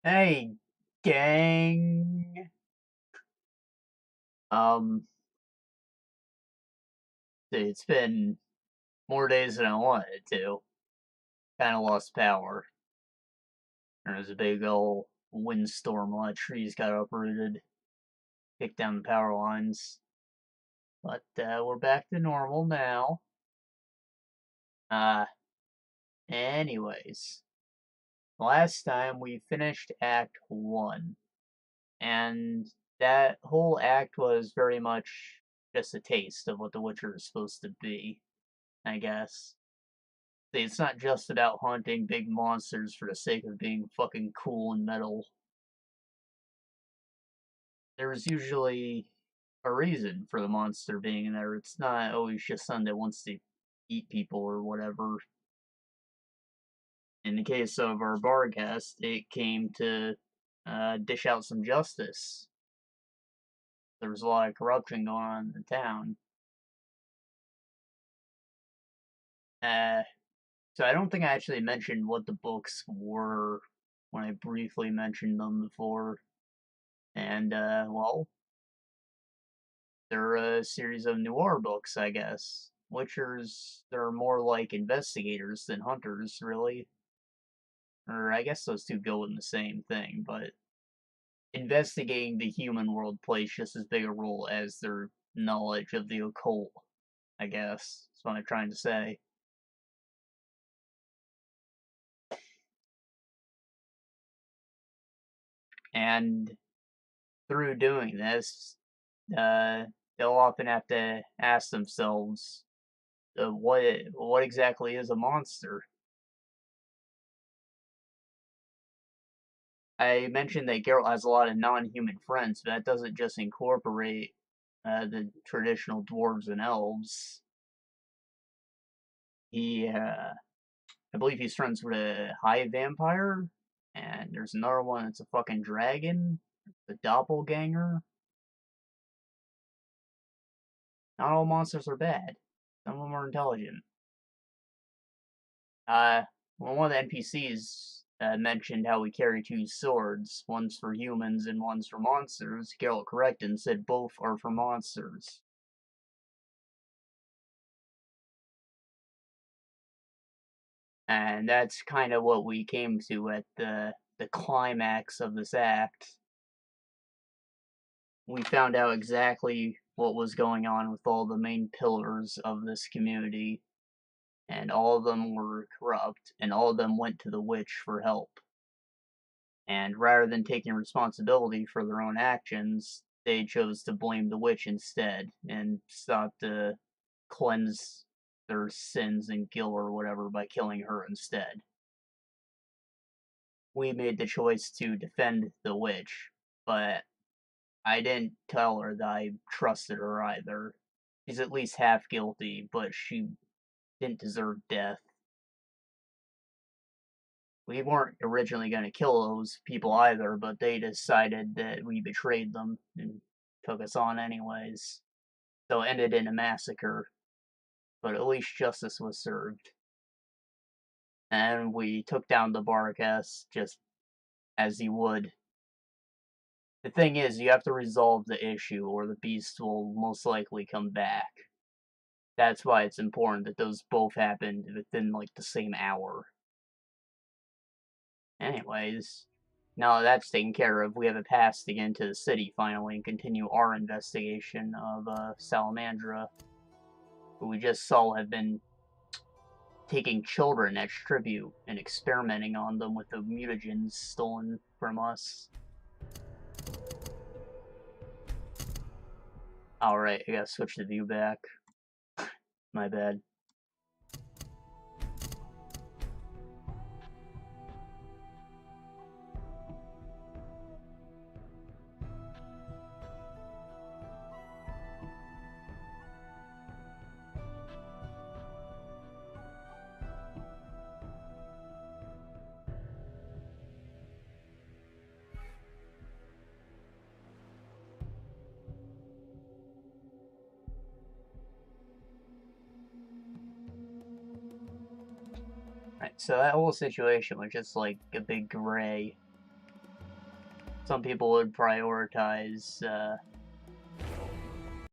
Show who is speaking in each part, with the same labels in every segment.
Speaker 1: Hey, gang. Um, it's been more days than I wanted to. Kind of lost power. There was a big old windstorm. A lot of trees got uprooted, kicked down the power lines. But we're back to normal now. Uh, anyways, last time we finished Act 1, and that whole act was very much just a taste of what The Witcher is supposed to be, I guess. It's not just about hunting big monsters for the sake of being fucking cool and metal. There's usually a reason for the monster being there. It's not always just something that wants to eat people or whatever. In the case of our barcast, it came to dish out some justice. There was a lot of corruption going on in the town. Uh, so I don't think I actually mentioned what the books were when I briefly mentioned them before. And, well, they're a series of noir books, I guess. Witchers, they're more like investigators than hunters, really. Or I guess those two go in the same thing, but investigating the human world plays just as big a role as their knowledge of the occult, I guess. That's what I'm trying to say. And through doing this, uh, they'll often have to ask themselves, what exactly is a monster? I mentioned that Geralt has a lot of non-human friends, but that doesn't just incorporate the traditional dwarves and elves. I believe he's friends with a high vampire, and there's another one that's a fucking dragon, the doppelganger. Not all monsters are bad. Some of them are intelligent. Uh, well, one of the NPCs mentioned how we carry two swords, one's for humans and one's for monsters. Geralt corrected and said both are for monsters. And that's kind of what we came to at the climax of this act. We found out exactly what was going on with all the main pillars of this community, and all of them were corrupt, and all of them went to the witch for help. And rather than taking responsibility for their own actions, they chose to blame the witch instead and sought to cleanse their sins and guilt or whatever by killing her instead. We made the choice to defend the witch, but I didn't tell her that I trusted her either. She's at least half guilty, but she didn't deserve death. We weren't originally going to kill those people either, but they decided that we betrayed them and took us on anyways. So it ended in a massacre, but at least justice was served. And we took down the Barkas just as you would. The thing is, you have to resolve the issue, or the beast will most likely come back. That's why it's important that those both happened within, like, the same hour. Anyways, now that that's taken care of, we have a pass to get into the city finally and continue our investigation of Salamandra, who we just saw have been taking children as tribute and experimenting on them with the mutagens stolen from us. Alright, I gotta switch the view back. My bad. Right, so that whole situation was just like a big gray. Some people would prioritize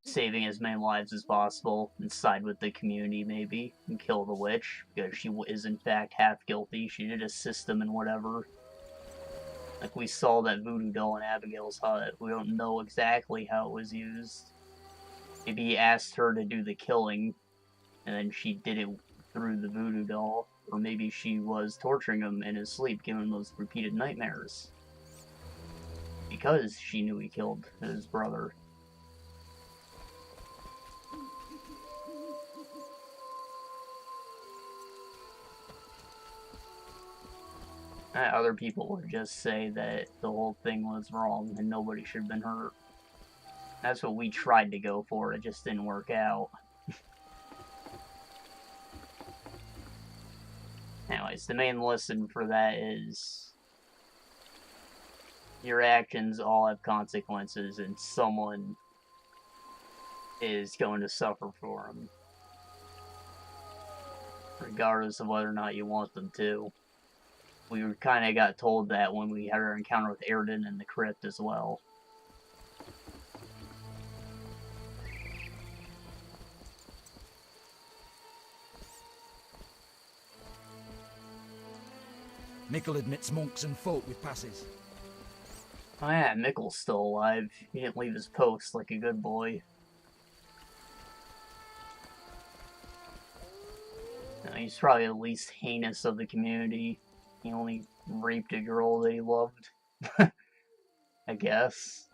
Speaker 1: saving as many lives as possible and side with the community, maybe, and kill the witch, because she is in fact half guilty. She did assist them in whatever. Like, we saw that voodoo doll in Abigail's hut. We don't know exactly how it was used. Maybe he asked her to do the killing, and then she did it through the voodoo doll. Or maybe she was torturing him in his sleep, giving him those repeated nightmares. Because she knew he killed his brother. Other people would just say that the whole thing was wrong and nobody should have been hurt. That's what we tried to go for, it just didn't work out. Anyways, the main lesson for that is your actions all have consequences and someone is going to suffer for them. Regardless of whether or not you want them to. We kind of got told that when we had our encounter with Airden in the crypt as well.
Speaker 2: Mickle admits monks and folk with passes.
Speaker 1: Oh yeah, Mickle's still alive. He didn't leave his post like a good boy. No, he's probably the least heinous of the community. He only raped a girl that he loved. I guess.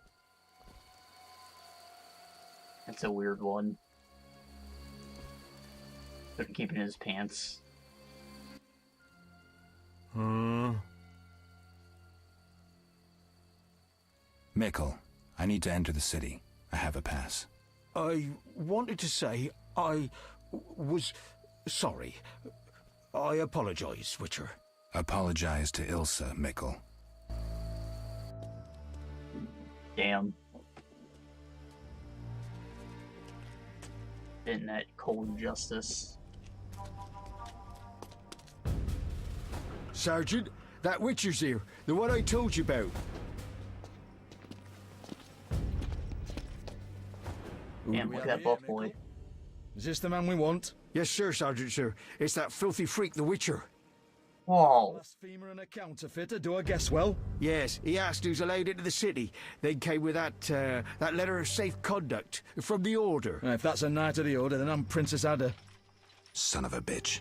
Speaker 1: That's a weird one. Couldn't keep it in his pants.
Speaker 3: Mickle, I need to enter the city. I have a pass.
Speaker 2: I wanted to say I was sorry. I apologize, Witcher.
Speaker 3: Apologize to Ilsa, Mickle.
Speaker 1: Damn. Isn't that cold justice?
Speaker 2: Sergeant, that Witcher's here. The one I told you about.
Speaker 1: Damn, look at that buff boy.
Speaker 2: Is this the man we want? Yes, sir, Sergeant, sir. It's that filthy freak, the Witcher.
Speaker 1: Whoa.
Speaker 2: Blasphemer and a counterfeiter, do I guess well? Yes, he asked who's allowed into the city. They came with that letter of safe conduct from the Order. If that's a knight of the Order, then I'm Princess Ada.
Speaker 3: Son of a bitch.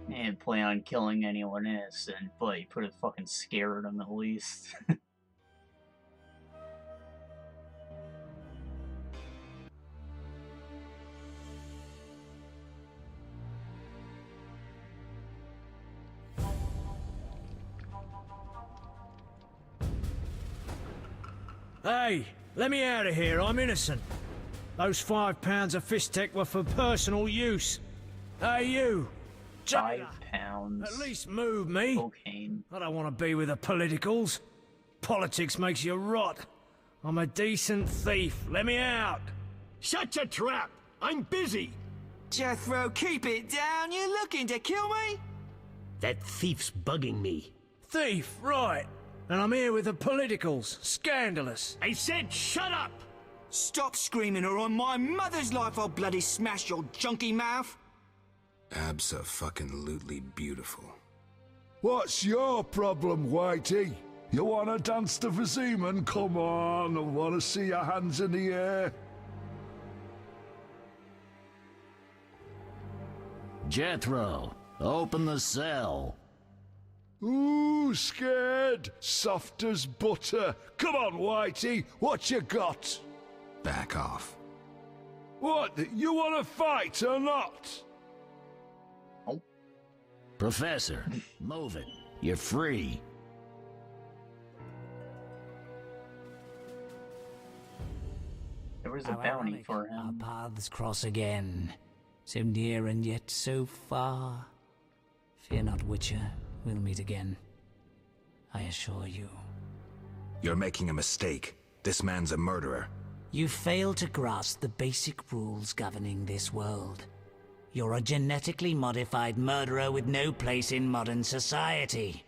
Speaker 1: He didn't plan on killing anyone innocent, but he put a fucking scare at him at least.
Speaker 4: Hey, let me out of here, I'm innocent. Those £5 of fish tech were for personal use. Hey, you!
Speaker 1: £5.
Speaker 4: At least move me.
Speaker 1: Cocaine.
Speaker 4: I don't want to be with the politicals. Politics makes you rot. I'm a decent thief. Let me out.
Speaker 5: Shut your trap! I'm busy!
Speaker 6: Jethro, keep it down. You're looking to kill me?
Speaker 5: That thief's bugging me.
Speaker 4: Thief, right. And I'm here with the politicals. Scandalous.
Speaker 5: I said shut up!
Speaker 6: Stop screaming or on my mother's life I'll bloody smash your junky mouth.
Speaker 3: Abso-fucking-lutely beautiful.
Speaker 7: What's your problem, Whitey? You wanna dance the Viziman? Come on, I wanna see your hands in the air.
Speaker 5: Jethro, open the cell.
Speaker 7: Ooh, scared? Soft as butter. Come on, Whitey, what you got?
Speaker 3: Back off.
Speaker 7: What, you wanna fight or not?
Speaker 5: Professor, move it. You're free.
Speaker 1: There was a bounty for him.
Speaker 8: Our paths cross again. So near and yet so far. Fear not, Witcher. We'll meet again. I assure you.
Speaker 3: You're making a mistake. This man's a murderer.
Speaker 8: You fail to grasp the basic rules governing this world. You're a genetically modified murderer with no place in modern society.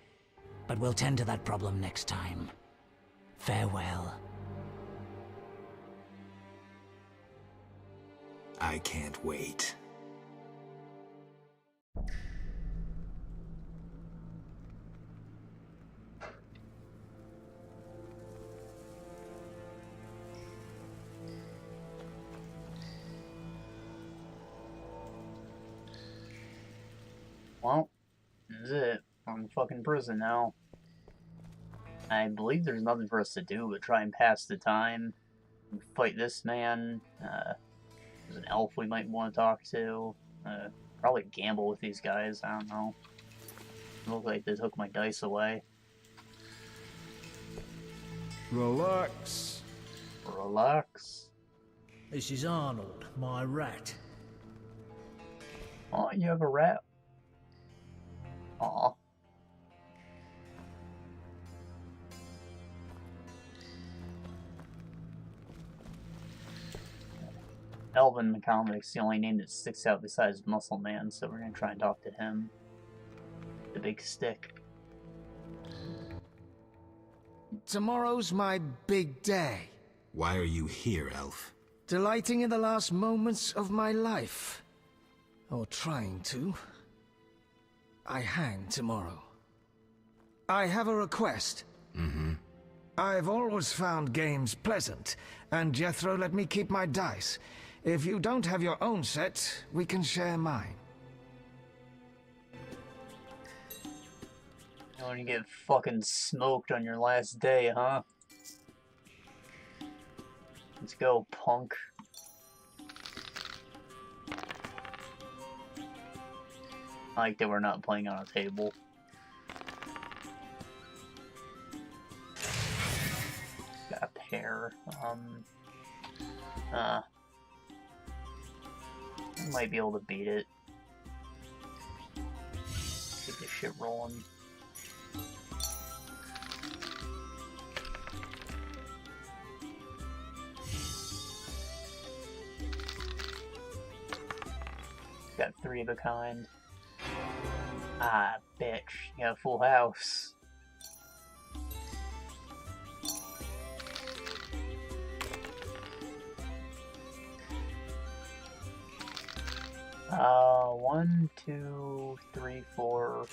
Speaker 8: But we'll tend to that problem next time. Farewell.
Speaker 3: I can't wait.
Speaker 1: Well, this is it. We're in fucking prison now. I believe there's nothing for us to do but try and pass the time. Fight this man. There's an elf we might want to talk to. Probably gamble with these guys. I don't know. It looks like they took my dice away.
Speaker 7: Relax.
Speaker 1: Relax.
Speaker 4: This is Arnold, my rat.
Speaker 1: Oh, you have a rat? Aw. Elvin the comic's the only name that sticks out besides Muscle Man, so we're gonna try and talk to him. The big stick.
Speaker 2: Tomorrow's my big day.
Speaker 3: Why are you here, Elf?
Speaker 2: Delighting in the last moments of my life. Or trying to. I hang tomorrow. I have a request. I've always found games pleasant, and Jethro let me keep my dice. If you don't have your own set, we can share mine.
Speaker 1: You want to get fucking smoked on your last day, huh? Let's go, punk. I like that we're not playing on a table. Got a pair. Might be able to beat it. Keep this shit rolling. Got 3 of a kind. Ah, bitch. You got a full house. One, two, three, four.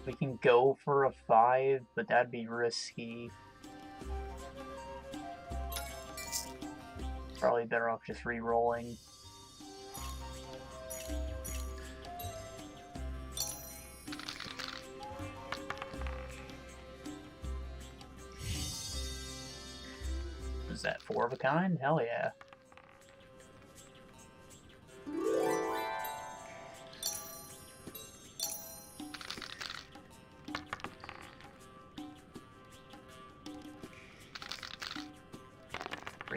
Speaker 1: We can go for a 5, but that'd be risky. Probably better off just re-rolling. Is that 4 of a kind? Hell yeah.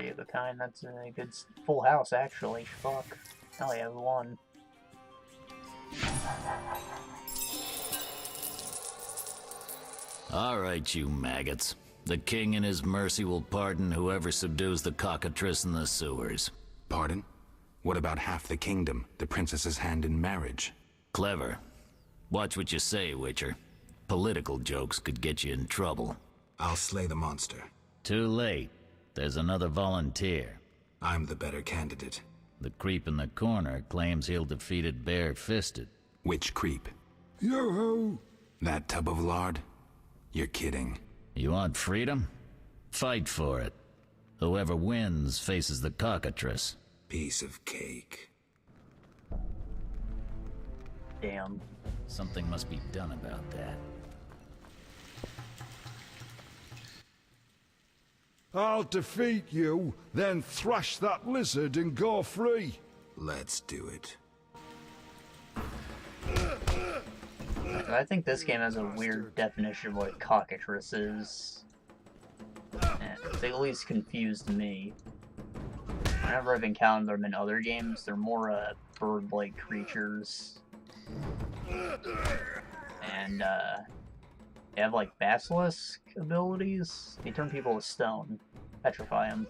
Speaker 1: Of a kind, that's a good full house actually. Fuck. Hell yeah, we won.
Speaker 5: Alright, you maggots. The king in his mercy will pardon whoever subdues the cockatrice in the sewers.
Speaker 3: Pardon? What about half the kingdom, the princess's hand in marriage?
Speaker 5: Clever. Watch what you say, Witcher. Political jokes could get you in trouble.
Speaker 3: I'll slay the monster.
Speaker 5: Too late. There's another volunteer.
Speaker 3: I'm the better candidate.
Speaker 5: The creep in the corner claims he'll defeat it bare-fisted.
Speaker 3: Which creep?
Speaker 7: Yoo-hoo!
Speaker 3: That tub of lard? You're kidding.
Speaker 5: You want freedom? Fight for it. Whoever wins faces the cockatrice.
Speaker 3: Piece of cake.
Speaker 1: Damn.
Speaker 5: Something must be done about that.
Speaker 7: I'll defeat you, then thrash that lizard and go free.
Speaker 3: Let's do it.
Speaker 1: I think this game has a weird definition of what cockatrice is. They at least confused me. Whenever I've encountered them in other games, they're more bird-like creatures. And They have like basilisk abilities. They turn people to stone, petrify them.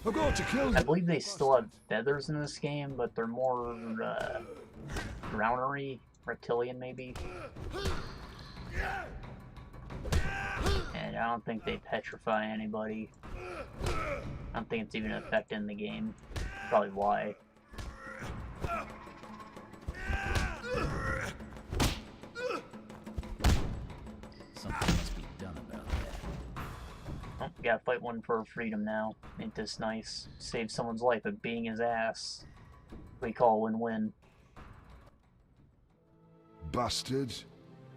Speaker 7: I've got to kill
Speaker 1: I
Speaker 7: you.
Speaker 1: believe they still have feathers in this game, but they're more drownery, reptilian maybe. And I don't think they petrify anybody. I don't think it's even an effect in the game. Probably why.
Speaker 5: Something must be done about that.
Speaker 1: Oh, we gotta fight one for freedom now. Ain't this nice? Save someone's life by beating his ass. We call win-win.
Speaker 7: Bastard.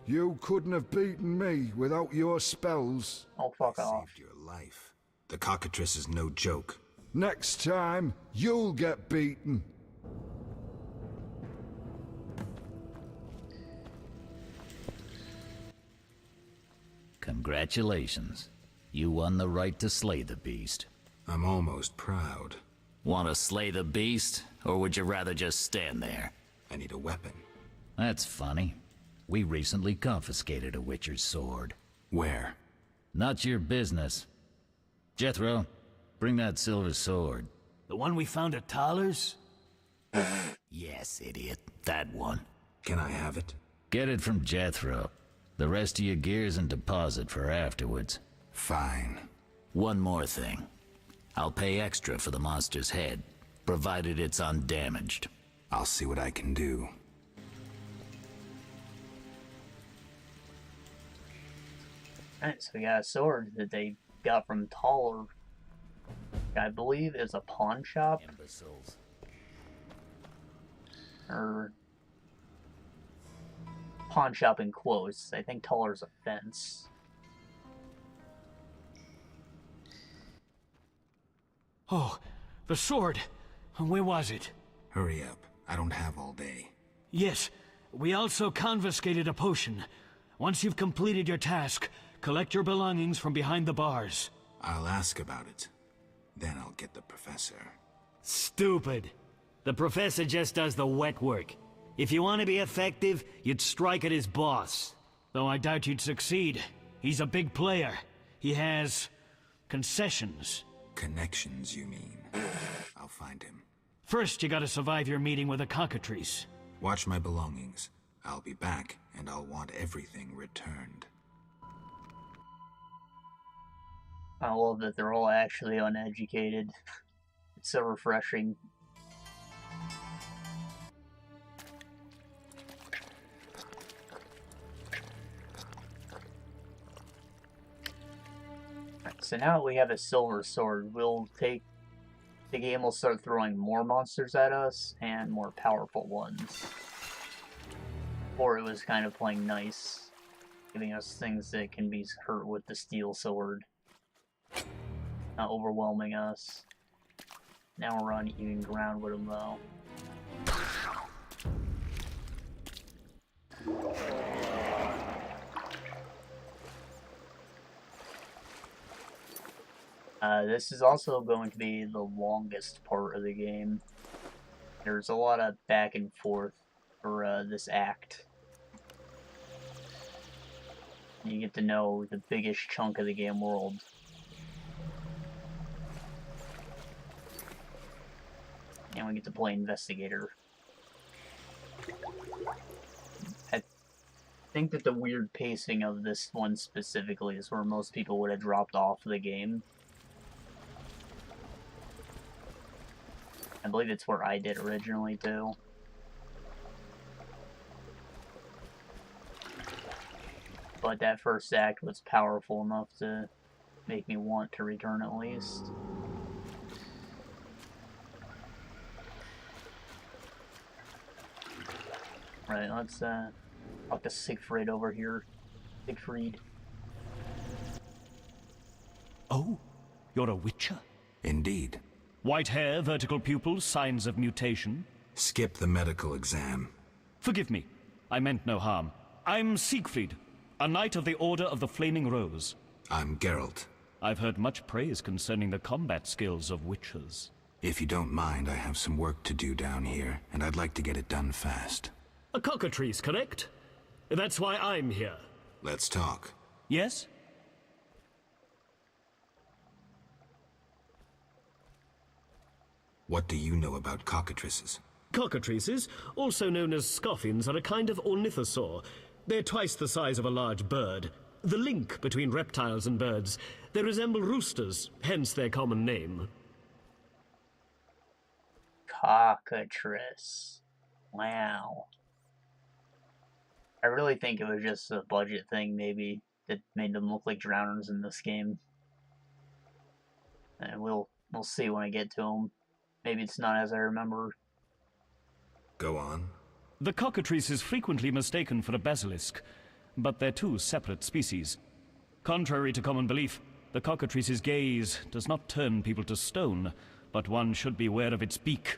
Speaker 7: You couldn't have beaten me without your spells.
Speaker 1: Oh, fuck off.
Speaker 3: Saved your life. The cockatrice is no joke.
Speaker 7: Next time, you'll get beaten.
Speaker 5: Congratulations. You won the right to slay the beast.
Speaker 3: I'm almost proud.
Speaker 5: Want to slay the beast, or would you rather just stand there?
Speaker 3: I need a weapon.
Speaker 5: That's funny. We recently confiscated a Witcher's sword.
Speaker 3: Where?
Speaker 5: Not your business. Jethro, bring that silver sword.
Speaker 4: The one we found at Thaler's?
Speaker 5: Yes, idiot. That one.
Speaker 3: Can I have it?
Speaker 5: Get it from Jethro. The rest of your gear's in deposit for afterwards.
Speaker 3: Fine.
Speaker 5: One more thing. I'll pay extra for the monster's head, provided it's undamaged.
Speaker 3: I'll see what I can do.
Speaker 1: Alright, so we got a sword that they got from Taller. I believe is a pawn shop.
Speaker 5: Imbeciles.
Speaker 1: Or pawn shop in quotes. I think Taller's a fence.
Speaker 4: Oh, the sword. Where was it?
Speaker 3: Hurry up. I don't have all day.
Speaker 4: Yes, we also confiscated a potion. Once you've completed your task, collect your belongings from behind the bars.
Speaker 3: I'll ask about it. Then I'll get the professor.
Speaker 4: Stupid. The professor just does the wet work. If you want to be effective, you'd strike at his boss. Though I doubt you'd succeed. He's a big player. He has concessions.
Speaker 3: Connections, you mean? I'll find him.
Speaker 4: First, you gotta survive your meeting with the cockatrice.
Speaker 3: Watch my belongings. I'll be back, and I'll want everything returned.
Speaker 1: I love that they're all actually uneducated. It's so refreshing. Alright, so now that we have a silver sword, the game will start throwing more monsters at us and more powerful ones. Or it was kind of playing nice, giving us things that can be hurt with the steel sword. Not overwhelming us. Now we're on even ground with them though. This is also going to be the longest part of the game. There's a lot of back and forth for this act. You get to know the biggest chunk of the game world. And we get to play investigator. I think that the weird pacing of this one specifically is where most people would have dropped off the game. I believe it's where I did originally too. But that first act was powerful enough to make me want to return at least. Right, let's talk to Siegfried over here. Siegfried.
Speaker 9: Oh, you're a witcher?
Speaker 3: Indeed.
Speaker 9: White hair, vertical pupils, signs of mutation?
Speaker 3: Skip the medical exam.
Speaker 9: Forgive me, I meant no harm. I'm Siegfried, a knight of the Order of the Flaming Rose.
Speaker 3: I'm Geralt.
Speaker 9: I've heard much praise concerning the combat skills of witchers.
Speaker 3: If you don't mind, I have some work to do down here, and I'd like to get it done fast.
Speaker 9: A cockatrice, correct?
Speaker 4: That's why I'm here.
Speaker 3: Let's talk.
Speaker 4: Yes?
Speaker 3: What do you know about cockatrices?
Speaker 4: Cockatrices, also known as scoffins, are a kind of ornithosaur. They're twice the size of a large bird. The link between reptiles and birds. They resemble roosters, hence their common name.
Speaker 1: Cockatrice. Wow. I really think it was just a budget thing, maybe, that made them look like drowners in this game. And we'll see when I get to them. Maybe it's not as I remember.
Speaker 3: Go on.
Speaker 9: The cockatrice is frequently mistaken for a basilisk, but they're two separate species. Contrary to common belief, the cockatrice's gaze does not turn people to stone, but one should beware of its beak.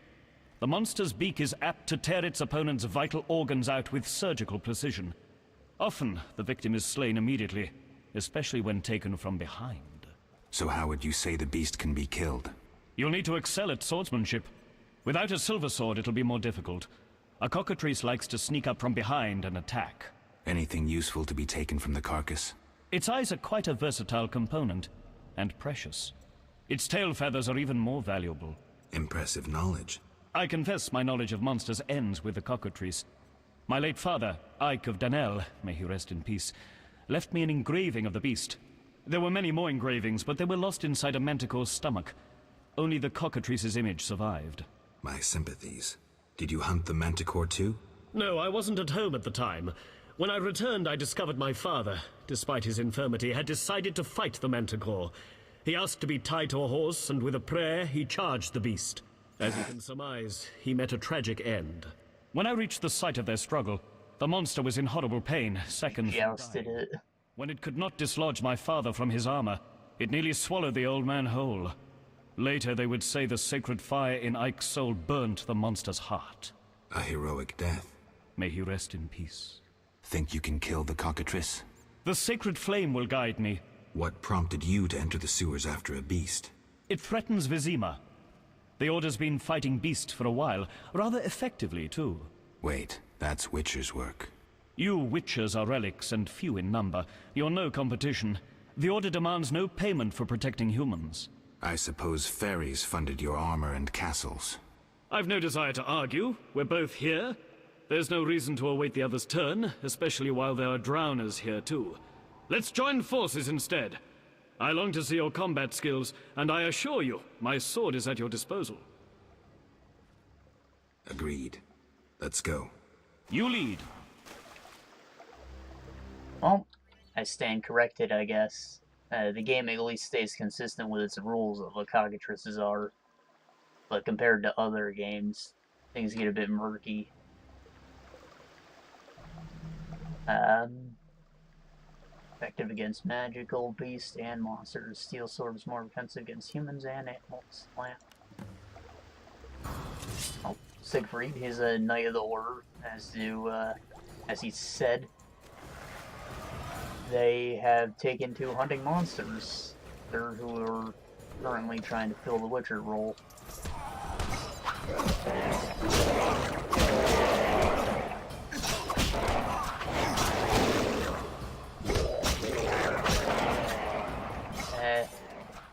Speaker 9: The monster's beak is apt to tear its opponent's vital organs out with surgical precision. Often, the victim is slain immediately, especially when taken from behind.
Speaker 3: So how would you say the beast can be killed?
Speaker 9: You'll need to excel at swordsmanship. Without a silver sword, it'll be more difficult. A cockatrice likes to sneak up from behind and attack.
Speaker 3: Anything useful to be taken from the carcass?
Speaker 9: Its eyes are quite a versatile component, and precious. Its tail feathers are even more valuable.
Speaker 3: Impressive knowledge.
Speaker 9: I confess my knowledge of monsters ends with the cockatrice. My late father, Ike of Danel, may he rest in peace, left me an engraving of the beast. There were many more engravings, but they were lost inside a manticore's stomach. Only the cockatrice's image survived.
Speaker 3: My sympathies. Did you hunt the manticore too?
Speaker 4: No, I wasn't at home at the time. When I returned, I discovered my father, despite his infirmity, had decided to fight the manticore. He asked to be tied to a horse, and with a prayer, he charged the beast. As you can surmise, he met a tragic end.
Speaker 9: When I reached the site of their struggle, the monster was in horrible pain, seconds from
Speaker 1: Jousted
Speaker 9: dying.
Speaker 1: it.
Speaker 9: When it could not dislodge my father from his armor, it nearly swallowed the old man whole. Later, they would say the sacred fire in Ike's soul burnt the monster's heart.
Speaker 3: A heroic death.
Speaker 9: May he rest in peace.
Speaker 3: Think you can kill the cockatrice?
Speaker 9: The sacred flame will guide me.
Speaker 3: What prompted you to enter the sewers after a beast?
Speaker 9: It threatens Vizima. The Order's been fighting beasts for a while, rather effectively, too.
Speaker 3: Wait, that's Witcher's work.
Speaker 9: You Witchers are relics and few in number. You're no competition. The Order demands no payment for protecting humans.
Speaker 3: I suppose fairies funded your armor and castles.
Speaker 4: I've no desire to argue. We're both here. There's no reason to await the other's turn, especially while there are drowners here too. Let's join forces instead. I long to see your combat skills, and I assure you, my sword is at your disposal.
Speaker 3: Agreed. Let's go.
Speaker 9: You lead.
Speaker 1: Well, I stand corrected, I guess. The game at least stays consistent with its rules of what cockatrices are. But compared to other games, things get a bit murky. Effective against magical beasts and monsters. Steel sword is more offensive against humans and animals. Wow. Oh, Siegfried, he's a Knight of the Order, as he said. They have taken to hunting monsters. They're who are currently trying to fill the Witcher role.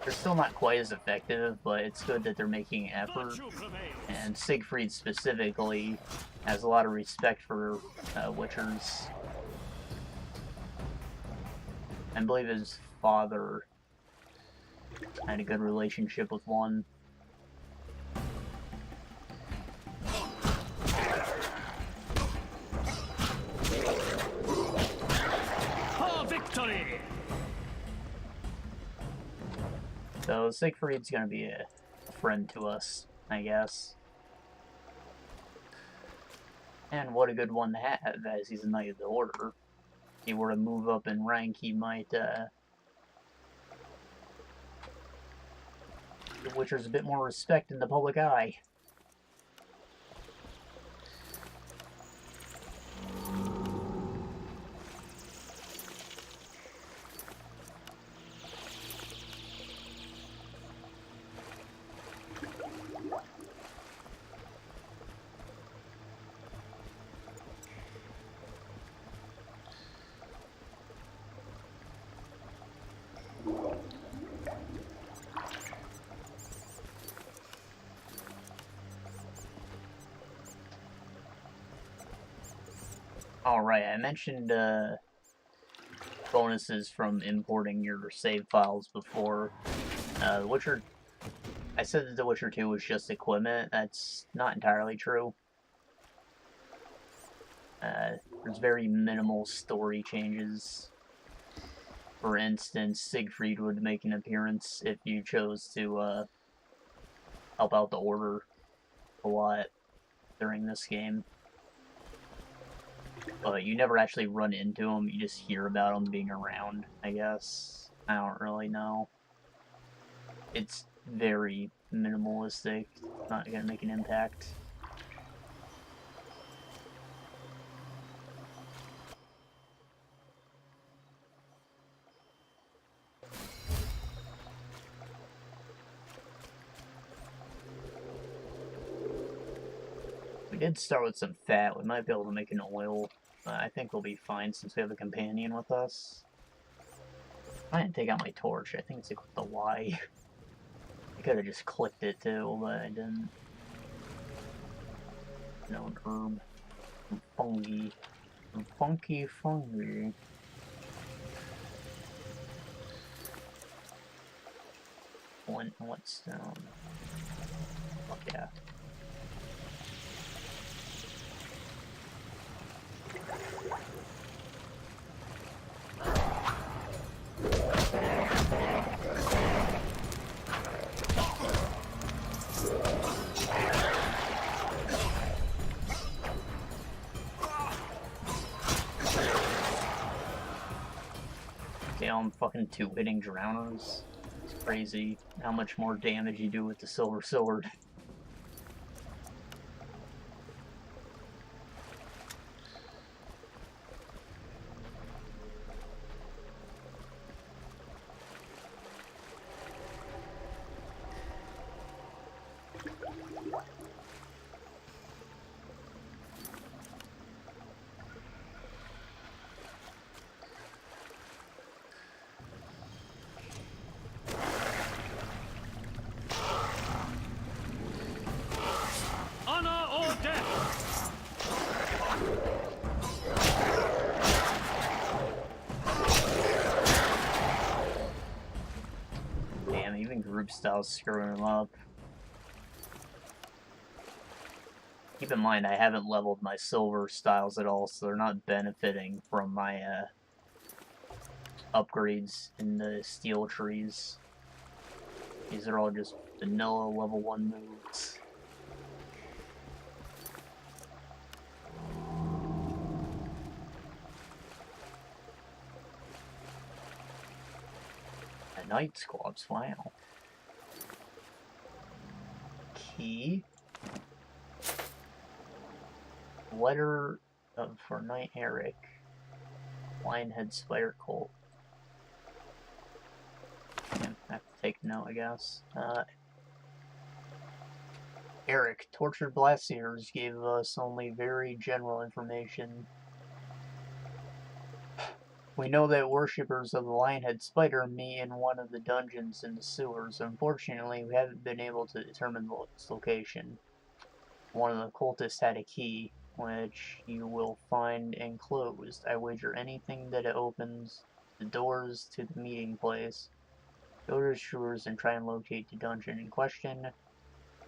Speaker 1: They're still not quite as effective, but it's good that they're making an effort. And Siegfried specifically has a lot of respect for Witchers. I believe his father had a good relationship with one.
Speaker 4: For victory!
Speaker 1: So Siegfried's gonna be a friend to us, I guess. And what a good one to have, as he's a Knight of the Order. If he were to move up in rank, he might, give Witchers a bit more respect in the public eye. Alright, I mentioned, bonuses from importing your save files before. The Witcher... I said that The Witcher 2 was just equipment. That's not entirely true. There's very minimal story changes. For instance, Siegfried would make an appearance if you chose to, help out the Order a lot during this game. But you never actually run into them, you just hear about them being around, I guess. I don't really know. It's very minimalistic, not gonna make an impact. We did start with some fat, we might be able to make an oil. I think we'll be fine since we have a companion with us. I didn't take out my torch, I think it's equipped to Y. I could have just clicked it too, but I didn't. No, an herb. Some fungi. Some funky fungi. What stone? Fuck yeah. I'm fucking two-hitting drowners. It's crazy how much more damage you do with the silver sword. Group style screwing them up. Keep in mind, I haven't leveled my silver styles at all, so they're not benefiting from my upgrades in the steel trees. These are all just vanilla level 1 moves. A night squabs, wow. Key. Letter for Knight Eric. Lionhead Spider Cult. Yeah, I have to take note, I guess. Eric, tortured Blasters gave us only very general information. We know that worshippers of the Lionhead Spider meet in one of the dungeons in the sewers. Unfortunately, we haven't been able to determine its location. One of the cultists had a key, which you will find enclosed. I wager anything that it opens the doors to the meeting place. Go to the sewers and try and locate the dungeon in question.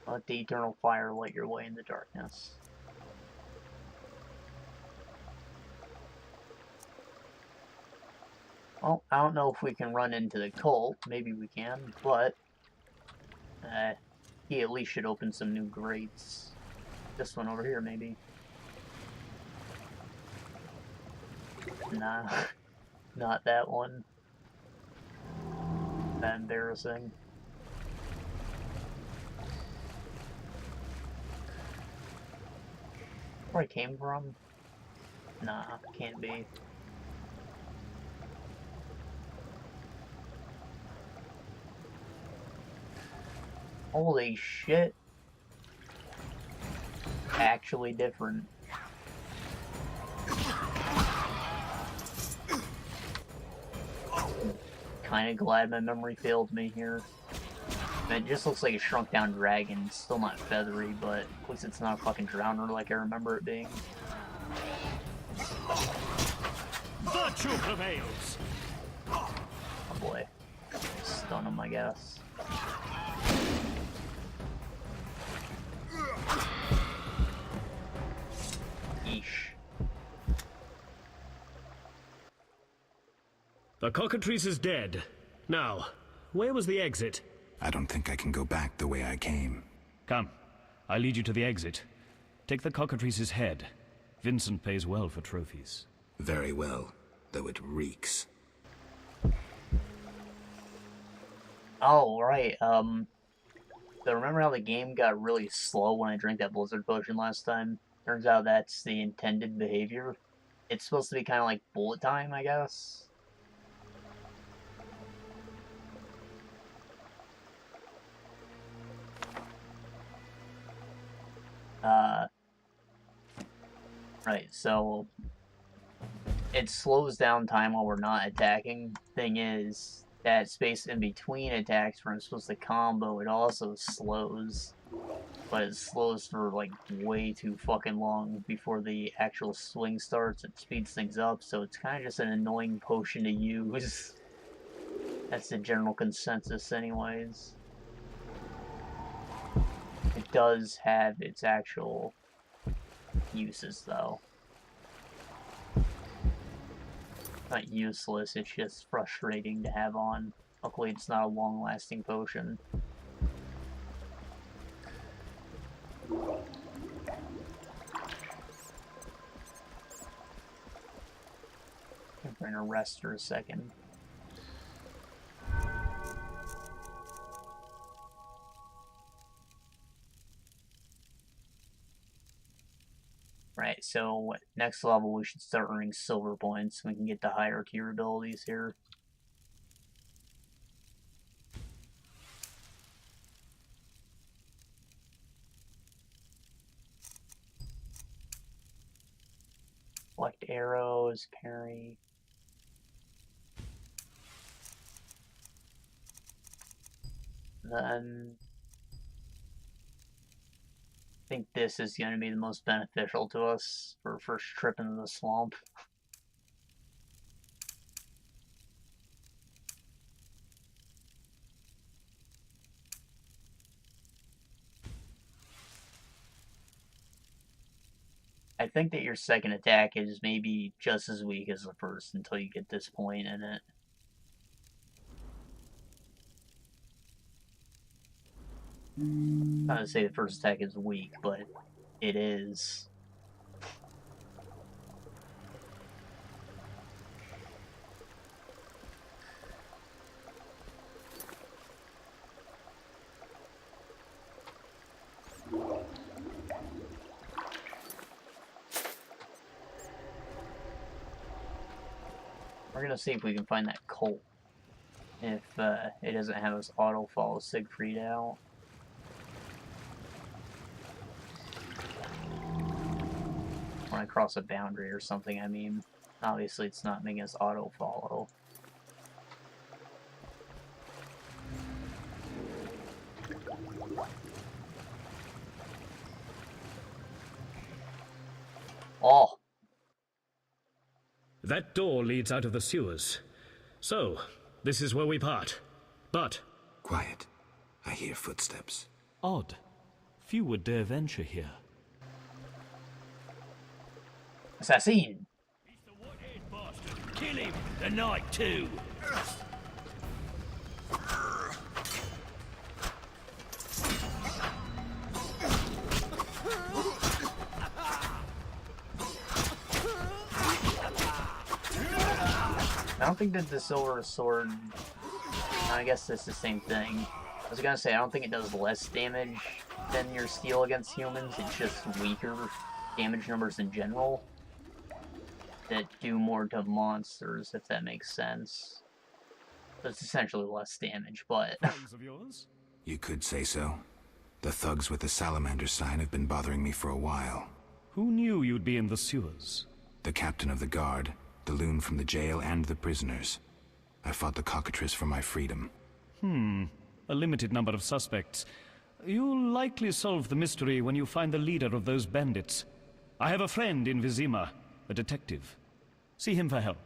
Speaker 1: Let the eternal fire light your way in the darkness. Well, I don't know if we can run into the cult. Maybe we can, but he at least should open some new grates. This one over here, maybe. Nah, not that one. That embarrassing. Where I came from? Nah, can't be. Holy shit. Actually different. Kinda glad my memory failed me here. It just looks like a shrunk down dragon. It's still not feathery, but at least it's not a fucking drowner like I remember it being.
Speaker 9: Virtue prevails.
Speaker 1: Oh boy. Stun him, I guess. Yeesh.
Speaker 9: The cockatrice is dead. Now, where was the exit?
Speaker 3: I don't think I can go back the way I came.
Speaker 9: Come, I'll lead you to the exit. Take the cockatrice's head. Vincent pays well for trophies.
Speaker 3: Very well, though it reeks.
Speaker 1: Oh, right, so remember how the game got really slow when I drank that blizzard potion last time? Turns out that's the intended behavior. It's supposed to be kind of like bullet time, I guess. Right, so it slows down time while we're not attacking. Thing is, that space in between attacks where I'm supposed to combo, it also slows. But it slows for, like, way too fucking long before the actual swing starts. It speeds things up, so it's kind of just an annoying potion to use. That's the general consensus anyways. It does have its actual uses, though. Not useless, it's just frustrating to have on. Luckily, it's not a long-lasting potion. I'm going to rest for a second. Right, so next level we should start earning silver points so we can get the higher tier abilities here. Collect arrows, parry. Then I think this is going to be the most beneficial to us for our first trip into the swamp. I think that your second attack is maybe just as weak as the first until you get this point in it. Not to say the first attack is weak, but it is. We're gonna see if we can find that Colt. If it doesn't have us auto-follow Siegfried out. When I cross a boundary or something, I mean. Obviously it's not making us auto-follow. Oh!
Speaker 9: That door leads out of the sewers. So, this is where we part. But...
Speaker 3: Quiet. I hear footsteps.
Speaker 9: Odd. Few would dare venture here.
Speaker 1: Assassin!
Speaker 4: He's the white-haired bastard. Kill him! Tonight, too!
Speaker 1: I don't think that the silver sword... I guess it's the same thing. I was gonna say, I don't think it does less damage than your steel against humans. It's just weaker damage numbers in general that do more to monsters, if that makes sense. So it's essentially less damage, but...
Speaker 9: Friends of yours?
Speaker 3: You could say so. The thugs with the salamander sign have been bothering me for a while.
Speaker 9: Who knew you'd be in the sewers?
Speaker 3: The captain of the guard, the loon from the jail, and the prisoners. I fought the cockatrice for my freedom.
Speaker 9: A limited number of suspects. You'll likely solve the mystery when you find the leader of those bandits. I have a friend in Vizima, a detective. See him for help.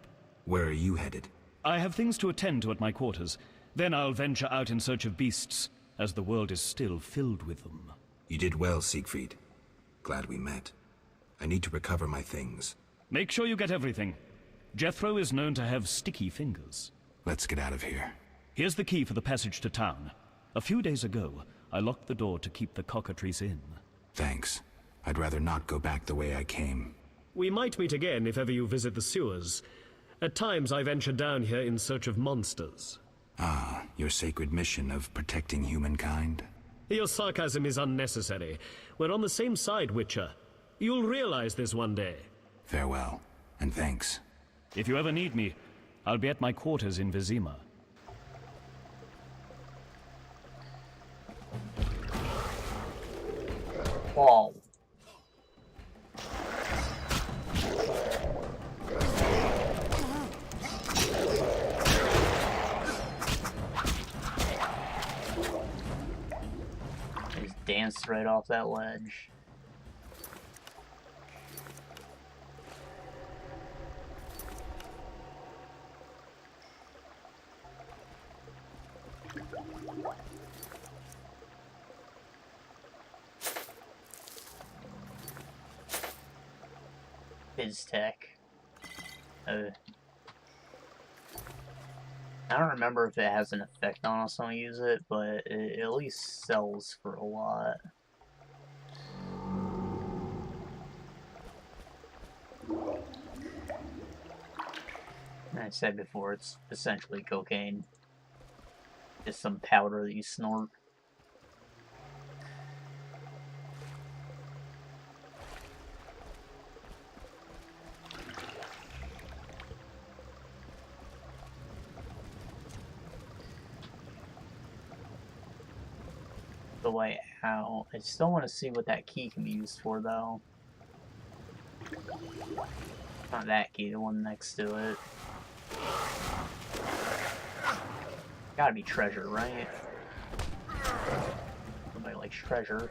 Speaker 3: Where are you headed?
Speaker 9: I have things to attend to at my quarters. Then I'll venture out in search of beasts, as the world is still filled with them.
Speaker 3: You did well, Siegfried. Glad we met. I need to recover my things.
Speaker 9: Make sure you get everything. Jethro is known to have sticky fingers.
Speaker 3: Let's get out of here.
Speaker 9: Here's the key for the passage to town. A few days ago, I locked the door to keep the cockatrice in.
Speaker 3: Thanks. I'd rather not go back the way I came.
Speaker 10: We might meet again if ever you visit the sewers. At times I venture down here in search of monsters.
Speaker 3: Ah, your sacred mission of protecting humankind?
Speaker 10: Your sarcasm is unnecessary. We're on the same side, Witcher. You'll realize this one day.
Speaker 3: Farewell, and thanks.
Speaker 9: If you ever need me, I'll be at my quarters in Vizima.
Speaker 1: Whoa. Just danced right off that ledge. BizTech. I don't remember if it has an effect on us when we use it, but it at least sells for a lot. And I said before, it's essentially cocaine. Just some powder that you snort. The way out. I still want to see what that key can be used for, though. Not that key, the one next to it. Gotta be treasure, right? Nobody likes treasure.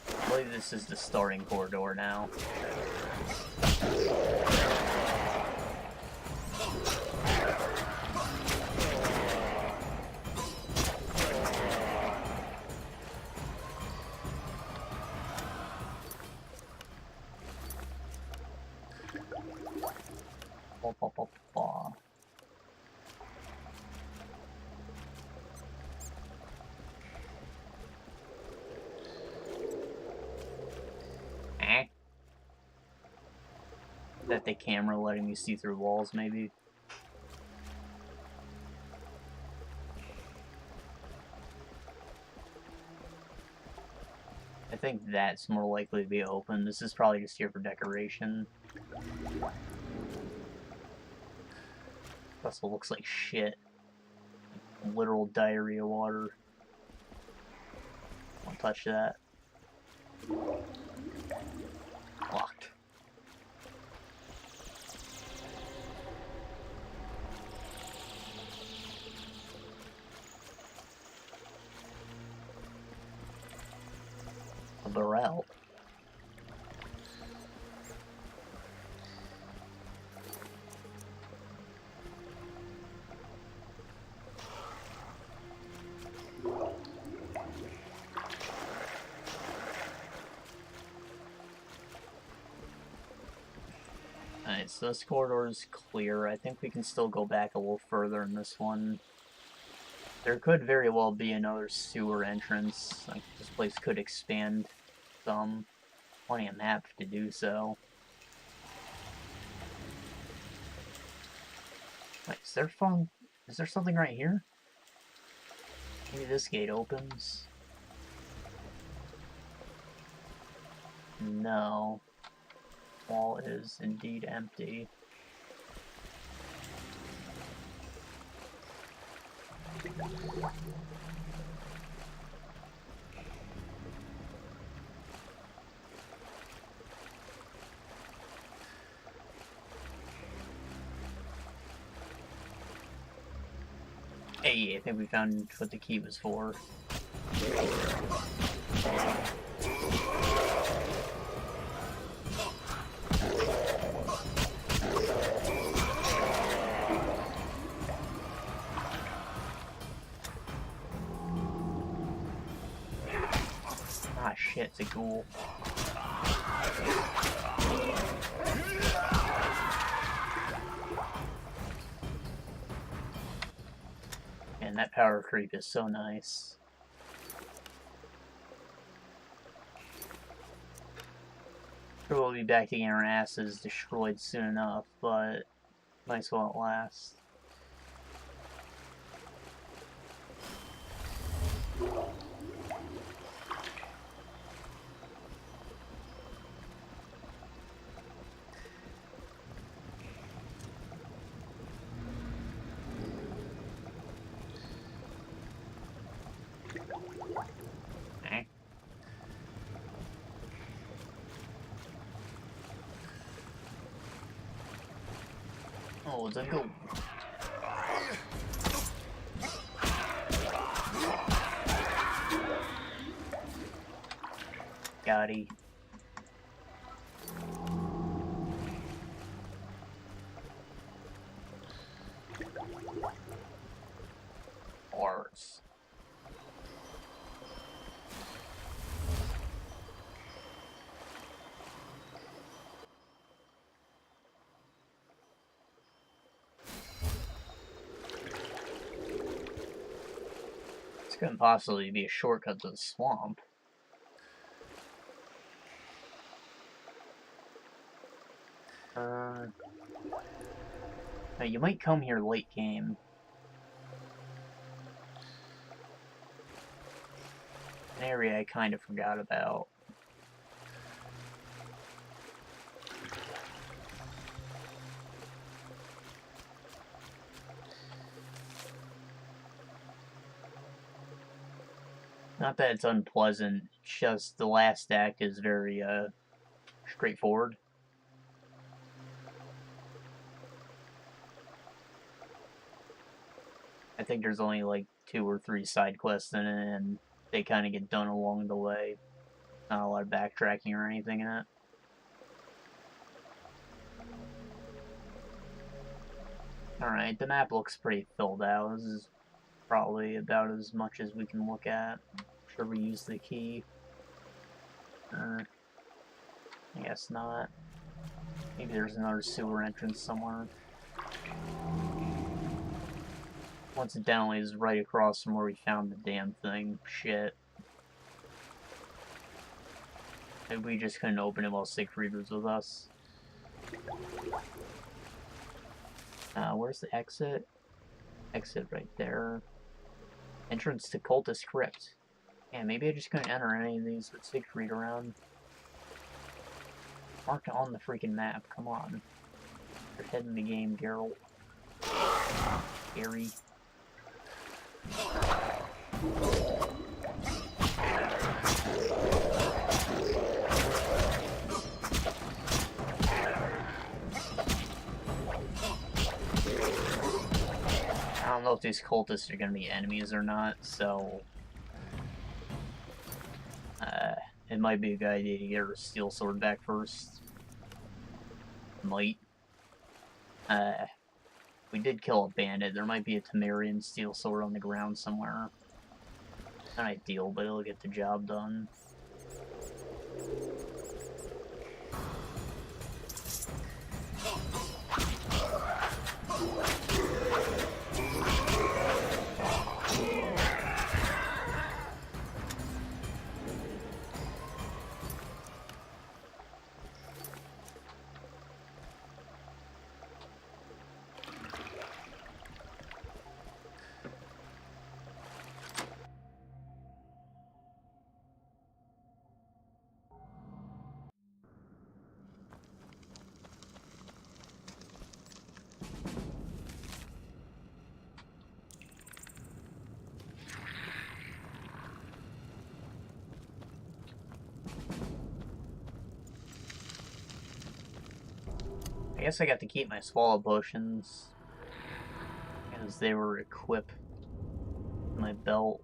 Speaker 1: I believe this is the starting corridor now. That the camera letting me see through walls, maybe? I think that's more likely to be open. This is probably just here for decoration. Also looks like shit. Literal diarrhea water. Don't touch that. Locked. A barrel. Alright, so this corridor is clear. I think we can still go back a little further in this one. There could very well be another sewer entrance. Like, this place could expand some. Plenty of map to do so. Wait, is there something right here? Maybe this gate opens? No. Wall is indeed empty. Hey, I think we found what the key was for. Ah, shit, it's a ghoul. And that power creep is so nice. Sure, we'll be back to getting our asses destroyed soon enough, but nice while it lasts. Okay. Oh, it's a ghoul. Gotti. Arts. This couldn't possibly be a shortcut to the swamp. Now you might come here late game. An area I kind of forgot about. Not that it's unpleasant, just the last act is very, straightforward. I think there's only like 2 or 3 side quests in it, and they kind of get done along the way. Not a lot of backtracking or anything in it. Alright, the map looks pretty filled out. This is probably about as much as we can look at. Should we use the key? I guess not. Maybe there's another sewer entrance somewhere. Coincidentally, is right across from where we found the damn thing. Shit. Maybe we just couldn't open it while Siegfried was with us. Where's the exit? Exit right there. Entrance to Cultist Crypt. Yeah, maybe I just couldn't enter any of these with Siegfried around. Marked on the freaking map, come on. You're head in the game, Geralt. Gary. I don't know if these cultists are gonna be enemies or not, so it might be a good idea to get her steel sword back first. Might. We did kill a bandit. There might be a Temerian steel sword on the ground somewhere. Not ideal, but it'll get the job done. I guess I got to keep my swallow potions because they were equipped in my belt.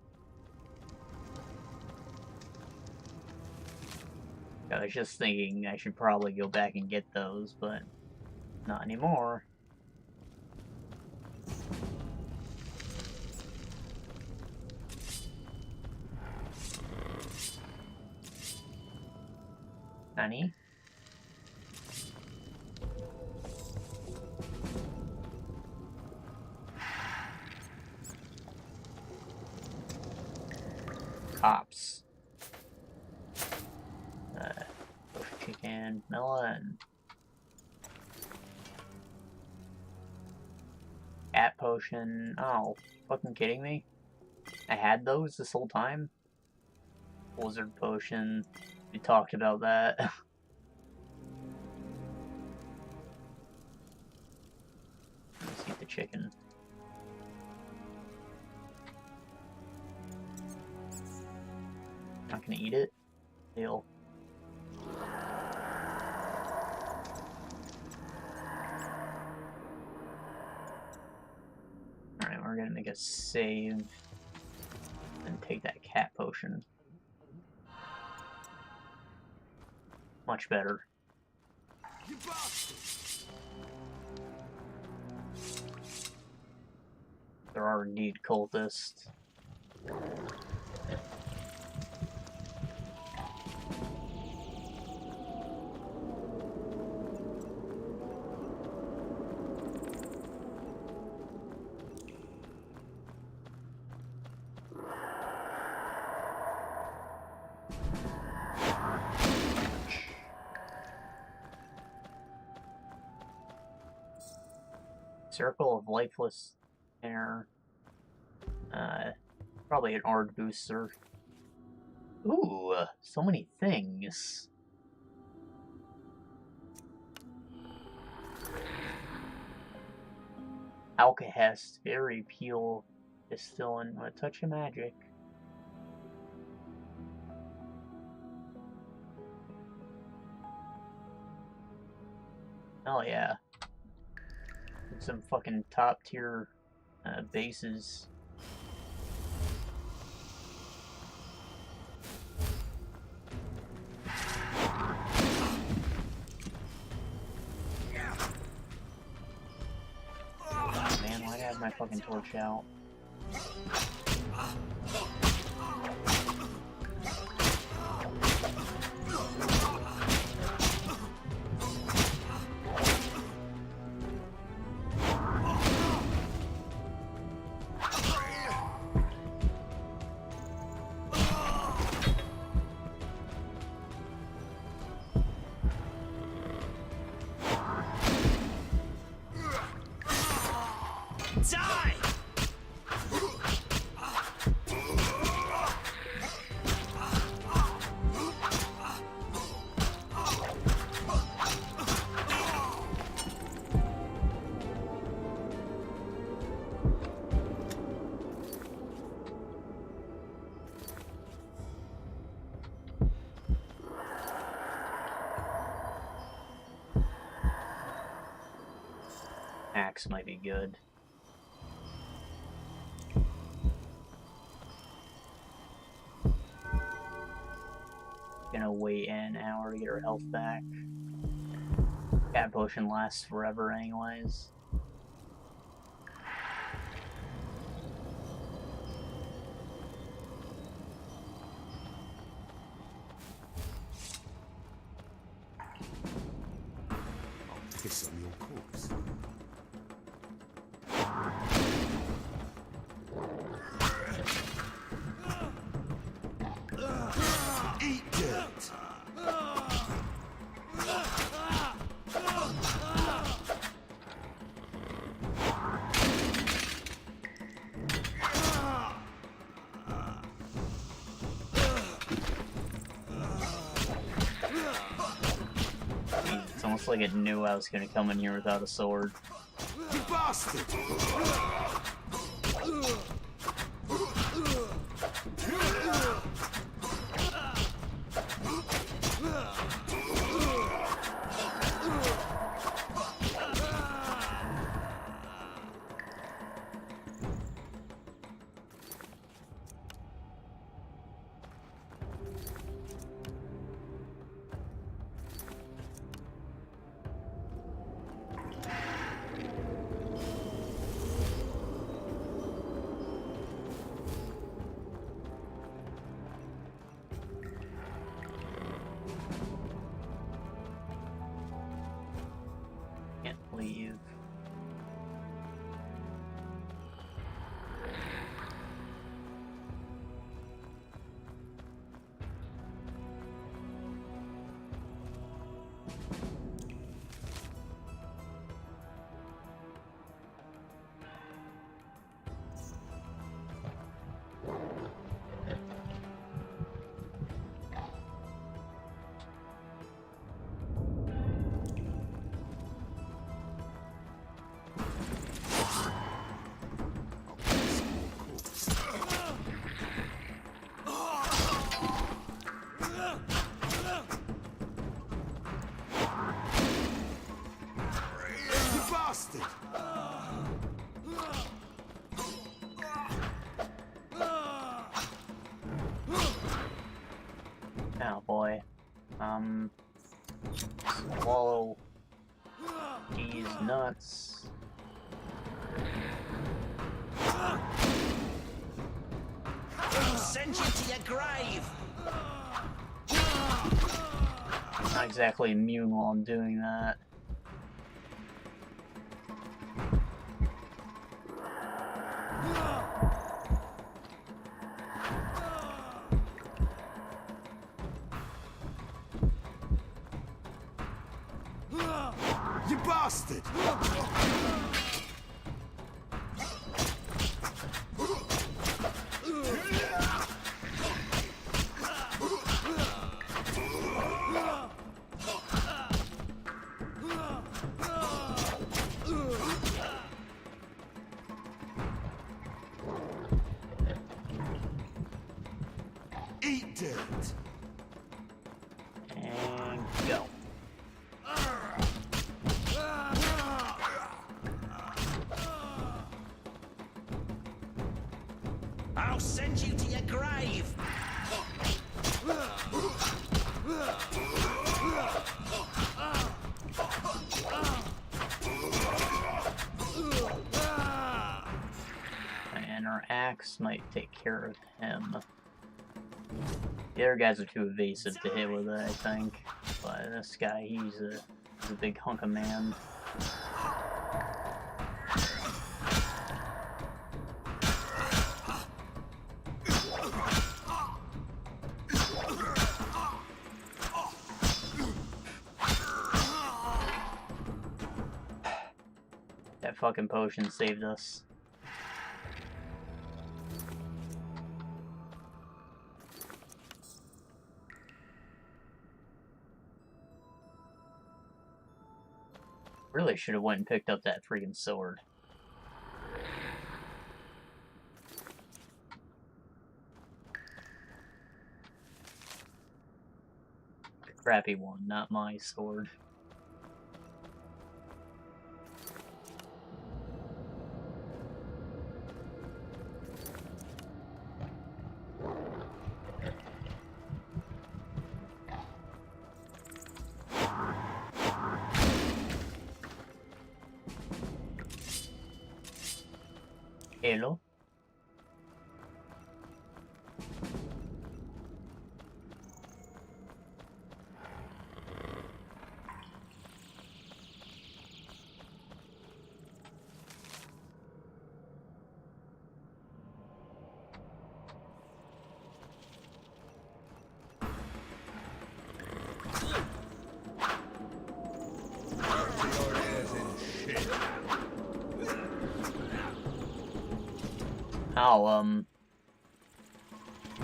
Speaker 1: I was just thinking I should probably go back and get those, but not anymore. Honey? Cops. Chicken, melon. Cat potion. Oh, fucking kidding me? I had those this whole time? Blizzard potion. We talked about that. Let's eat the chicken. Not gonna eat it? Deal. Alright, we're gonna make a save and take that cat potion. Much better. There are indeed cultists. Circle of lifeless air. Probably an art booster. Ooh, so many things. Alkahest, berry peel, distillant, a touch of magic. Oh yeah. Some fucking top tier bases. Oh, man, why'd I have my fucking torch out?
Speaker 6: Die!
Speaker 1: Axe might be good. Gonna wait an hour to get her health back. Cat potion lasts forever anyways.
Speaker 6: Piss on your corpse. Eat dirt!
Speaker 1: It's almost like it knew I was gonna come in here without a sword.
Speaker 6: You bastard!
Speaker 1: Swallow these nuts.
Speaker 6: I'll send you to your grave!
Speaker 1: Not exactly immune while I'm doing that.
Speaker 6: You bastard! Eat dirt!
Speaker 1: And go.
Speaker 6: I'll send you to your grave!
Speaker 1: And our axe might take care of him. The other guys are too evasive to hit with it, I think. But this guy, he's a big hunk of man. That fucking potion saved us. Really should have went and picked up that freaking sword. The crappy one, not my sword. Hello?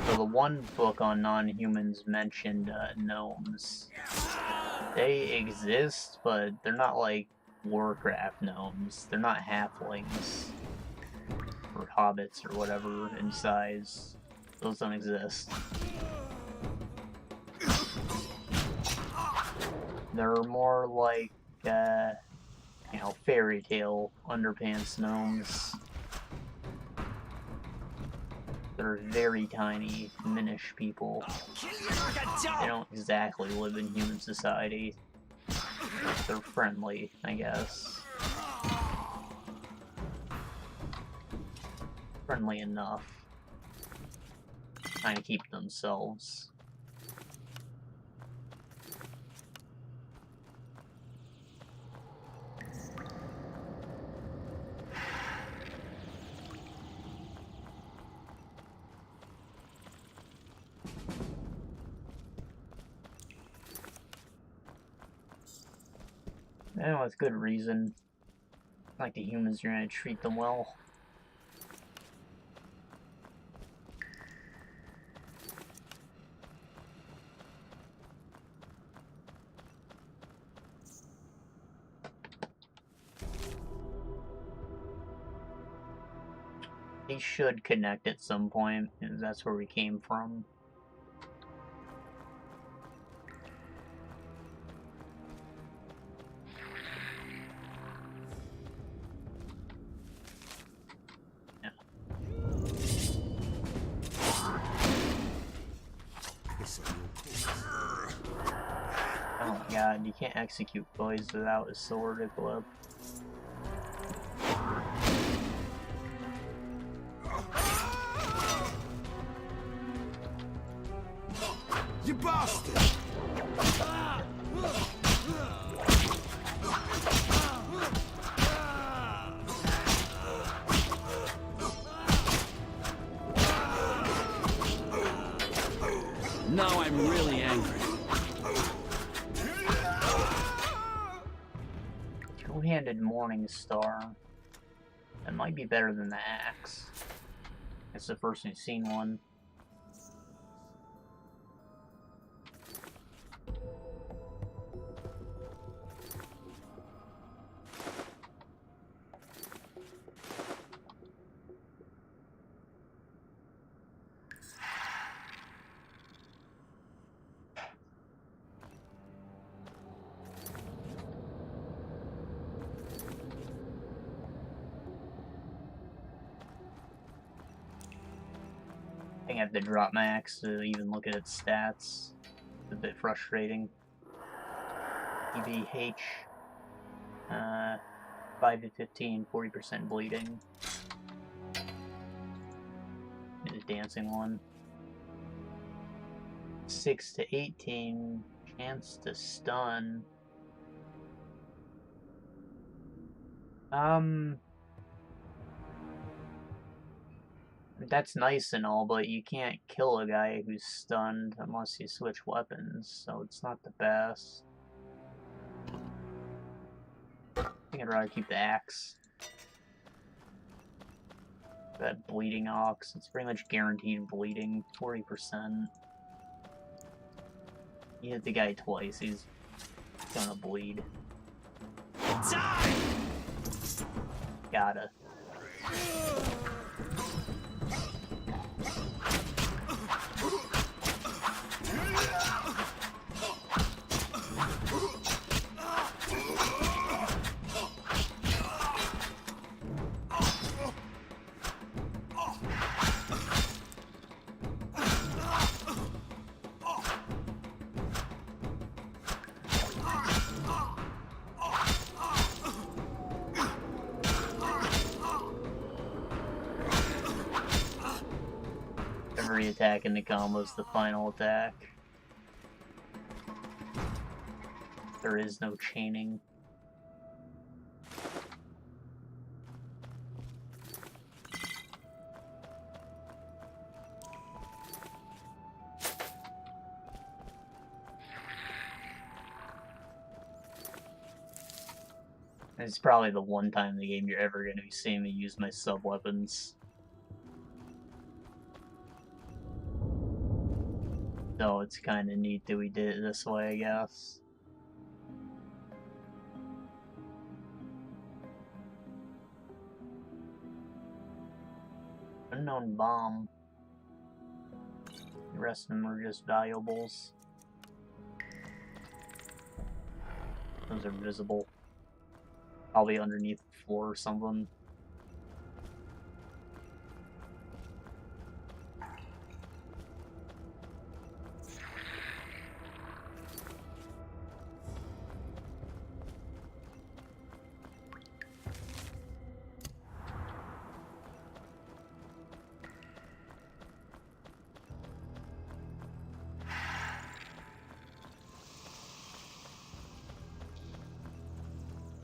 Speaker 1: So the one book on non-humans mentioned gnomes. They exist, but they're not like Warcraft gnomes. They're not halflings or hobbits or whatever in size. Those don't exist. They're more like, you know, fairy tale underpants gnomes. They're very tiny, minish people. They don't exactly live in human society. They're friendly, I guess. Friendly enough. Trying to keep themselves. And with good reason. Like the humans, you're gonna treat them well. They should connect at some point, because that's where we came from. God, you can't execute Bois without his sword equipped.
Speaker 6: You bastard!
Speaker 11: Now I'm really angry.
Speaker 1: Two-handed Morning Star. That might be better than the axe. It's the first we've seen one. I think I have to drop my axe to even look at its stats. It's a bit frustrating. EBH, 5 to 15, 40% bleeding. The dancing one. 6 to 18, chance to stun. That's nice and all, but you can't kill a guy who's stunned unless you switch weapons, so it's not the best. I think I'd rather keep the axe. That bleeding ox, it's pretty much guaranteed bleeding, 40%. You hit the guy twice, he's gonna bleed.
Speaker 6: Die!
Speaker 1: Gotta. Every attack in the combo is the final attack. There is no chaining. It's probably the one time in the game you're ever going to be seeing me use my sub-weapons. So it's kind of neat that we did it this way, I guess. Unknown bomb. The rest of them are just valuables. Those are visible. Probably underneath the floor or something.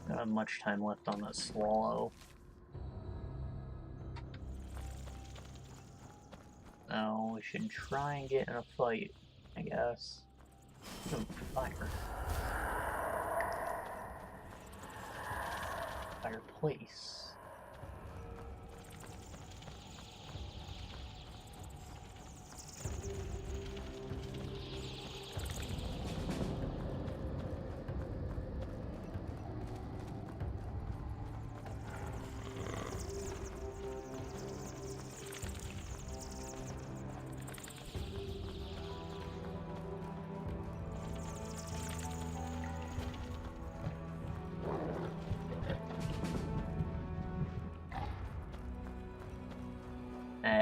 Speaker 1: Don't have much time left on that swallow. No, we should try and get in a fight, I guess. Ooh, fire. Fireplace.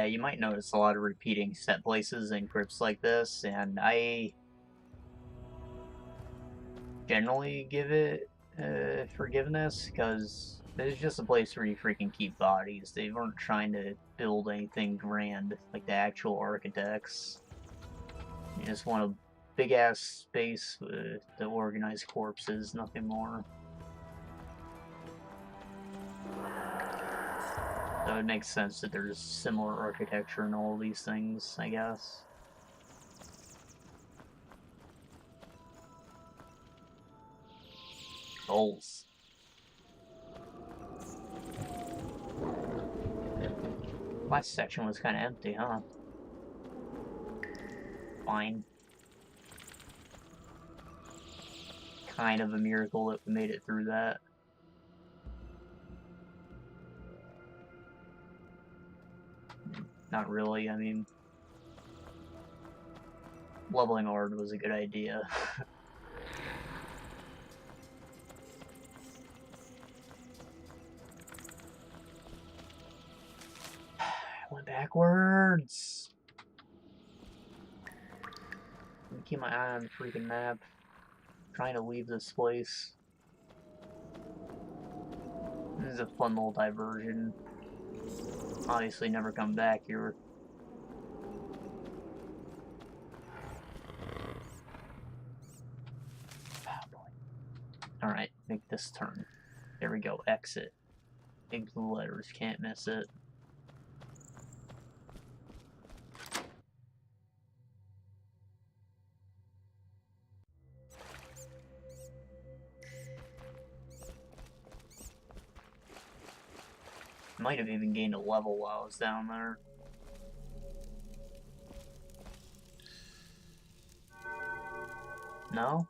Speaker 1: You might notice a lot of repeating set places in crypts like this, and I generally give it forgiveness, because it's just a place where you freaking keep bodies. They weren't trying to build anything grand like the actual architects. You just want a big ass space to organize corpses, nothing more. So it makes sense that there's similar architecture in all these things, I guess. Goals. Last section was kind of empty, huh? Fine. Kind of a miracle that we made it through that. Not really, I mean... leveling hard was a good idea. Went backwards. Let me keep my eye on the freaking map. I'm trying to leave this place. This is a fun little diversion. Obviously never come back here. Oh boy. Alright, make this turn. There we go, exit. Big blue letters, can't miss it. Might have even gained a level while I was down there. No?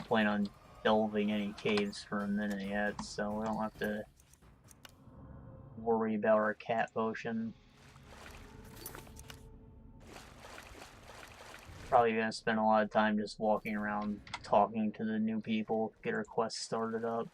Speaker 1: Plan on delving any caves for a minute yet, so we don't have to worry about our cat potion. Probably gonna spend a lot of time just walking around talking to the new people, get our quest started up.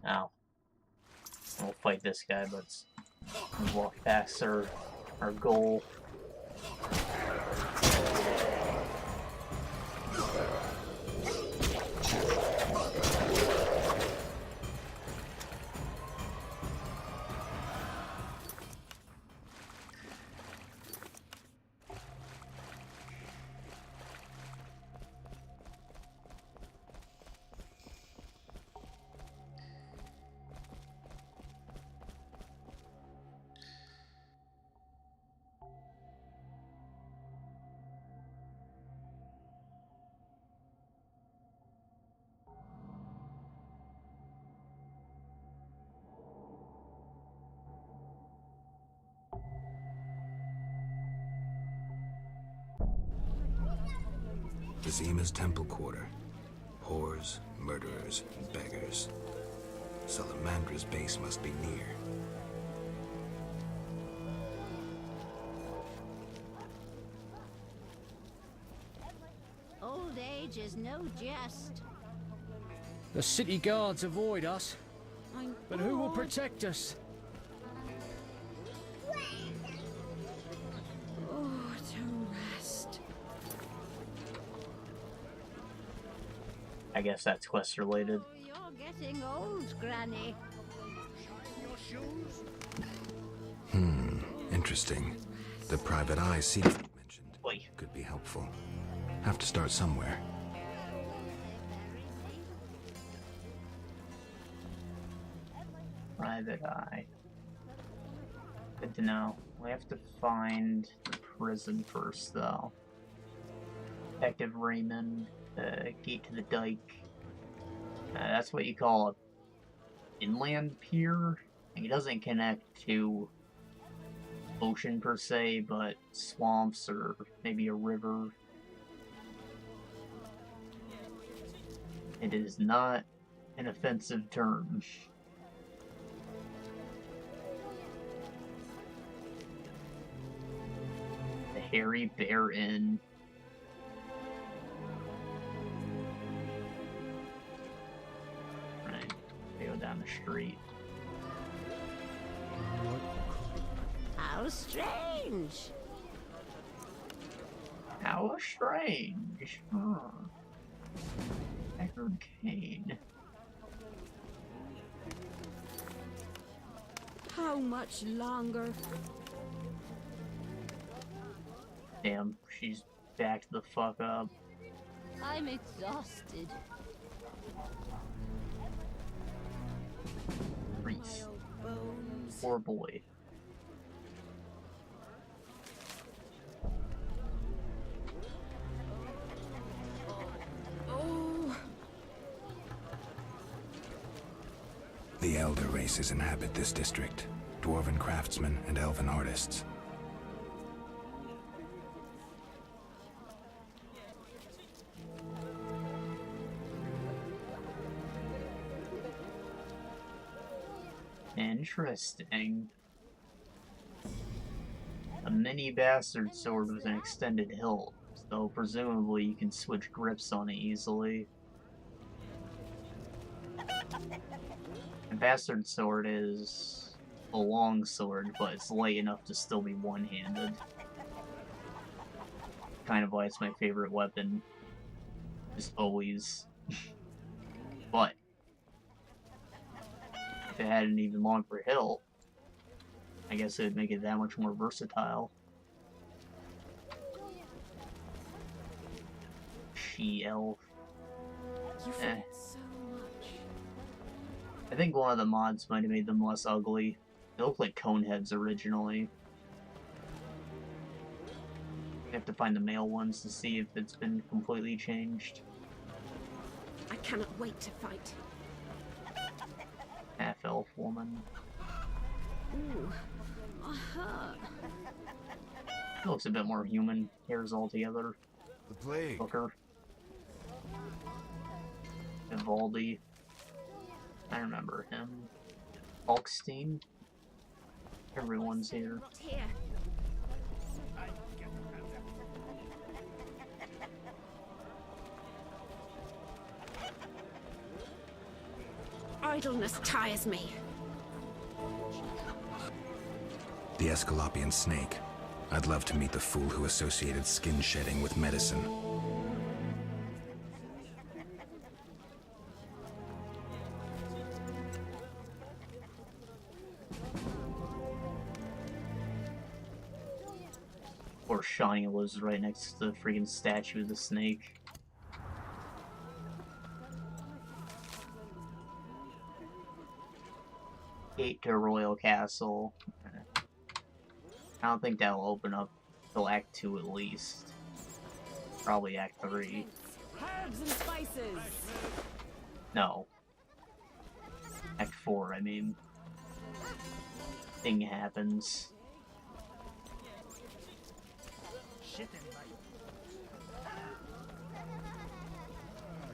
Speaker 1: Ow. We'll fight this guy, but let's walk past our goal.
Speaker 3: The Zima's temple quarter. Whores, murderers, and beggars. Salamandra's base must be near.
Speaker 11: Old age is no jest.
Speaker 2: The city guards avoid us, but who will protect us?
Speaker 11: Oh, to rest.
Speaker 1: I guess that's quest related.
Speaker 11: Oh, you're getting old, Granny.
Speaker 3: Interesting. The private eye sequence you mentioned
Speaker 1: Oi.
Speaker 3: could be helpful. Have to start somewhere.
Speaker 1: Private eye. Good to know. We have to find the prison first, though. Detective Raymond, gate to the dike. That's what you call a inland pier. Like, it doesn't connect to ocean per se, but swamps or maybe a river. It is not an offensive term. The Hairy Bear Inn. Right, we go down the street.
Speaker 11: How strange.
Speaker 1: How strange. Deckard Cain.
Speaker 11: How much longer?
Speaker 1: Damn, she's backed the fuck up.
Speaker 11: I'm exhausted.
Speaker 1: Reese.
Speaker 11: My old bones.
Speaker 1: Poor boy.
Speaker 11: Oh.
Speaker 3: The elder races inhabit this district. Dwarven craftsmen and elven artists.
Speaker 1: Interesting. A mini bastard sword with an extended hilt, so presumably you can switch grips on it easily. A bastard sword is a long sword, but it's light enough to still be one-handed. Kind of why it's my favorite weapon. Just always. But if it had an even longer hilt, I guess it would make it that much more versatile. She-elf.
Speaker 11: You forget so much.
Speaker 1: I think one of the mods might have made them less ugly. They look like cone heads originally. I have to find the male ones to see if it's been completely changed.
Speaker 11: I cannot wait to fight.
Speaker 1: Half-elf woman.
Speaker 11: Ooh. Hurt.
Speaker 1: He looks a bit more human. Hair's all together.
Speaker 3: The plague.
Speaker 1: Booker. Vivaldi. I remember him. Falkstein. Everyone's here.
Speaker 11: Not here. Idleness tires me.
Speaker 3: The Escalopian snake. I'd love to meet the fool who associated skin shedding with medicine.
Speaker 1: Or Shawnee lives right next to the freaking statue of the snake. Gate to Royal Castle. I don't think that'll open up till Act 2 at least. Probably Act 3.
Speaker 11: Herbs and spices.
Speaker 1: No. Act 4, I mean. Thing happens.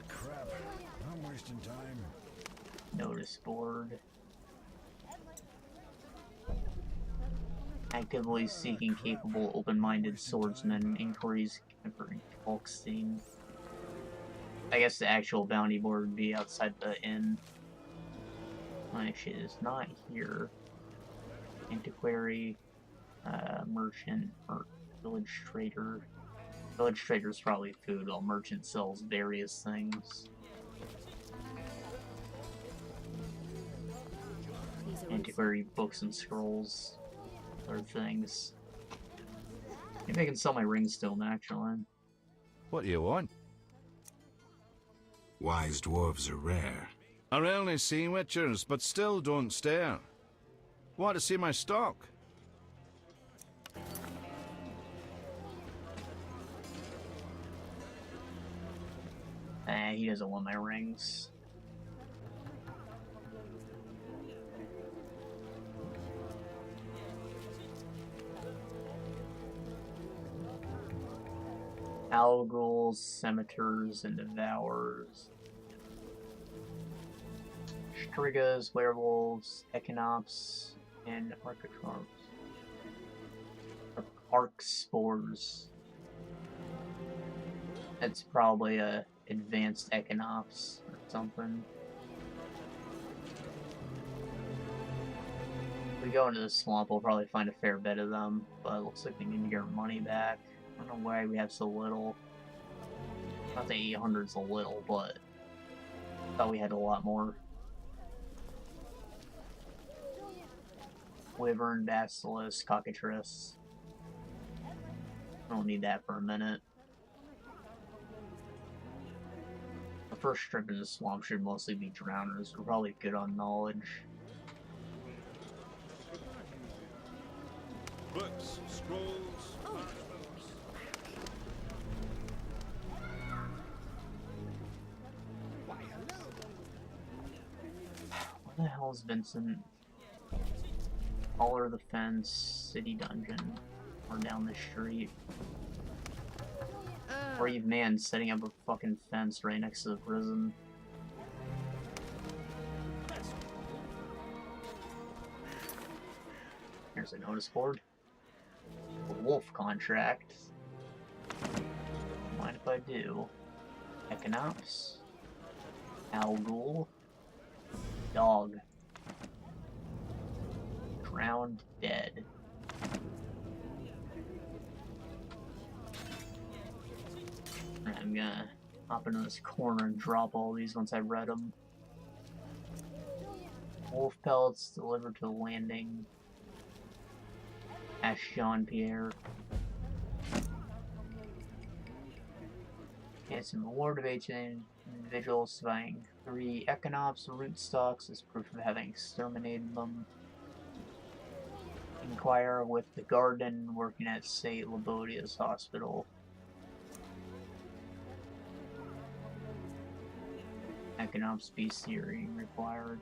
Speaker 7: Crap. I'm wasting time.
Speaker 1: Notice board. Actively seeking capable, open-minded swordsmen. Inquiries concerning Falkstein. I guess the actual bounty board would be outside the inn. My shit is not here. Antiquary, merchant, or village trader. Village trader's probably food, while merchant sells various things.
Speaker 11: These are
Speaker 1: Antiquary books and scrolls. other things. Maybe I can sell my rings to him, actually.
Speaker 7: What do you want?
Speaker 3: Wise dwarves are rare.
Speaker 7: Are only sea witchers, but still don't stare. Want to see my stock?
Speaker 1: He doesn't want my rings. Algals, Scimitars, and Devourers. Strigas, Werewolves, Echinops, and Architrops. Arc Spores. It's probably a advanced Echinops or something. If we go into the swamp, we'll probably find a fair bit of them, but it looks like we need to get our money back. I don't know why we have so little. Not that 800's a little, but I thought we had a lot more. Wyvern, Basilisk, Cockatrice. I don't need that for a minute. The first trip in the swamp should mostly be drowners. We're probably good on knowledge.
Speaker 7: Books, scrolls, parchments.
Speaker 1: Where the hell is Vincent? Collar the Fence, City Dungeon, or down the street. Brave man setting up a fucking fence right next to the prison. Here's a notice board. A wolf contract. Mind if I do? Echinops. Algul. Dog. Drowned dead. I'm gonna hop into this corner and drop all these once I've read them. Wolf pellets delivered to the landing. Ash Jean-Pierre. And some reward of each individual surviving 3 Echinops rootstocks as proof of having exterminated them. Inquire with the garden working at St. Labodia's hospital. Echinops bestiary required.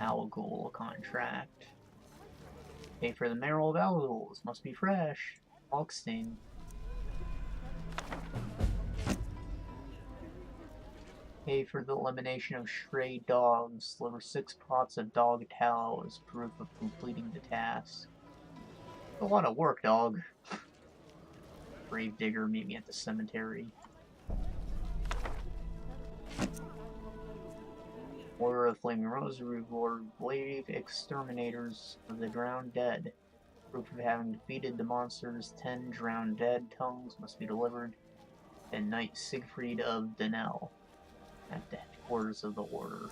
Speaker 1: Algol contract. Pay for the marrow of algols. Must be fresh. Augstein. Pay for the elimination of stray dogs. Deliver 6 pots of dog tallow as proof of completing the task. A lot of work, dog. Grave digger, meet me at the cemetery. Order of Flaming Rosary reward brave exterminators of the drowned dead. Proof of having defeated the monsters. 10 drowned dead tongues must be delivered. And Knight Siegfried of Denel at the headquarters of the order.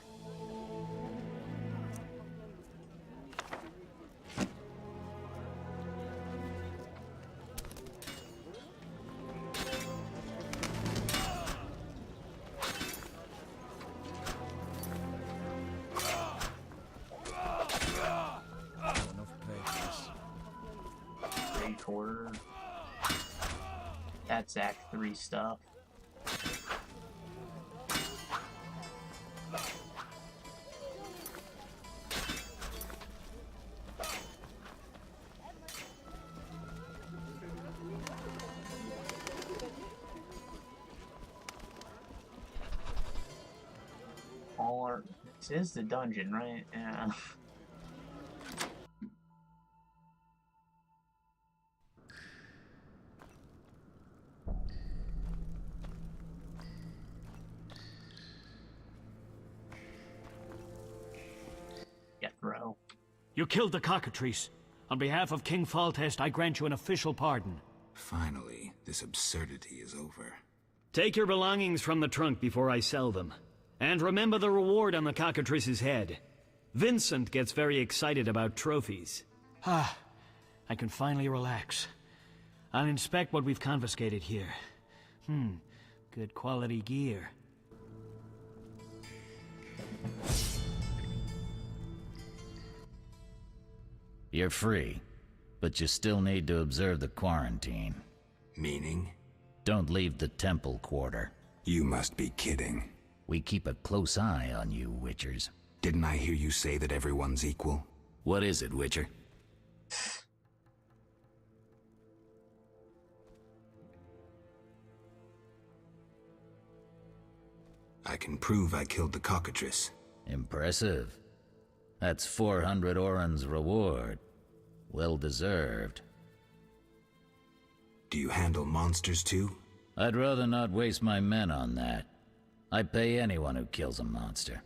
Speaker 1: That's Act 3 stuff. This is the dungeon, right? Yeah. Jethro.
Speaker 4: You killed the cockatrice. On behalf of King Faltest, I grant you an official pardon.
Speaker 3: Finally, this absurdity is over.
Speaker 4: Take your belongings from the trunk before I sell them. And remember the reward on the cockatrice's head. Vincent gets very excited about trophies. Ah, I can finally relax. I'll inspect what we've confiscated here. Good quality gear.
Speaker 5: You're free, but you still need to observe the quarantine.
Speaker 3: Meaning?
Speaker 5: Don't leave the temple quarter.
Speaker 3: You must be kidding.
Speaker 5: We keep a close eye on you, Witchers.
Speaker 3: Didn't I hear you say that everyone's equal?
Speaker 5: What is it, Witcher?
Speaker 3: I can prove I killed the cockatrice.
Speaker 5: Impressive. That's 400 Oren's reward. Well deserved.
Speaker 3: Do you handle monsters too?
Speaker 5: I'd rather not waste my men on that. I pay anyone who kills a monster.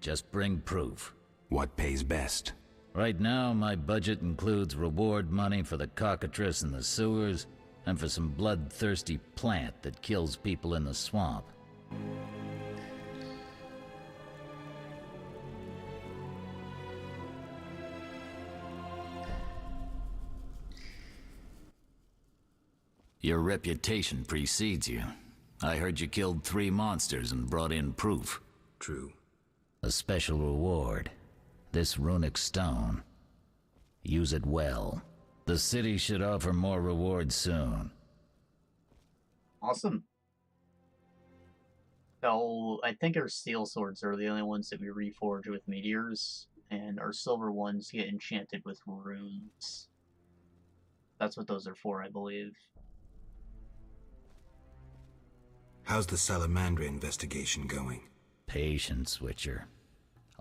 Speaker 5: Just bring proof.
Speaker 3: What pays best?
Speaker 5: Right now, my budget includes reward money for the cockatrice in the sewers, and for some bloodthirsty plant that kills people in the swamp. Your reputation precedes you. I heard you killed 3 monsters and brought in proof.
Speaker 3: True.
Speaker 5: A special reward. This runic stone. Use it well. The city should offer more rewards soon.
Speaker 1: Awesome. So, I think our steel swords are the only ones that we reforge with meteors, and our silver ones get enchanted with runes. That's what those are for, I believe.
Speaker 3: How's the Salamandra investigation going?
Speaker 5: Patience, Witcher.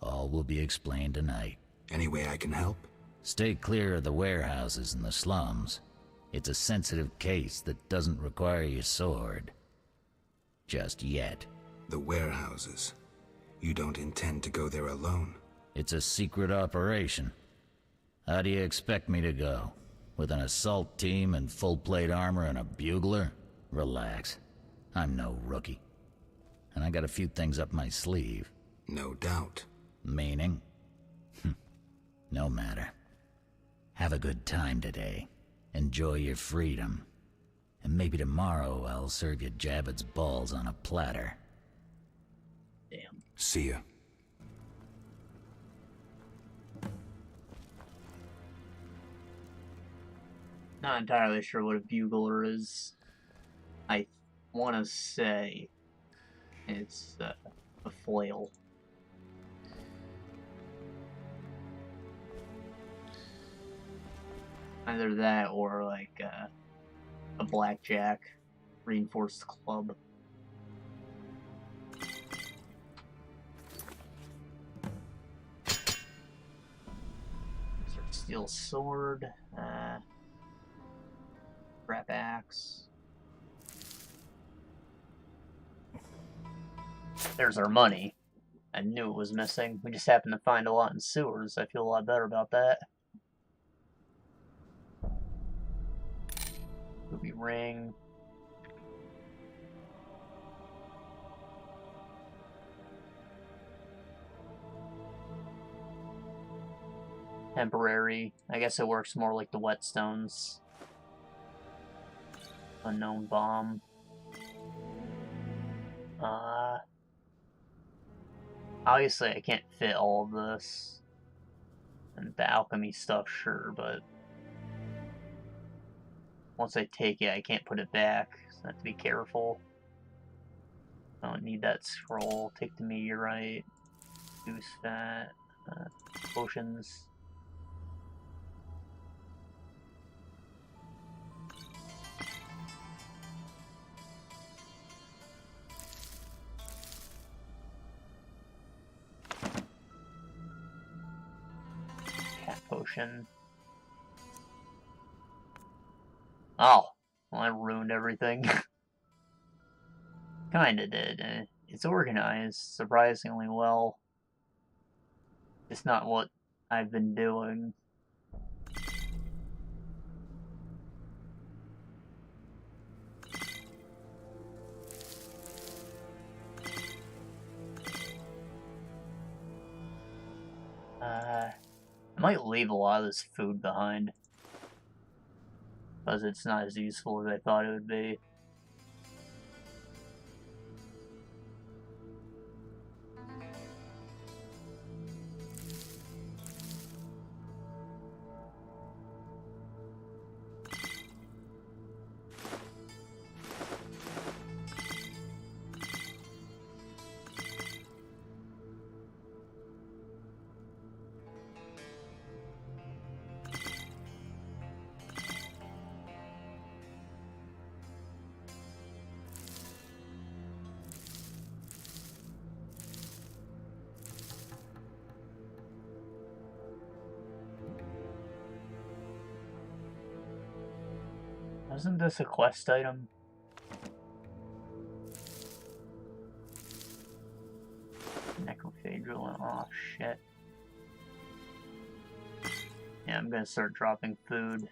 Speaker 5: All will be explained tonight.
Speaker 3: Any way I can help?
Speaker 5: Stay clear of the warehouses and the slums. It's a sensitive case that doesn't require your sword. Just yet.
Speaker 3: The warehouses. You don't intend to go there alone?
Speaker 5: It's a secret operation. How do you expect me to go? With an assault team and full-plate armor and a bugler? Relax. I'm no rookie. And I got a few things up my sleeve.
Speaker 3: No doubt.
Speaker 5: Meaning? No matter. Have a good time today. Enjoy your freedom. And maybe tomorrow I'll serve you Javed's balls on a platter.
Speaker 1: Damn.
Speaker 3: See ya.
Speaker 1: Not entirely sure what a bugler is. I want to say it's a flail. Either that or like a blackjack reinforced club. Steel sword, scrap axe. There's our money. I knew it was missing. We just happened to find a lot in sewers. I feel a lot better about that. Ruby ring. Temporary. I guess it works more like the whetstones. Unknown bomb. Obviously I can't fit all of this. And the alchemy stuff, sure, but once I take it, I can't put it back, so I have to be careful. I don't need that scroll. Take the meteorite. Goose fat. Potions. Cat potion. Oh, well, I ruined everything. Kinda did. It's organized surprisingly well. It's not what I've been doing. might leave a lot of this food behind, because it's not as useful as I thought it would be. Wasn't this a quest item? Necrophagel, oh shit. Yeah, I'm gonna start dropping food.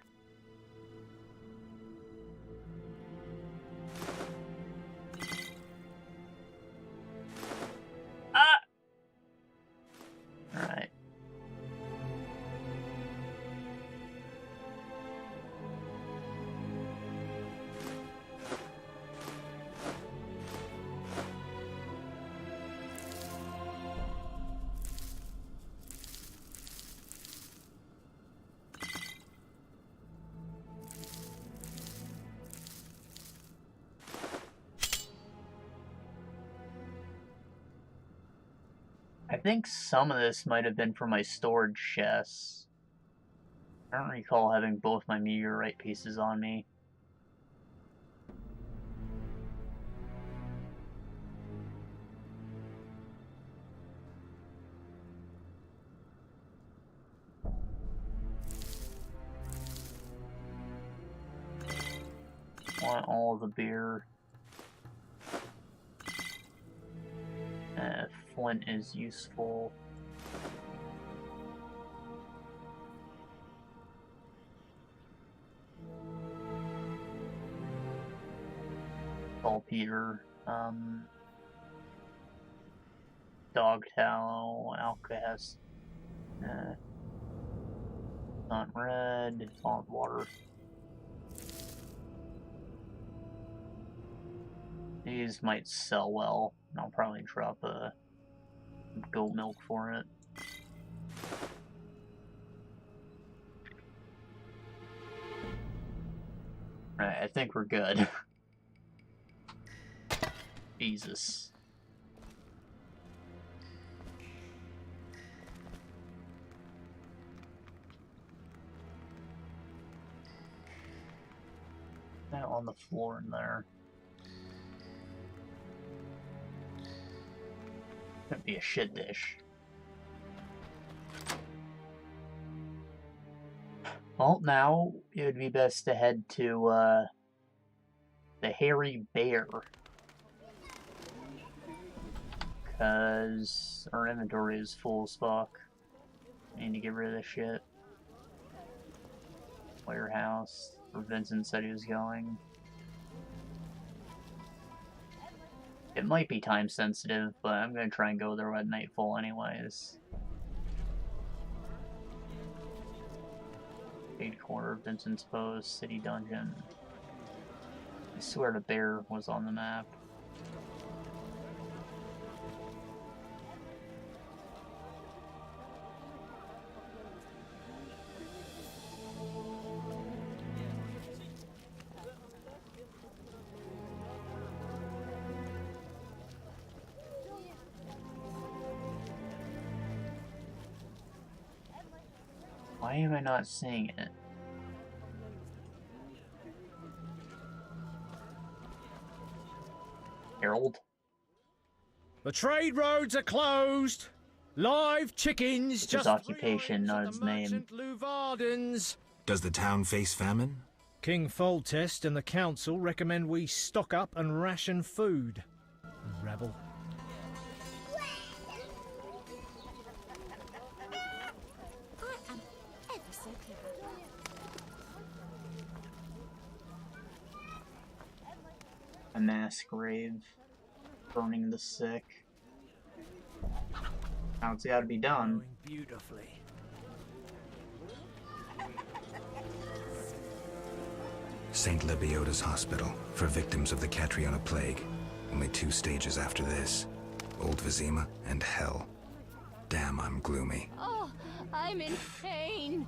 Speaker 1: Ah! Alright. I think some of this might have been for my storage chests. I don't recall having both my meteorite pieces on me. Want all the beer. Flint is useful. Saltpeter, dog tallow, alkahest, not red, salt water. These might sell well, and I'll probably drop a goat milk for it. Right, I think we're good. Jesus. That on the floor in there. Could be a shit dish. Well, now it would be best to head to the Hairy Bear, because our inventory is full as fuck. I need to get rid of this shit. Warehouse, where Vincent said he was going. It might be time sensitive, but I'm gonna try and go there at nightfall anyways. Eight Quarter, Vincent's Post, City Dungeon. I swear the bear was on the map. Why am I not seeing it? Harold?
Speaker 2: The trade roads are closed. Live chickens.
Speaker 1: It's his occupation, not his name.
Speaker 3: Does the town face famine?
Speaker 2: King Foltest and the council recommend we stock up and ration food. Rebel.
Speaker 1: A mass grave. Burning the sick. Now it's gotta be done.
Speaker 2: Beautifully.
Speaker 3: St. Lebioda's hospital for victims of the Catriona plague. Only 2 stages after this. Old Vizima and Hell. Damn, I'm gloomy.
Speaker 11: Oh, I'm in pain.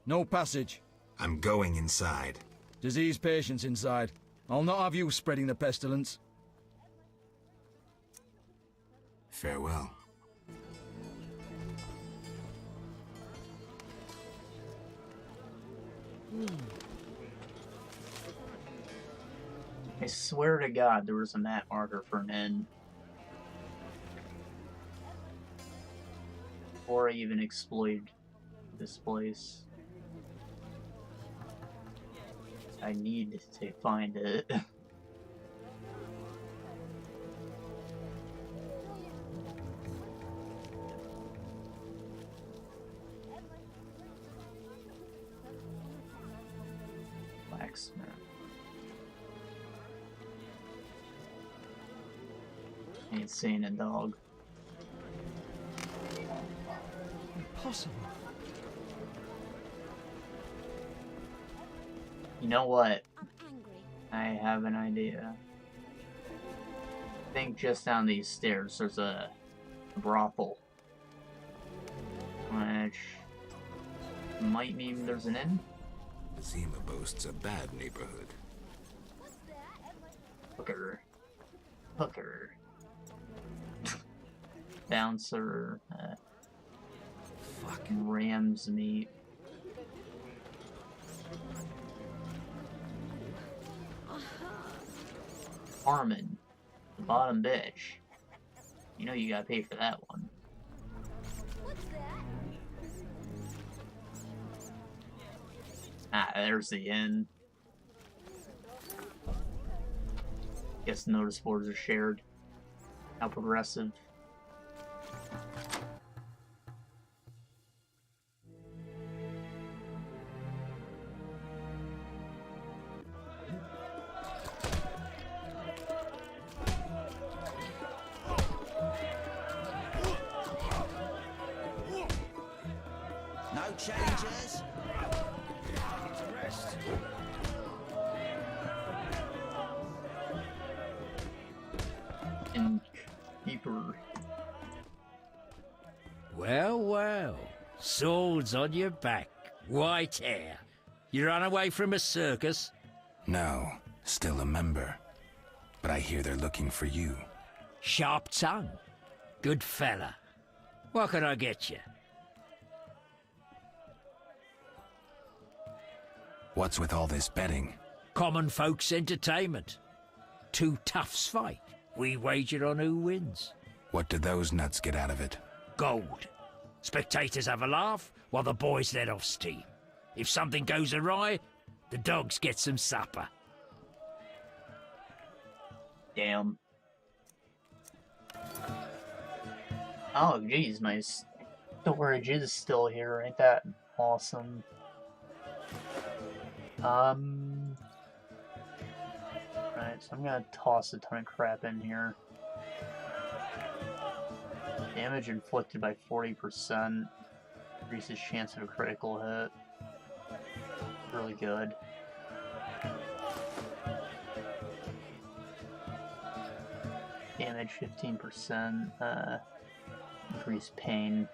Speaker 2: No passage.
Speaker 3: I'm going inside.
Speaker 2: Disease patients inside. I'll not have you spreading the pestilence.
Speaker 3: Farewell.
Speaker 1: I swear to God there was a map marker for an inn. Before I even explored this place. I need to find it. Blacksmith. Ain't seeing a dog.
Speaker 2: Impossible.
Speaker 1: You know what?
Speaker 11: I'm angry.
Speaker 1: I have an idea. I think just down these stairs there's a brothel. Which might mean there's an inn.
Speaker 3: Vizima boasts a bad neighborhood.
Speaker 1: Hooker. Hooker. Bouncer. Fucking ram's meat. Harmon. The bottom bitch. You know you gotta pay for that one. Ah, there's the inn. Guess notice boards are shared. How progressive.
Speaker 6: No changes.
Speaker 2: Rest.
Speaker 1: Innkeeper.
Speaker 12: Well, well. Swords on your back. White hair. You ran away from a circus?
Speaker 3: No, still a member. But I hear they're looking for you.
Speaker 12: Sharp tongue. Good fella. What can I get you?
Speaker 3: What's with all this betting?
Speaker 12: Common folks' entertainment. Two toughs fight. We wager on who wins.
Speaker 3: What do those nuts get out of it?
Speaker 12: Gold. Spectators have a laugh while the boys let off steam. If something goes awry, the dogs get some supper.
Speaker 1: Damn. Oh, geez, my storage is still here. Ain't that awesome? Alright, so I'm gonna toss a ton of crap in here. Damage inflicted by 40%. Increases chance of a critical hit. Really good. Damage 15%. Increased pain.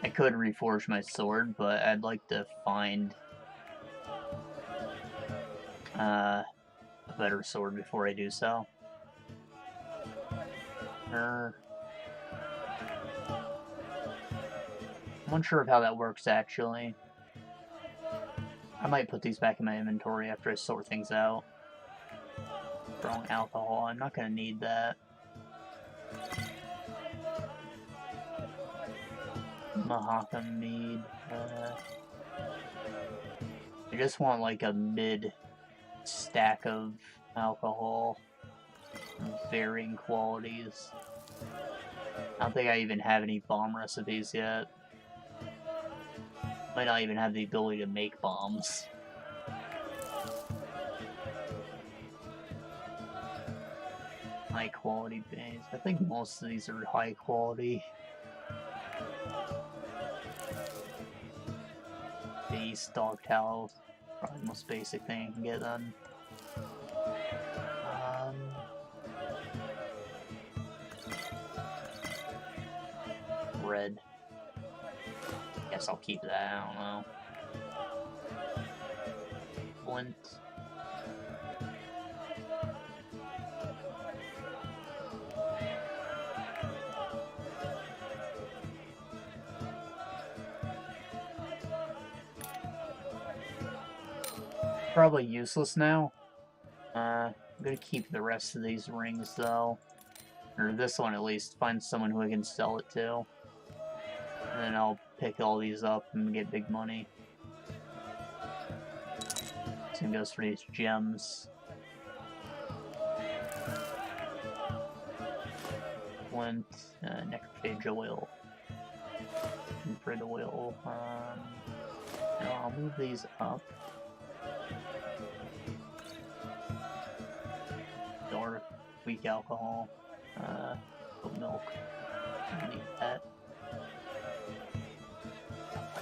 Speaker 1: I could reforge my sword, but I'd like to find a better sword before I do so. I'm unsure of how that works, actually. I might put these back in my inventory after I sort things out. Strong alcohol, I'm not gonna need that. Mahaka mead. I just want like a mid stack of alcohol of varying qualities. I don't think I even have any bomb recipes yet. Might not even have the ability to make bombs. high quality base. I think most of these are high quality. Base, dog towel, probably the most basic thing you can get then. Red. Guess I'll keep that, I don't know. Flint. Probably useless now. I'm gonna keep the rest of these rings though. Or this one at least. Find someone who I can sell it to. And then I'll pick all these up and get big money. Same goes for these gems. Flint, necrophage oil. And for the oil, no, I'll move these up. Or weak alcohol, oat milk. I need that.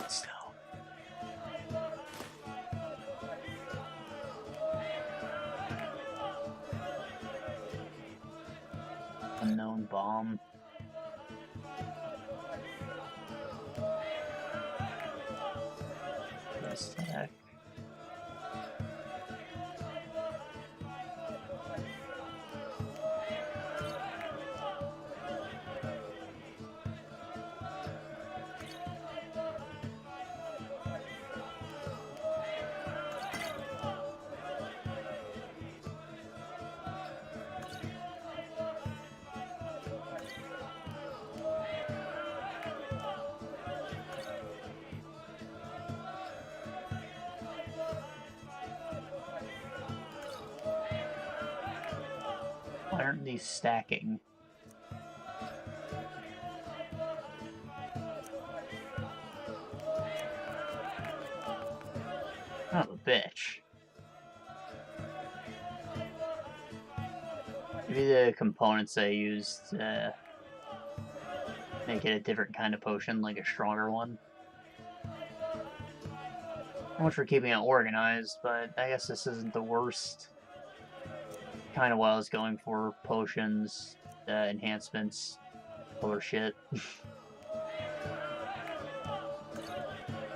Speaker 1: Stone. Unknown bomb. This tech. Why aren't these stacking? Oh, a bitch. Maybe the components I used make it a different kind of potion, like a stronger one. So much for keeping it organized, but I guess this isn't the worst. Kind of what I was going for. Potions, enhancements, other shit.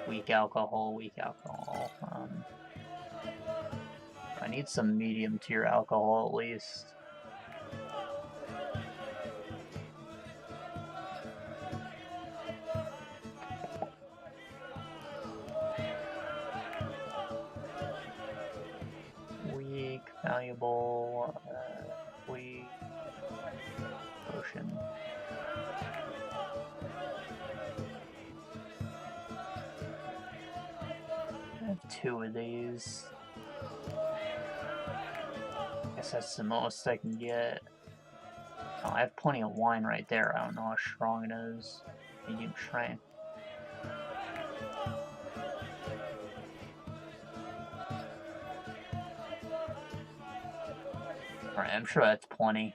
Speaker 1: Weak alcohol, weak alcohol. I need some medium tier alcohol at least. Weak, valuable, weak, potion. I have 2 of these. Guess that's the most I can get. Oh, I have plenty of wine right there. I don't know how strong it is. Medium strength. Alright, I'm sure that's plenty.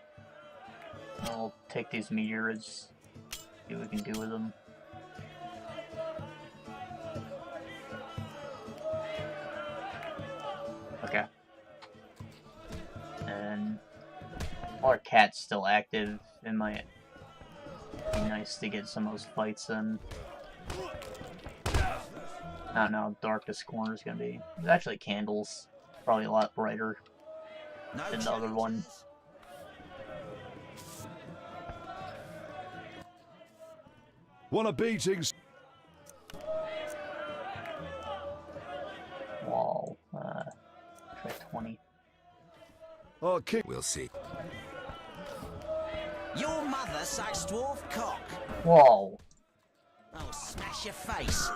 Speaker 1: I'll take these meteors, see what we can do with them. Okay. And our cat's still active. It might be nice to get some of those fights in. I don't know how dark this corner is gonna be. There's actually candles. Probably a lot brighter than the other one.
Speaker 7: Wanna beatings?
Speaker 1: Wall. Try 20.
Speaker 7: Okay.
Speaker 3: We'll see.
Speaker 6: Your mother sucks dwarf cock.
Speaker 1: Whoa.
Speaker 6: I'll smash your face.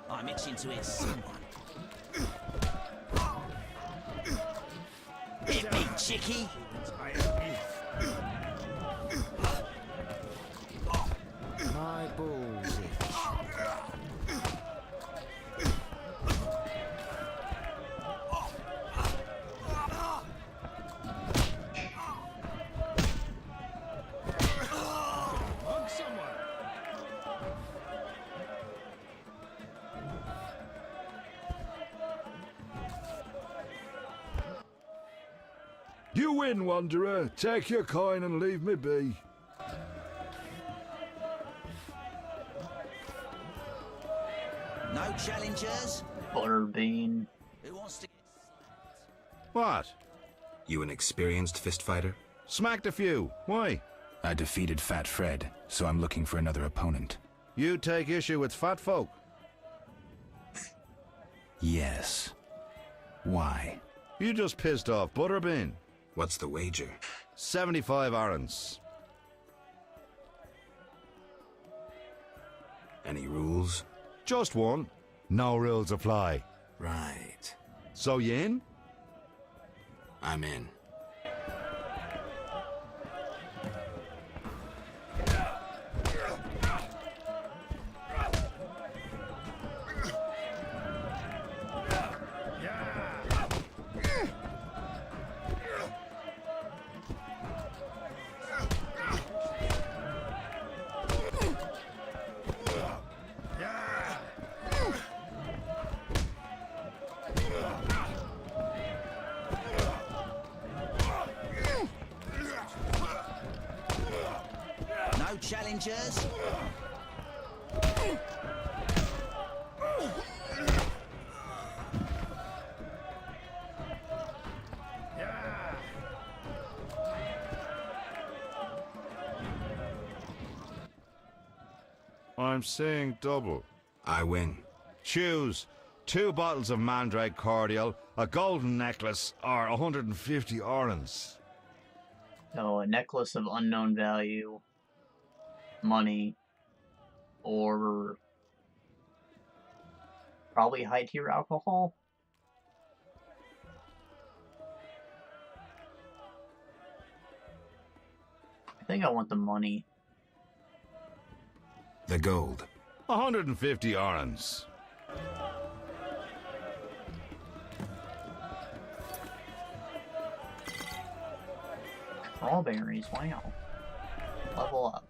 Speaker 6: I'm itching to hit someone. Hit me, chickie.
Speaker 2: balls itch.
Speaker 7: You win, Wanderer. Take your coin and leave me be.
Speaker 6: No challengers?
Speaker 1: Butterbean.
Speaker 6: Who wants to...
Speaker 3: What? You an experienced fist fighter?
Speaker 13: Smacked a few. Why?
Speaker 3: I defeated Fat Fred, so I'm looking for another opponent.
Speaker 13: You take issue with fat folk?
Speaker 3: Yes. Why?
Speaker 13: You just pissed off Butterbean.
Speaker 3: What's the wager?
Speaker 13: 75 orands.
Speaker 3: Any rules?
Speaker 13: Just one. No rules apply.
Speaker 3: Right.
Speaker 13: So you in?
Speaker 3: I'm in.
Speaker 6: No challengers?
Speaker 13: I'm saying double.
Speaker 3: I win.
Speaker 13: Choose 2 bottles of Mandrake cordial, a golden necklace, or 150 oranges.
Speaker 1: So, a necklace of unknown value, money, or probably high-tier alcohol? I think I want the money.
Speaker 3: The gold.
Speaker 13: 150 oranges.
Speaker 1: Strawberries, wow. Level up.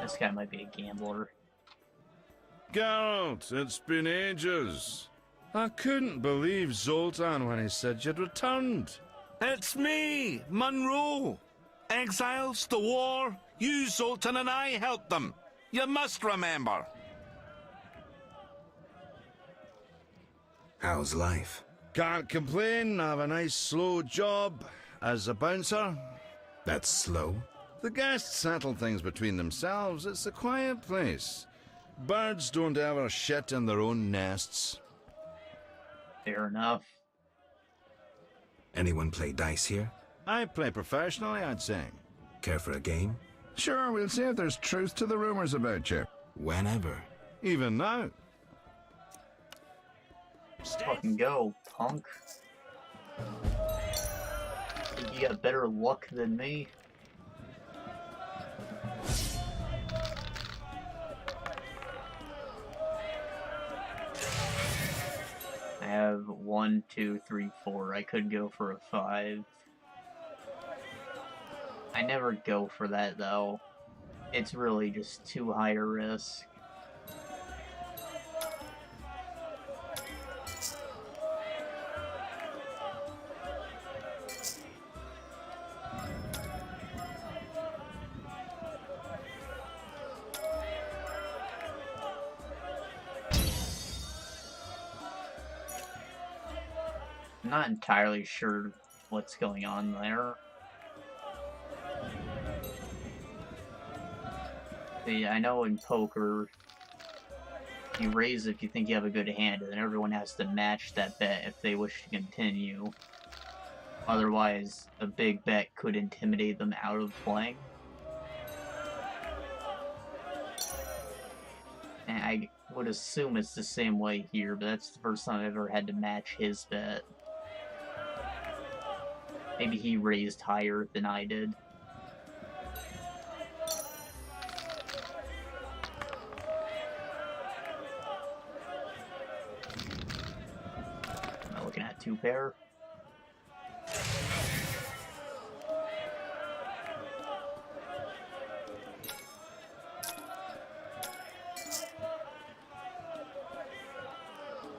Speaker 1: This guy might be a gambler.
Speaker 13: Geralt, it's been ages. I couldn't believe Zoltan when he said you'd returned.
Speaker 14: It's me, Monroe. Exiles, the war, you, Zoltan, and I helped them. You must remember.
Speaker 3: How's life?
Speaker 13: Can't complain, I have a nice slow job. As a bouncer.
Speaker 3: That's slow?
Speaker 13: The guests settle things between themselves. It's a quiet place. Birds don't ever shit in their own nests.
Speaker 1: Fair enough.
Speaker 3: Anyone play dice here?
Speaker 13: I play professionally, I'd say.
Speaker 3: Care for a game?
Speaker 7: Sure, we'll see if there's truth to the rumors about you.
Speaker 3: Whenever.
Speaker 13: Even now.
Speaker 1: Fucking go, punk. Think you got better luck than me? I have 1, 2, 3, 4. I could go for a 5. I never go for that though. It's really just too high a risk. I'm not entirely sure what's going on there. See, I know in poker, you raise if you think you have a good hand, and then everyone has to match that bet if they wish to continue. Otherwise, a big bet could intimidate them out of playing. I would assume it's the same way here, but that's the first time I've ever had to match his bet. Maybe he raised higher than I did. Am I looking at 2 pair?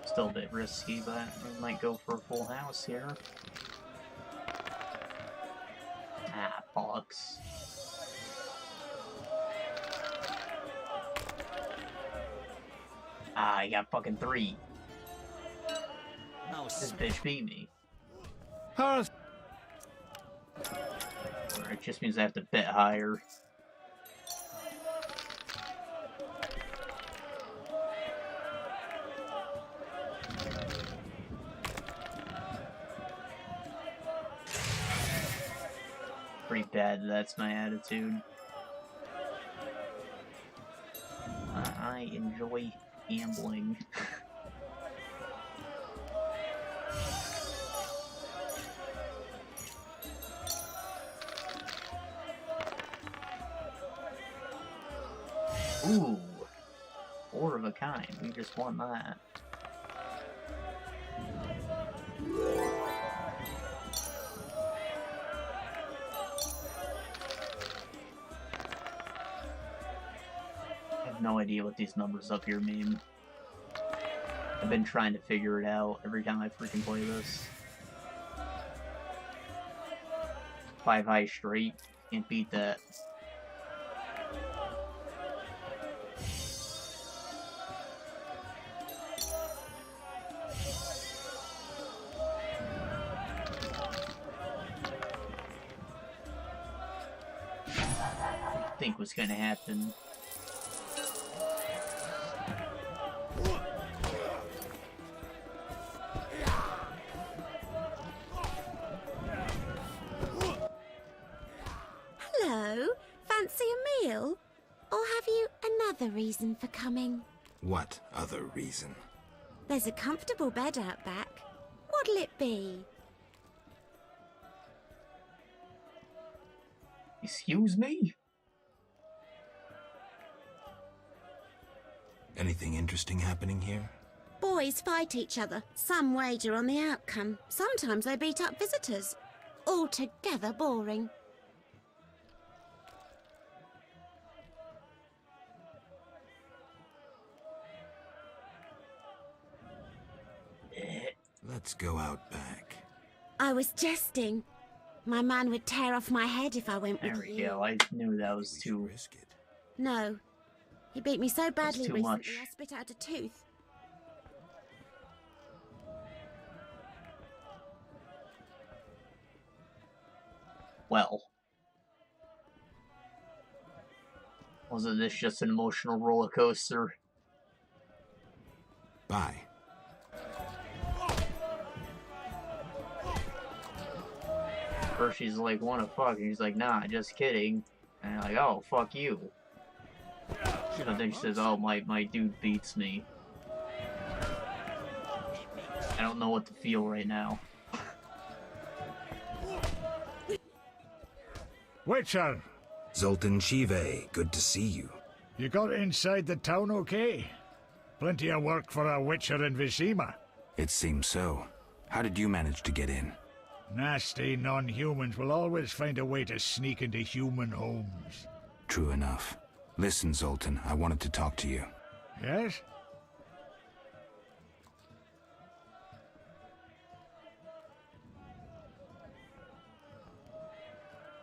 Speaker 1: Still a bit risky, but we might go for a full house here. Ah, bollocks. Ah, I got fucking 3.
Speaker 12: No,
Speaker 1: this bitch beat me. It just means I have to bet higher. Pretty bad, that's my attitude. I enjoy gambling. Ooh, 4 of a kind. We just won that. I have no idea what these numbers up here mean. I've been trying to figure it out every time I freaking play this. 5 high straight. Can't beat that. Think was gonna happen.
Speaker 15: Hello, fancy a meal? Or have you another reason for coming?
Speaker 3: What other reason?
Speaker 15: There's a comfortable bed out back. What'll it be?
Speaker 1: Excuse me?
Speaker 3: Anything interesting happening here?
Speaker 15: Boys fight each other. Some wager on the outcome. Sometimes they beat up visitors. Altogether boring.
Speaker 3: Let's go out back.
Speaker 15: I was jesting. My man would tear off my head if I went with you.
Speaker 1: There we go. I knew that was too...
Speaker 3: risk it.
Speaker 15: No. He beat me so badly
Speaker 1: too
Speaker 15: recently
Speaker 1: much.
Speaker 15: I spit out a tooth.
Speaker 1: Well. Wasn't this just an emotional roller coaster?
Speaker 3: Bye.
Speaker 1: First she's like, wanna fuck? And he's like, nah, just kidding. And I'm like, oh, fuck you. And then she says, oh, my dude beats me. I don't know what to feel right now.
Speaker 7: Witcher!
Speaker 3: Zoltan Chive, good to see you.
Speaker 7: You got inside the town okay? Plenty of work for a Witcher in Vizima.
Speaker 3: It seems so. How did you manage to get in?
Speaker 7: Nasty non-humans will always find a way to sneak into human homes.
Speaker 3: True enough. Listen, Zoltan, I wanted to talk to you.
Speaker 7: Yes?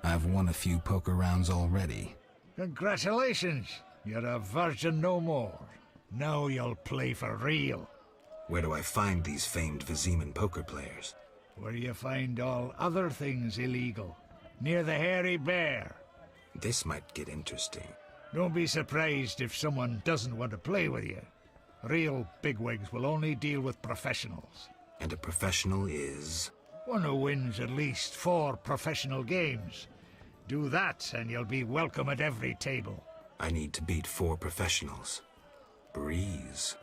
Speaker 3: I've won a few poker rounds already.
Speaker 7: Congratulations! You're a virgin no more. Now you'll play for real.
Speaker 3: Where do I find these famed Viziman poker players?
Speaker 7: Where you find all other things illegal. Near the hairy bear.
Speaker 3: This might get interesting.
Speaker 7: Don't be surprised if someone doesn't want to play with you. Real bigwigs will only deal with professionals.
Speaker 3: And a professional is?
Speaker 7: One who wins at least 4 professional games. Do that and you'll be welcome at every table.
Speaker 3: I need to beat 4 professionals. Breeze.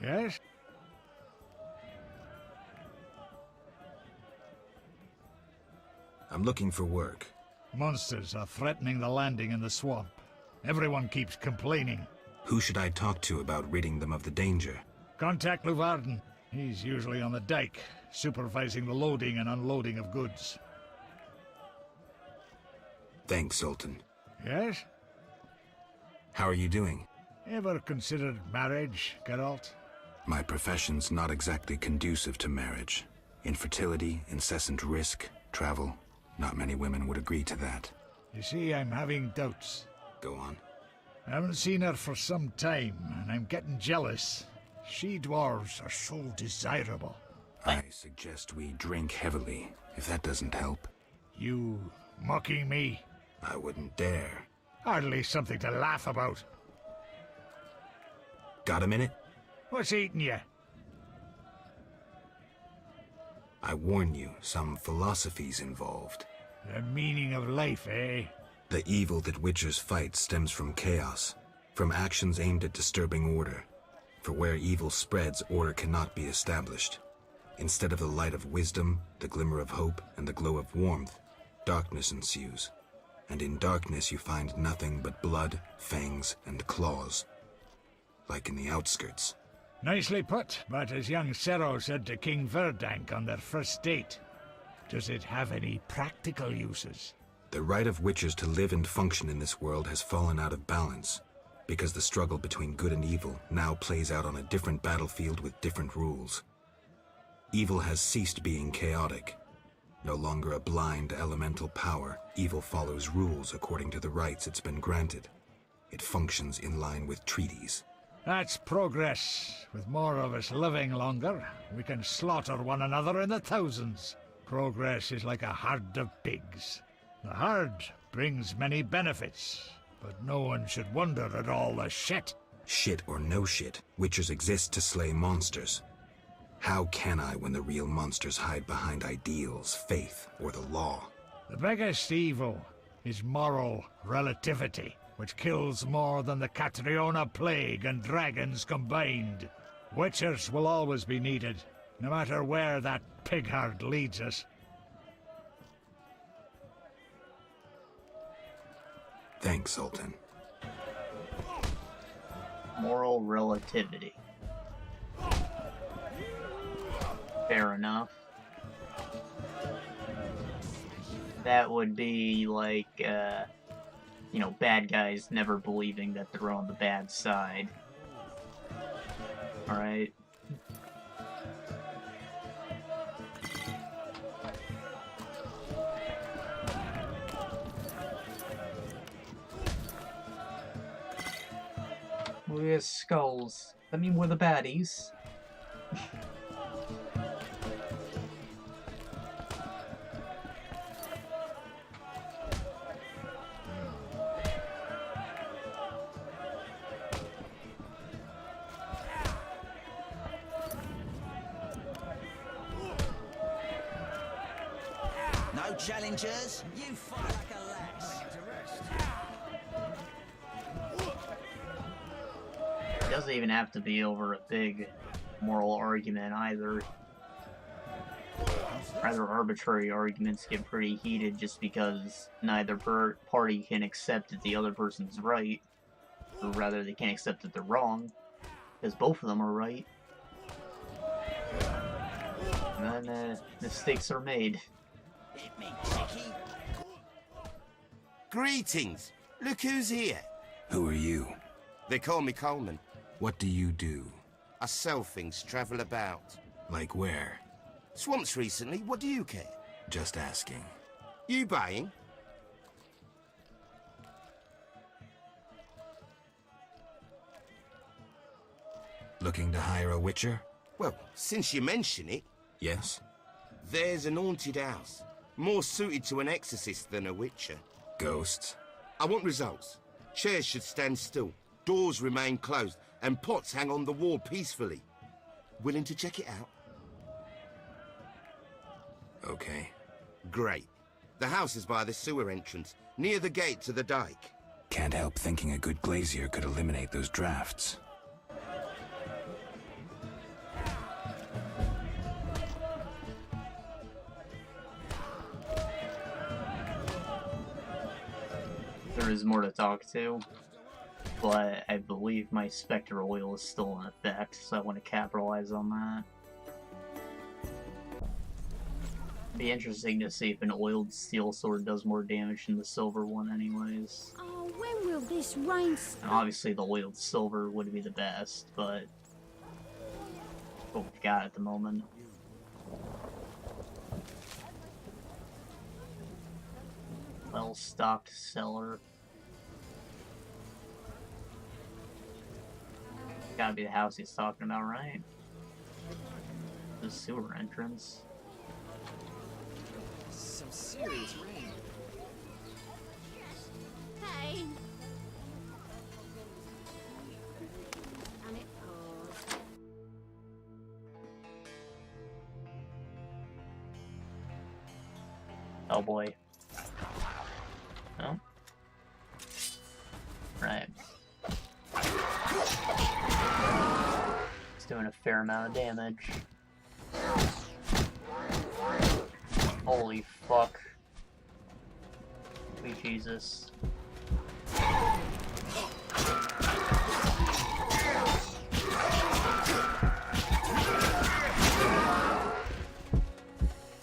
Speaker 16: Yes?
Speaker 3: I'm looking for work.
Speaker 16: Monsters are threatening the landing in the swamp. Everyone keeps complaining.
Speaker 3: Who should I talk to about ridding them of the danger?
Speaker 16: Contact Luvarden. He's usually on the dike, supervising the loading and unloading of goods.
Speaker 3: Thanks, Sultan.
Speaker 16: Yes?
Speaker 3: How are you doing?
Speaker 16: Ever considered marriage, Geralt?
Speaker 3: My profession's not exactly conducive to marriage. Infertility, incessant risk, travel. Not many women would agree to that.
Speaker 16: You see, I'm having doubts.
Speaker 3: Go on.
Speaker 16: I haven't seen her for some time, and I'm getting jealous. She-dwarves are so desirable.
Speaker 3: I suggest we drink heavily, if that doesn't help.
Speaker 16: You mocking me?
Speaker 3: I wouldn't dare.
Speaker 16: Hardly something to laugh about.
Speaker 3: Got a minute?
Speaker 16: What's eating you?
Speaker 3: I warn you, some philosophy's involved.
Speaker 16: The meaning of life, eh?
Speaker 3: The evil that witchers fight stems from chaos, from actions aimed at disturbing order. For where evil spreads, order cannot be established. Instead of the light of wisdom, the glimmer of hope, and the glow of warmth, darkness ensues. And in darkness you find nothing but blood, fangs, and claws. Like in the outskirts.
Speaker 16: Nicely put, but as young Cero said to King Verdank on their first date, does it have any practical uses?
Speaker 3: The right of witchers to live and function in this world has fallen out of balance, because the struggle between good and evil now plays out on a different battlefield with different rules. Evil has ceased being chaotic. No longer a blind elemental power, evil follows rules according to the rights it's been granted. It functions in line with treaties.
Speaker 16: That's progress. With more of us living longer, we can slaughter one another in the thousands. Progress is like a herd of pigs. The herd brings many benefits, but no one should wonder at all the shit.
Speaker 3: Shit or no shit, witchers exist to slay monsters. How can I when the real monsters hide behind ideals, faith, or the law?
Speaker 16: The biggest evil is moral relativity, which kills more than the Catriona plague and dragons combined. Witchers will always be needed, no matter where that pig herd leads us.
Speaker 3: Thanks, Sultan.
Speaker 1: Moral relativity. Fair enough. That would be like, you know, bad guys never believing that they're on the bad side. Alright? We're skulls. I mean, we're the baddies.
Speaker 6: No challengers, you fight like a lass.
Speaker 1: It doesn't even have to be over a big moral argument either. Rather, arbitrary arguments get pretty heated just because neither party can accept that the other person's right, or rather they can't accept that they're wrong, because both of them are right. And then mistakes are made.
Speaker 17: Greetings! Look who's here.
Speaker 3: Who are you?
Speaker 17: They call me Coleman.
Speaker 3: What do you do?
Speaker 17: I sell things, travel about.
Speaker 3: Like where?
Speaker 17: Swamps recently, what do you care?
Speaker 3: Just asking.
Speaker 17: You buying?
Speaker 3: Looking to hire a witcher?
Speaker 17: Well, since you mention it...
Speaker 3: Yes?
Speaker 17: There's an haunted house. More suited to an exorcist than a witcher.
Speaker 3: Ghosts?
Speaker 17: I want results. Chairs should stand still, doors remain closed, and pots hang on the wall peacefully. Willing to check it out?
Speaker 3: Okay.
Speaker 17: Great. The house is by the sewer entrance, near the gate to the dike.
Speaker 3: Can't help thinking a good glazier could eliminate those drafts.
Speaker 1: There is more to talk to, but I believe my Spectre oil is still in effect, so I want to capitalize on that. Be interesting to see if an oiled steel sword does more damage than the silver one anyways.
Speaker 15: Oh, when will this rain stop?
Speaker 1: And obviously the oiled silver would be the best, but what we've got at the moment. Well-stocked cellar. Gotta be the house he's talking about, right? The sewer entrance.
Speaker 18: Some serious rain.
Speaker 15: Hey. And it pours.
Speaker 1: Oh boy. No? Right. It's doing a fair amount of damage. Holy fuck. Sweet Jesus.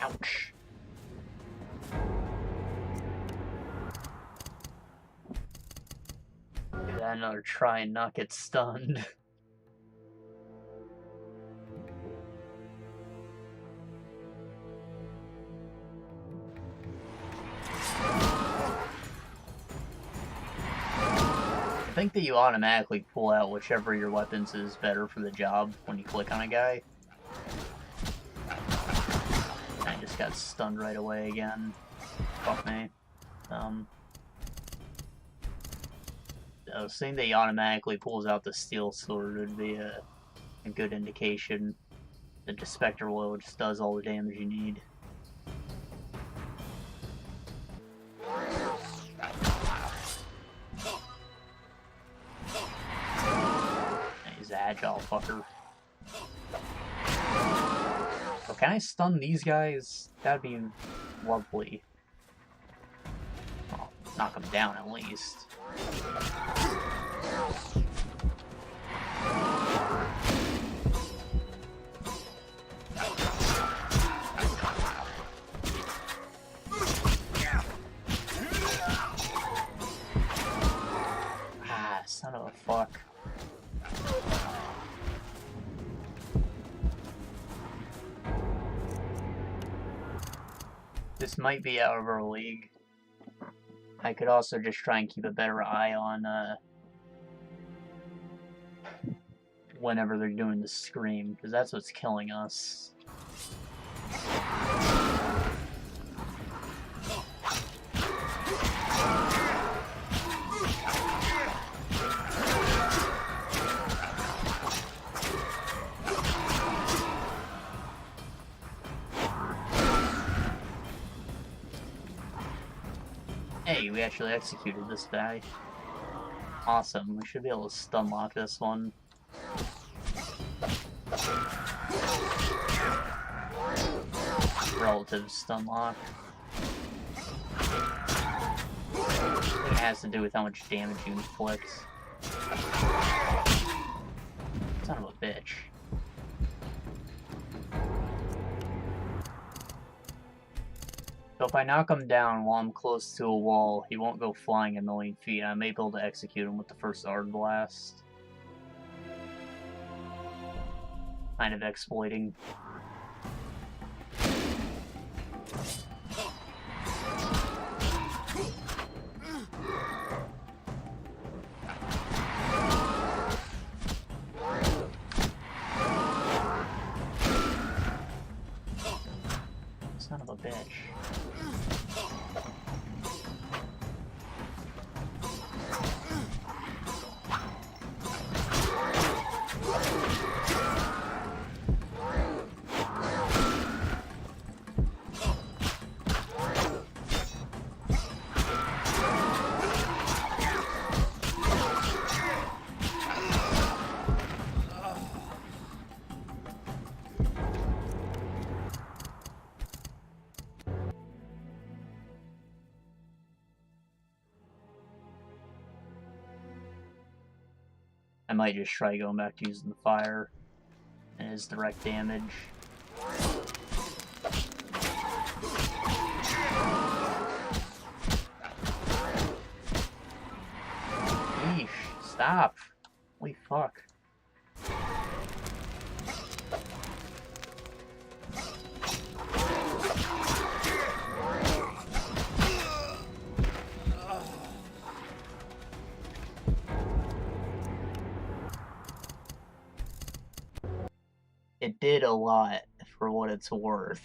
Speaker 1: Ouch. Give that another try and not get stunned. I think that you automatically pull out whichever your weapons is better for the job when you click on a guy. I just got stunned right away again. Fuck me. I was saying that he automatically pulls out the steel sword would be a good indication that the Spectre oil just does all the damage you need. He's an agile fucker. So can I stun these guys? That'd be lovely. Well, knock them down at least. Ah, son of a fuck. This might be out of our league. I could also just try and keep a better eye on whenever they're doing the scream, because that's what's killing us. Hey, we actually executed this guy. Awesome, we should be able to stun lock this one. Relative stun lock. I think it has to do with how much damage you inflict. Son of a bitch. So if I knock him down while I'm close to a wall, he won't go flying a million feet. I may be able to execute him with the first Ard Blast. Kind of exploiting. Son of a bitch. I might just try going back to using the fire and his direct damage. Yeesh, stop. Holy fuck. It did a lot for what it's worth.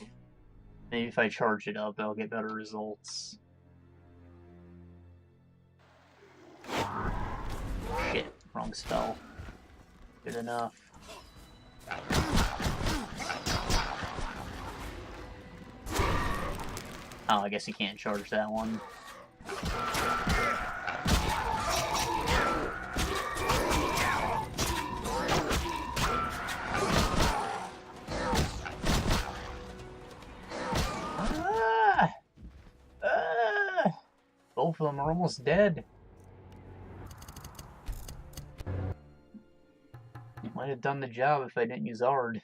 Speaker 1: Maybe if I charge it up, I'll get better results. Shit, wrong spell. Good enough. Oh, I guess you can't charge that one. Both of them are almost dead. Might have done the job if I didn't use Ard.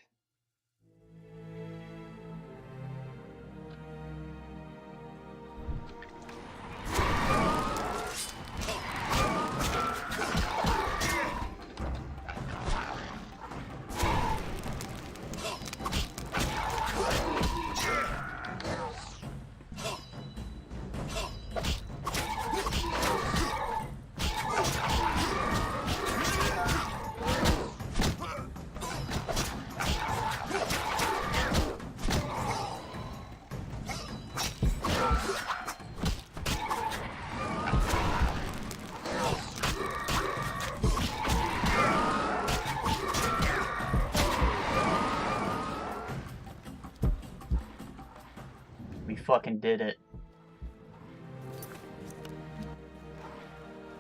Speaker 1: Fucking did it.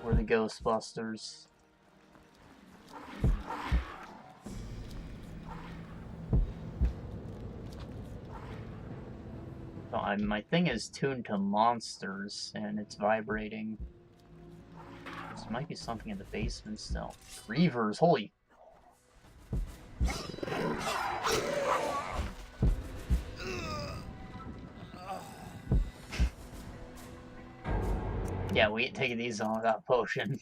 Speaker 1: We're the Ghostbusters. Oh, my thing is tuned to monsters and it's vibrating. There might be something in the basement still. Reavers, holy. Yeah, we ain't taking these on without potion.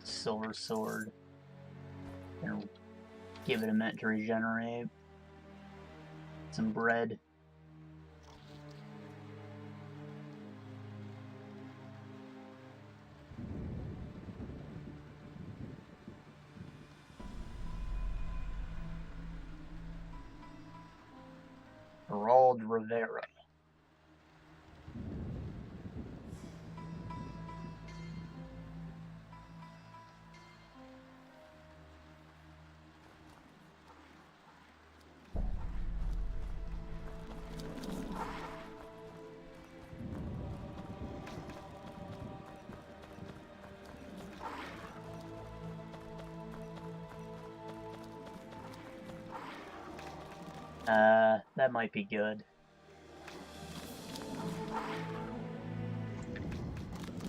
Speaker 1: Silver sword. And give it a minute to regenerate. Some bread. Gerald Rivera. That might be good.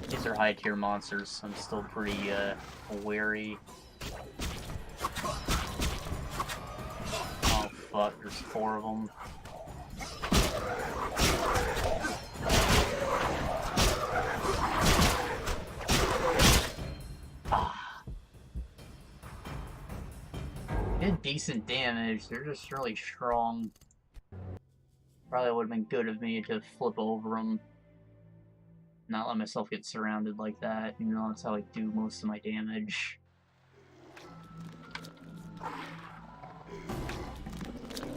Speaker 1: These are high tier monsters, so I'm still pretty, wary. Oh fuck, there's 4 of them. Did decent damage, they're just really strong. Probably would have been good of me to flip over them. Not let myself get surrounded like that, even though that's how I do most of my damage.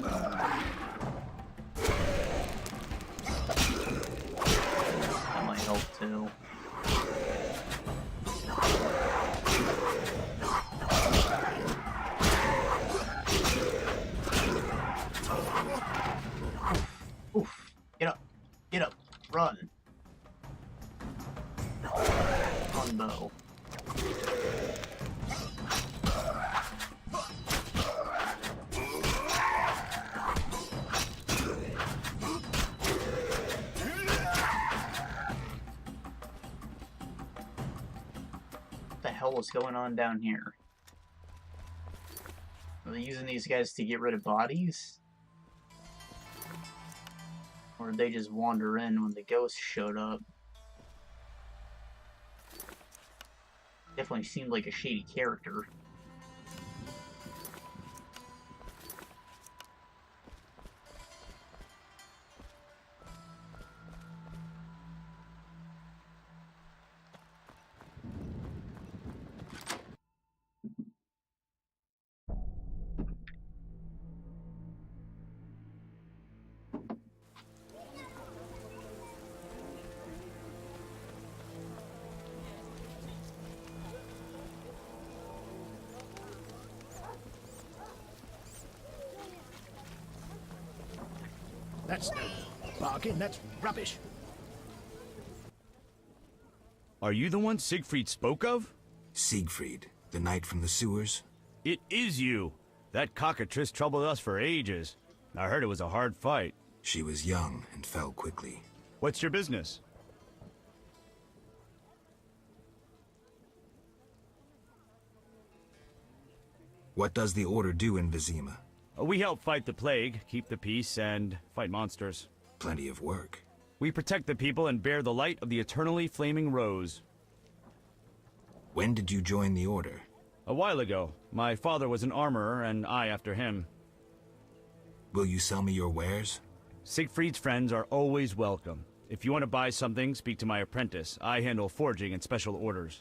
Speaker 1: That might help too. bow. What the hell is going on down here? Are they using these guys to get rid of bodies? Or did they just wander in when the ghost showed up? Definitely seemed like a shady character.
Speaker 18: That's no bargain, that's rubbish.
Speaker 19: Are you the one Siegfried spoke of?
Speaker 3: Siegfried, the knight from the sewers?
Speaker 19: It is you. That cockatrice troubled us for ages. I heard it was a hard fight.
Speaker 3: She was young and fell quickly.
Speaker 19: What's your business?
Speaker 3: What does the Order do in Vizima?
Speaker 19: We help fight the plague, keep the peace, and fight monsters.
Speaker 3: Plenty of work.
Speaker 19: We protect the people and bear the light of the eternally flaming rose.
Speaker 3: When did you join the Order?
Speaker 19: A while ago. My father was an armorer, and I after him.
Speaker 3: Will you sell me your wares?
Speaker 19: Siegfried's friends are always welcome. If you want to buy something, speak to my apprentice. I handle forging and special orders.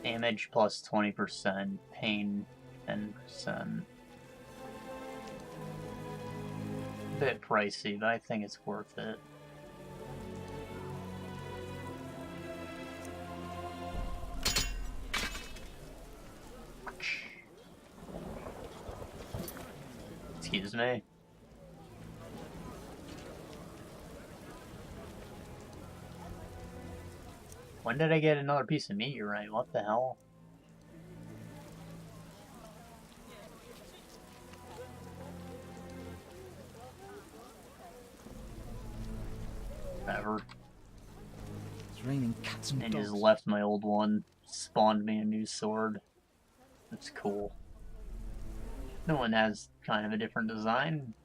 Speaker 1: Damage plus 20%, pain 10%. Bit pricey, but I think it's worth it. Excuse me. When did I get another piece of meteorite? What the hell? Whatever.
Speaker 2: It's raining cats and dogs.
Speaker 1: I just left my old one, spawned me a new sword. It's cool. No one has kind of a different design.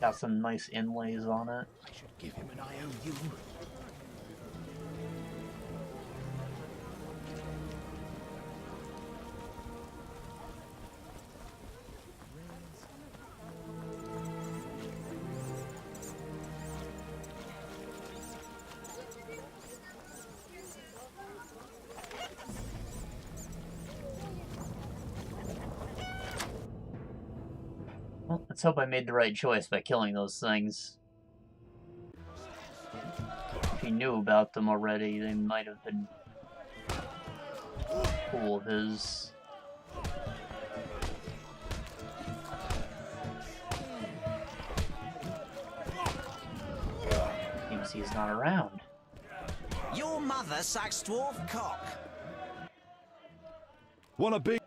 Speaker 1: Got some nice inlays on it.
Speaker 18: I should give him an IOU.
Speaker 1: Well, let's hope I made the right choice by killing those things. If he knew about them already, they might have been cool of his. Seems he's not around.
Speaker 6: Your mother sucks dwarf cock.
Speaker 7: Wanna be?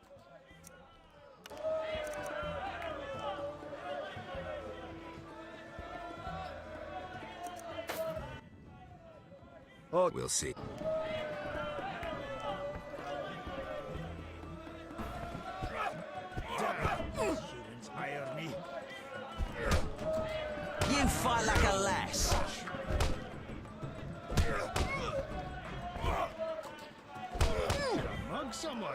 Speaker 3: Oh, we'll see.
Speaker 18: Shouldn't hire me.
Speaker 6: You fight like a lass.
Speaker 18: Should I mug someone?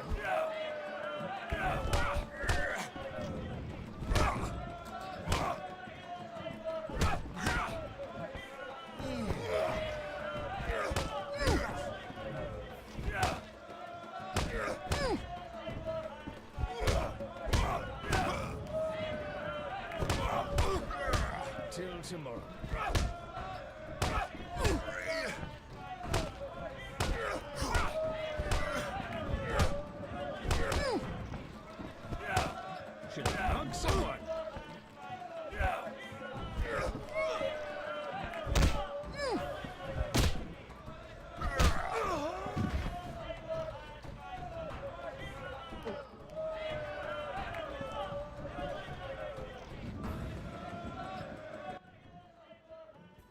Speaker 18: Till tomorrow.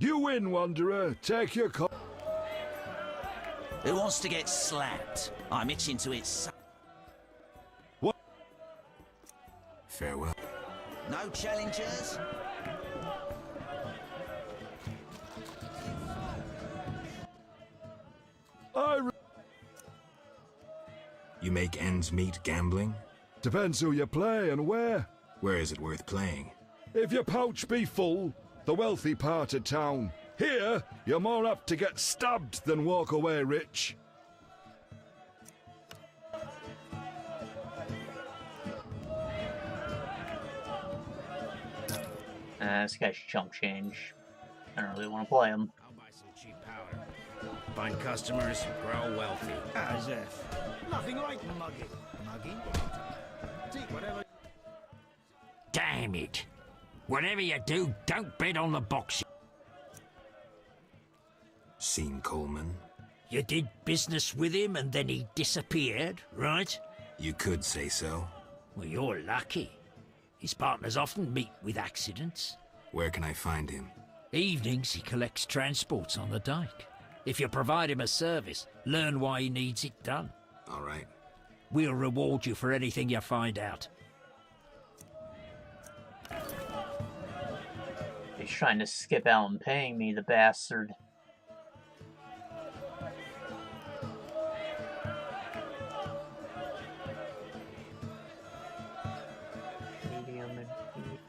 Speaker 7: You win, Wanderer. Take your co-
Speaker 12: Who wants to get slapped? I'm itching to it.
Speaker 7: What?
Speaker 3: Farewell.
Speaker 12: No challengers?
Speaker 3: You make ends meet gambling?
Speaker 7: Depends who you play and where.
Speaker 3: Where is it worth playing?
Speaker 7: If your pouch be full, the wealthy part of town. Here, you're more apt to get stabbed than walk away rich.
Speaker 1: This guy's chump change. I don't really want to play him.
Speaker 12: I'll buy some cheap powder. Find customers, grow wealthy.
Speaker 18: As if. Nothing like mugging. Mugging? Take whatever.
Speaker 12: Damn it! Whatever you do, don't bet on the box.
Speaker 3: Seen Coleman?
Speaker 12: You did business with him and then he disappeared, right?
Speaker 3: You could say so.
Speaker 12: Well, you're lucky. His partners often meet with accidents.
Speaker 3: Where can I find him?
Speaker 12: Evenings he collects transports on the dike. If you provide him a service, learn why he needs it done.
Speaker 3: All right.
Speaker 12: We'll reward you for anything you find out.
Speaker 1: He's trying to skip out and paying me, the bastard. Medium and deep.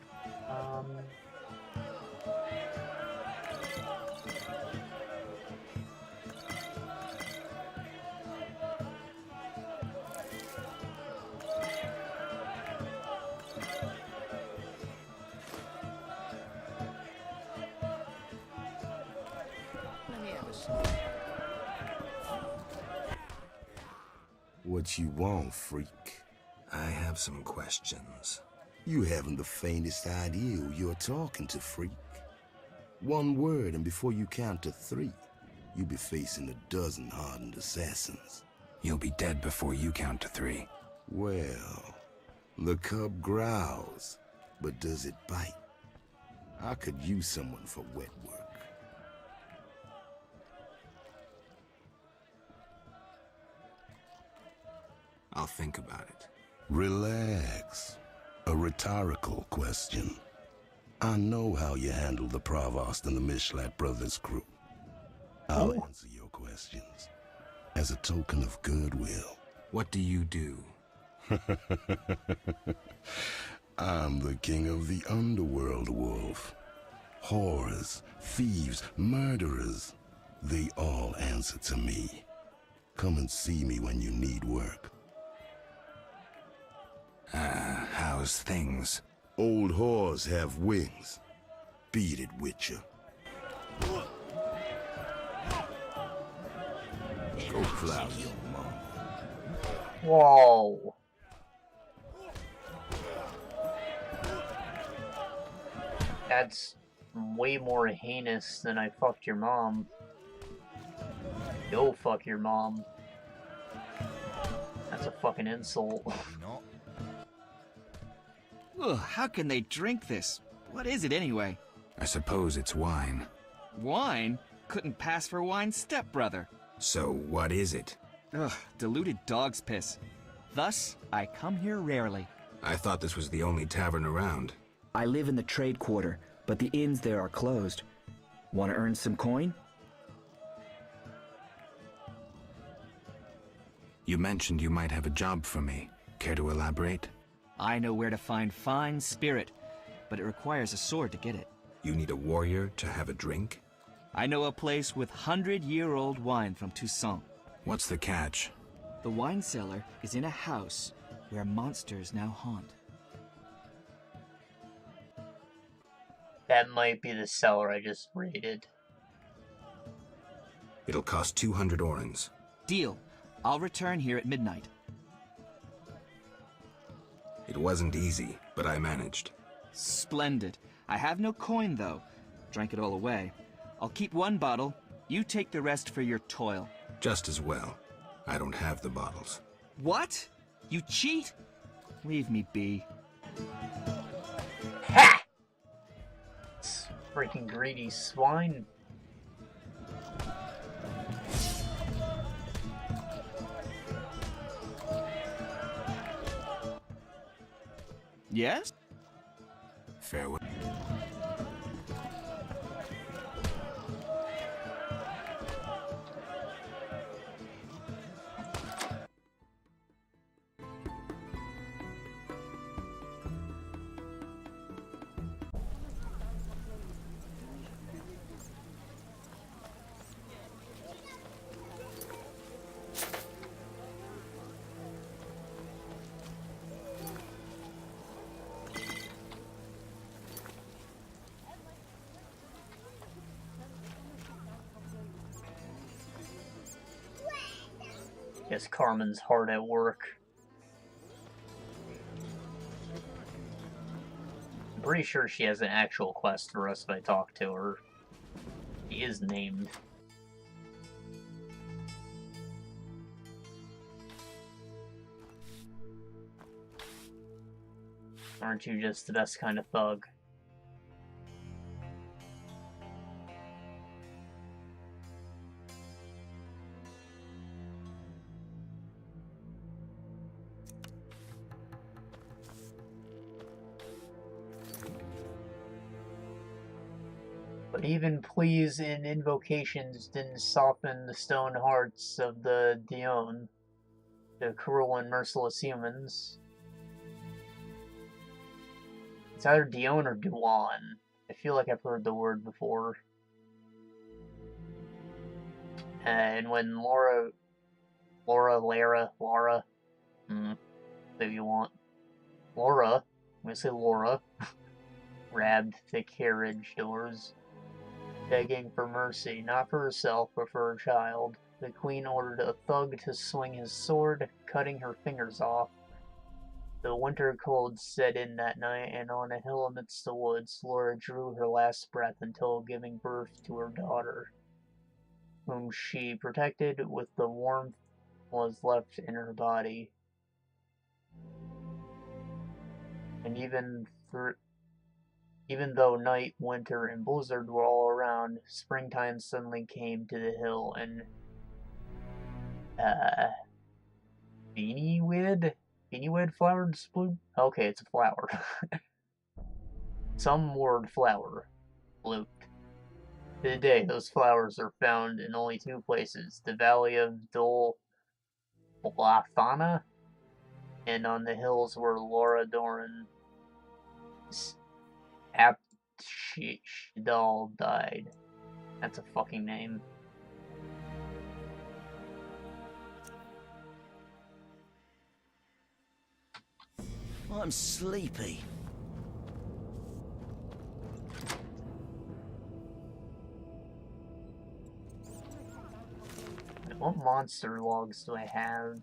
Speaker 17: What you want, freak?
Speaker 3: I have some questions.
Speaker 17: You haven't the faintest idea who you're talking to, freak. One word, and before you count to 3, you'll be facing a dozen hardened assassins.
Speaker 3: You'll be dead before you count to 3.
Speaker 17: Well, the cub growls, but does it bite? I could use someone for wet work.
Speaker 3: I'll think about it.
Speaker 17: Relax. A rhetorical question. I know how you handle the Provost and the Mishlat brothers' crew. I'll answer your questions. As a token of goodwill.
Speaker 3: What do you do?
Speaker 17: I'm the king of the underworld, Wolf. Whores, thieves, murderers. They all answer to me. Come and see me when you need work.
Speaker 3: How's things?
Speaker 17: Old whores have wings. Beat it, Witcher. Go plow your mom.
Speaker 1: Whoa. That's way more heinous than I fucked your mom. Go fuck your mom. That's a fucking insult.
Speaker 20: Ugh, how can they drink this? What is it anyway?
Speaker 3: I suppose it's wine.
Speaker 20: Wine? Couldn't pass for wine's stepbrother.
Speaker 3: So what is it?
Speaker 20: Ugh, diluted dog's piss. Thus, I come here rarely.
Speaker 3: I thought this was the only tavern around.
Speaker 21: I live in the trade quarter, but the inns there are closed. Want to earn some coin?
Speaker 3: You mentioned you might have a job for me. Care to elaborate?
Speaker 20: I know where to find fine spirit, but it requires a sword to get it.
Speaker 3: You need a warrior to have a drink?
Speaker 20: I know a place with 100-year-old wine from Toussaint.
Speaker 3: What's the catch?
Speaker 20: The wine cellar is in a house where monsters now haunt.
Speaker 1: That might be the cellar I just raided.
Speaker 3: It'll cost 200 orens.
Speaker 20: Deal. I'll return here at midnight.
Speaker 3: It wasn't easy, but I managed.
Speaker 20: Splendid. I have no coin, though. Drank it all away. I'll keep one bottle. You take the rest for your toil.
Speaker 3: Just as well. I don't have the bottles.
Speaker 20: What? You cheat? Leave me be.
Speaker 1: Ha! Freaking greedy swine.
Speaker 20: Yes?
Speaker 3: Farewell.
Speaker 1: Guess Carmen's hard at work. I'm pretty sure she has an actual quest for us if I talk to her. She is named. Aren't you just the best kind of thug? But even pleas and invocations didn't soften the stone hearts of the Dion, the cruel and merciless humans. It's either Dion or Duan. I feel like I've heard the word before. And when Lara, if you want, Laura, I'm gonna say Laura, grabbed the carriage doors, begging for mercy, not for herself, but for her child. The queen ordered a thug to swing his sword, cutting her fingers off. The winter cold set in that night, and on a hill amidst the woods, Laura drew her last breath until giving birth to her daughter, whom she protected with the warmth was left in her body. And even though night, winter, and blizzard were all around, springtime suddenly came to the hill, and Beanyweed flowers bloom? Okay, it's a flower. Some word flower bloomed. To the day, those flowers are found in only two places, the valley of Dol Blathana, and on the hills where Laura Doran Aptshidal died. That's a fucking name.
Speaker 12: I'm sleepy.
Speaker 1: What monster logs do I have?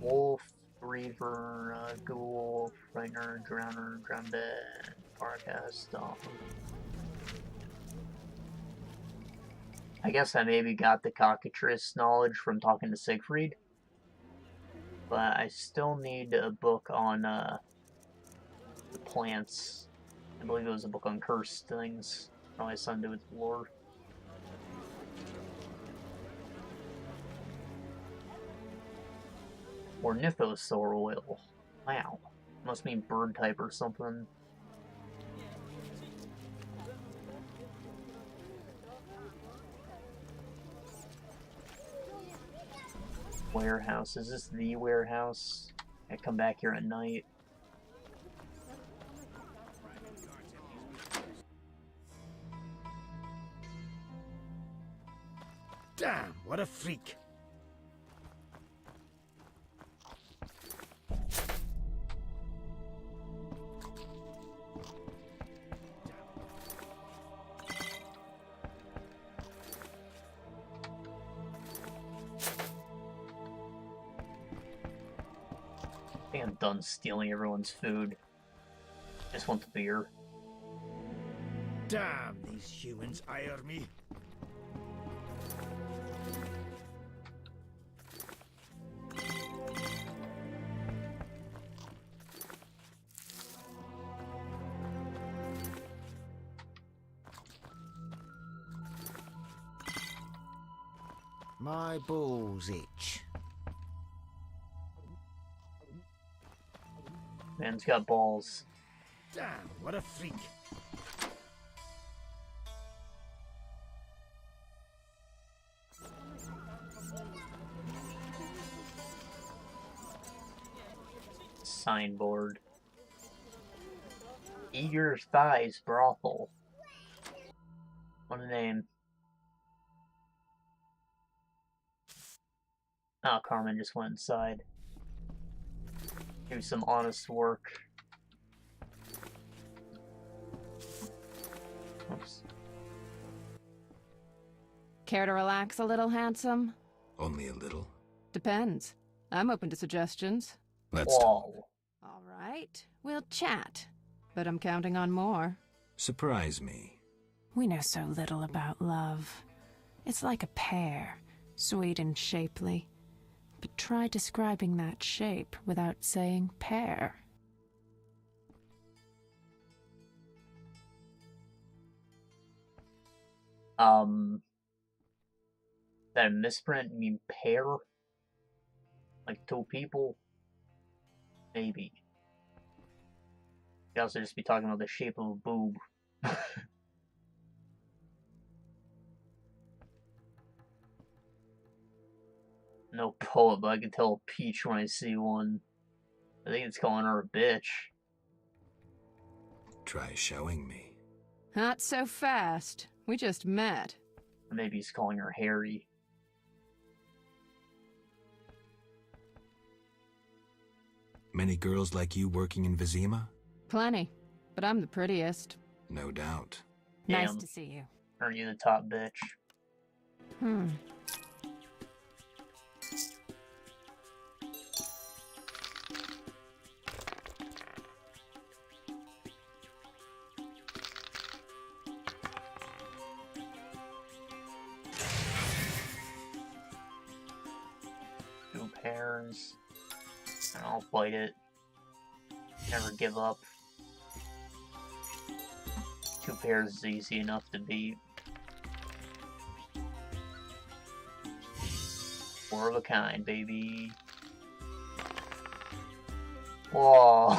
Speaker 1: Wolf, Reaver, Ghoul, Frightener, Drowner, Drumbear, Forecast, Dolphin. I guess I maybe got the cockatrice knowledge from talking to Siegfried. But I still need a book on the plants. I believe it was a book on cursed things. Probably something to do with lore. Ornithosaur oil. Wow. Must mean bird type or something. Warehouse. Is this the warehouse? I come back here at night.
Speaker 18: Damn, what a freak.
Speaker 1: I think I'm done stealing everyone's food. I just want the beer.
Speaker 18: Damn, these humans ire me. My balls itch.
Speaker 1: Man's got balls.
Speaker 18: Damn, what a freak.
Speaker 1: Signboard. Eager Thighs Brothel. What a name. Oh, Carmen just went inside. Do some honest work. Oops.
Speaker 8: Care to relax a little, handsome?
Speaker 3: Only a little.
Speaker 8: Depends. I'm open to suggestions.
Speaker 3: Let's talk.
Speaker 8: All right, we'll chat. But I'm counting on more.
Speaker 3: Surprise me.
Speaker 8: We know so little about love. It's like a pear, sweet and shapely. But try describing that shape without saying pear.
Speaker 1: That a misprint? You mean pear? Like two people? Maybe. Could also just be talking about the shape of a boob. No poet, but I can tell a peach when I see one. I think it's calling her a bitch.
Speaker 3: Try showing me.
Speaker 8: Not so fast. We just met.
Speaker 1: Or maybe he's calling her Harry.
Speaker 3: Many girls like you working in Vizima?
Speaker 8: Plenty. But I'm the prettiest.
Speaker 3: No doubt.
Speaker 8: Nice
Speaker 1: Damn.
Speaker 8: to see you.
Speaker 1: Aren't you the top bitch? Two pairs. And I'll fight it. Never give up. Two pairs is easy enough to beat. Four of a kind, baby. Whoa.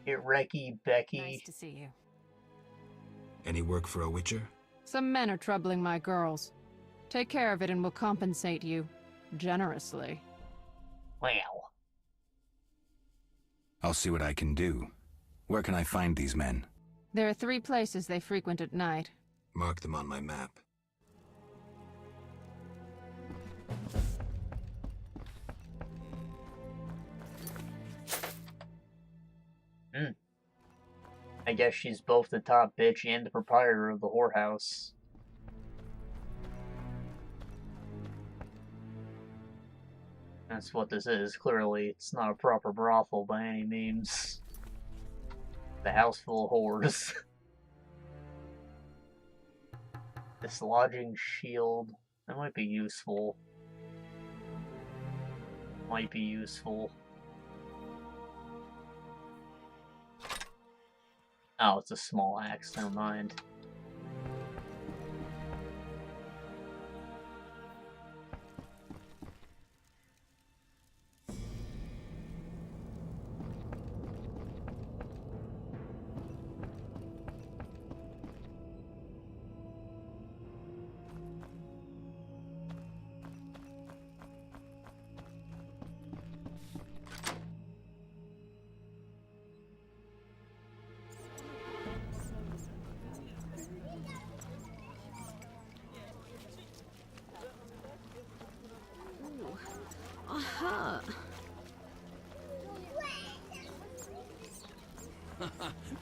Speaker 1: Get Recky, Becky.
Speaker 8: Nice to see you.
Speaker 3: Any work for a witcher?
Speaker 8: Some men are troubling my girls. Take care of it and we'll compensate you. Generously.
Speaker 1: Wow.
Speaker 3: I'll see what I can do. Where can I find these men?
Speaker 8: There are 3 places they frequent at night.
Speaker 3: Mark them on my map.
Speaker 1: I guess she's both the top bitch and the proprietor of the whorehouse. That's what this is. Clearly, it's not a proper brothel by any means. The house full of whores. Dislodging shield. That might be useful. Might be useful. Oh, it's a small axe, never mind.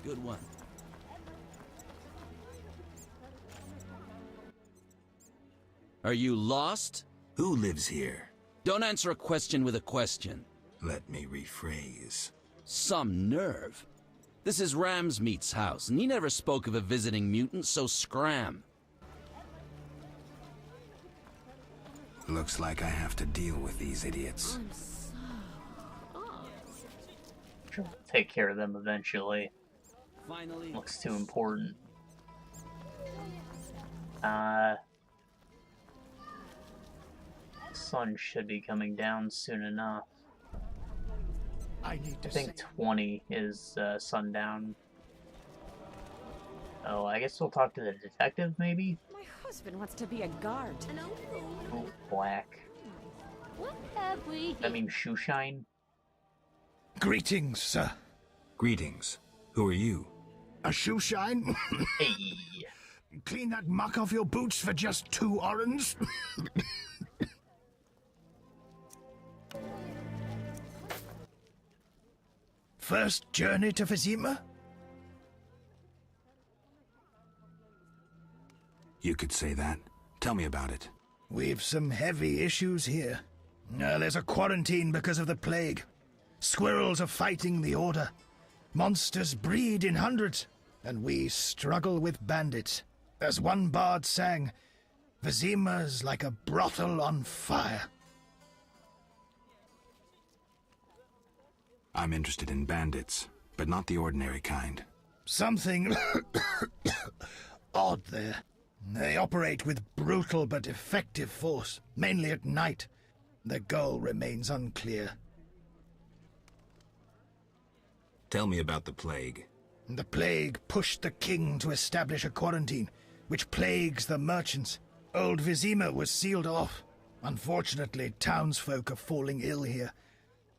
Speaker 12: Good one. Are you lost?
Speaker 3: Who lives here?
Speaker 12: Don't answer a question with a question.
Speaker 3: Let me rephrase.
Speaker 12: Some nerve. This is Ramsmeat's house, and he never spoke of a visiting mutant, so scram.
Speaker 3: Looks like I have to deal with these idiots.
Speaker 1: Sure, we'll take care of them eventually.
Speaker 12: Finally.
Speaker 1: Looks too important. Sun should be coming down soon enough.
Speaker 18: I
Speaker 1: think 20 is sundown. Oh, I guess we'll talk to the detective, maybe?
Speaker 10: My husband wants to be a guard.
Speaker 1: Oh, black.
Speaker 11: What have we?
Speaker 1: I mean, shoeshine?
Speaker 18: Greetings, sir.
Speaker 3: Greetings. Who are you?
Speaker 18: A shoeshine?
Speaker 1: Hey.
Speaker 18: Clean that muck off your boots for just 2 orange? First journey to Vizima?
Speaker 3: You could say that. Tell me about it.
Speaker 18: We've some heavy issues here. There's a quarantine because of the plague. Squirrels are fighting the Order. Monsters breed in hundreds, and we struggle with bandits. As one bard sang, Vizima's like a brothel on fire.
Speaker 3: I'm interested in bandits, but not the ordinary kind.
Speaker 18: Something odd there. They operate with brutal but effective force, mainly at night. Their goal remains unclear.
Speaker 3: Tell me about the plague.
Speaker 18: The plague pushed the king to establish a quarantine, which plagues the merchants. Old Vizima was sealed off. Unfortunately, townsfolk are falling ill here.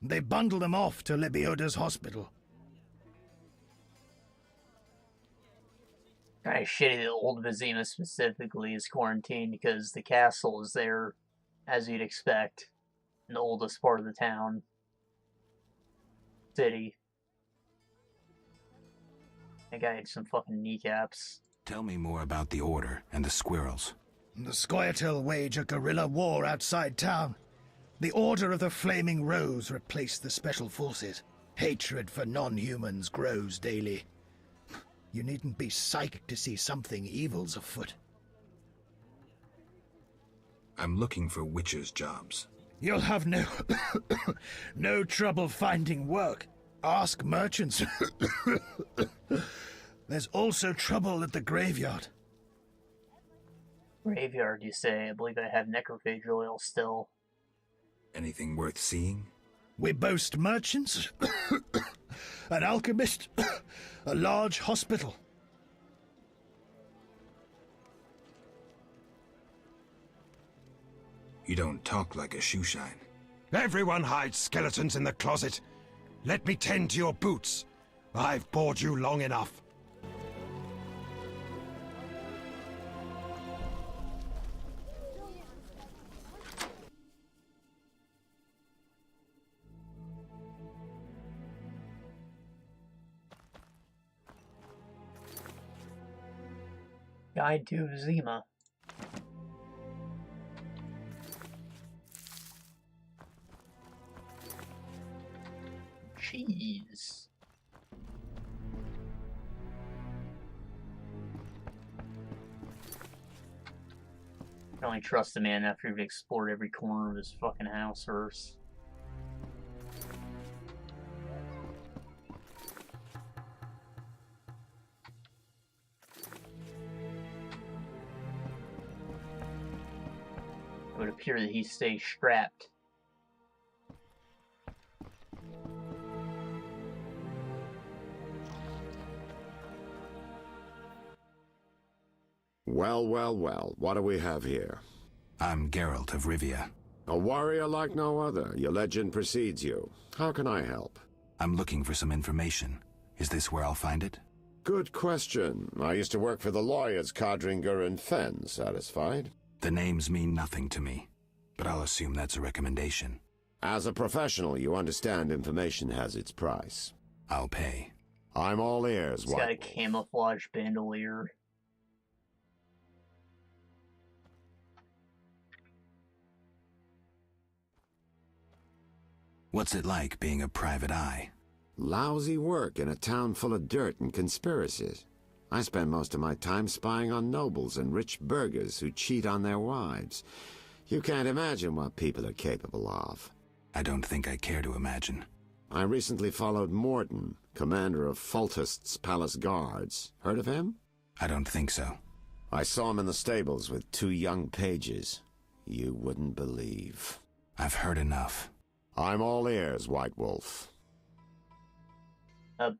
Speaker 18: They bundle them off to Lebioda's hospital.
Speaker 1: Kind of shitty that Old Vizima specifically is quarantined because the castle is there, as you'd expect, in the oldest part of the town. City. That guy had some fucking kneecaps.
Speaker 3: Tell me more about the Order and the squirrels.
Speaker 18: The Scoia'tael wage a guerrilla war outside town. The Order of the Flaming Rose replaced the Special Forces. Hatred for non-humans grows daily. You needn't be psychic to see something evil's afoot.
Speaker 3: I'm looking for witches' jobs.
Speaker 18: You'll have no trouble finding work. Ask merchants. There's also trouble at the graveyard.
Speaker 1: Graveyard, you say? I believe I have necrophage oil still.
Speaker 3: Anything worth seeing?
Speaker 18: We boast merchants, an alchemist, a large hospital.
Speaker 3: You don't talk like a shoeshine.
Speaker 22: Everyone hides skeletons in the closet. Let me tend to your boots. I've bored you long enough.
Speaker 1: Guide to Vizima. Cheese. I can only trust a man after you've explored every corner of his fucking house first. It would appear that he stays strapped.
Speaker 23: Well, well, well, what do we have here?
Speaker 3: I'm Geralt of Rivia.
Speaker 23: A warrior like no other. Your legend precedes you. How can I help?
Speaker 3: I'm looking for some information. Is this where I'll find it?
Speaker 23: Good question. I used to work for the lawyers Codringer and Fenn. Satisfied?
Speaker 3: The names mean nothing to me, but I'll assume that's a recommendation.
Speaker 23: As a professional, you understand information has its price.
Speaker 3: I'll pay.
Speaker 23: I'm all ears,
Speaker 1: He's got a camouflage bandolier.
Speaker 3: What's it like being a private eye?
Speaker 23: Lousy work in a town full of dirt and conspiracies. I spend most of my time spying on nobles and rich burghers who cheat on their wives. You can't imagine what people are capable of.
Speaker 3: I don't think I care to imagine.
Speaker 23: I recently followed Morton, commander of Foltest's palace guards. Heard of him?
Speaker 3: I don't think so.
Speaker 23: I saw him in the stables with 2 young pages. You wouldn't believe.
Speaker 3: I've heard enough.
Speaker 23: I'm all ears, White Wolf.
Speaker 1: A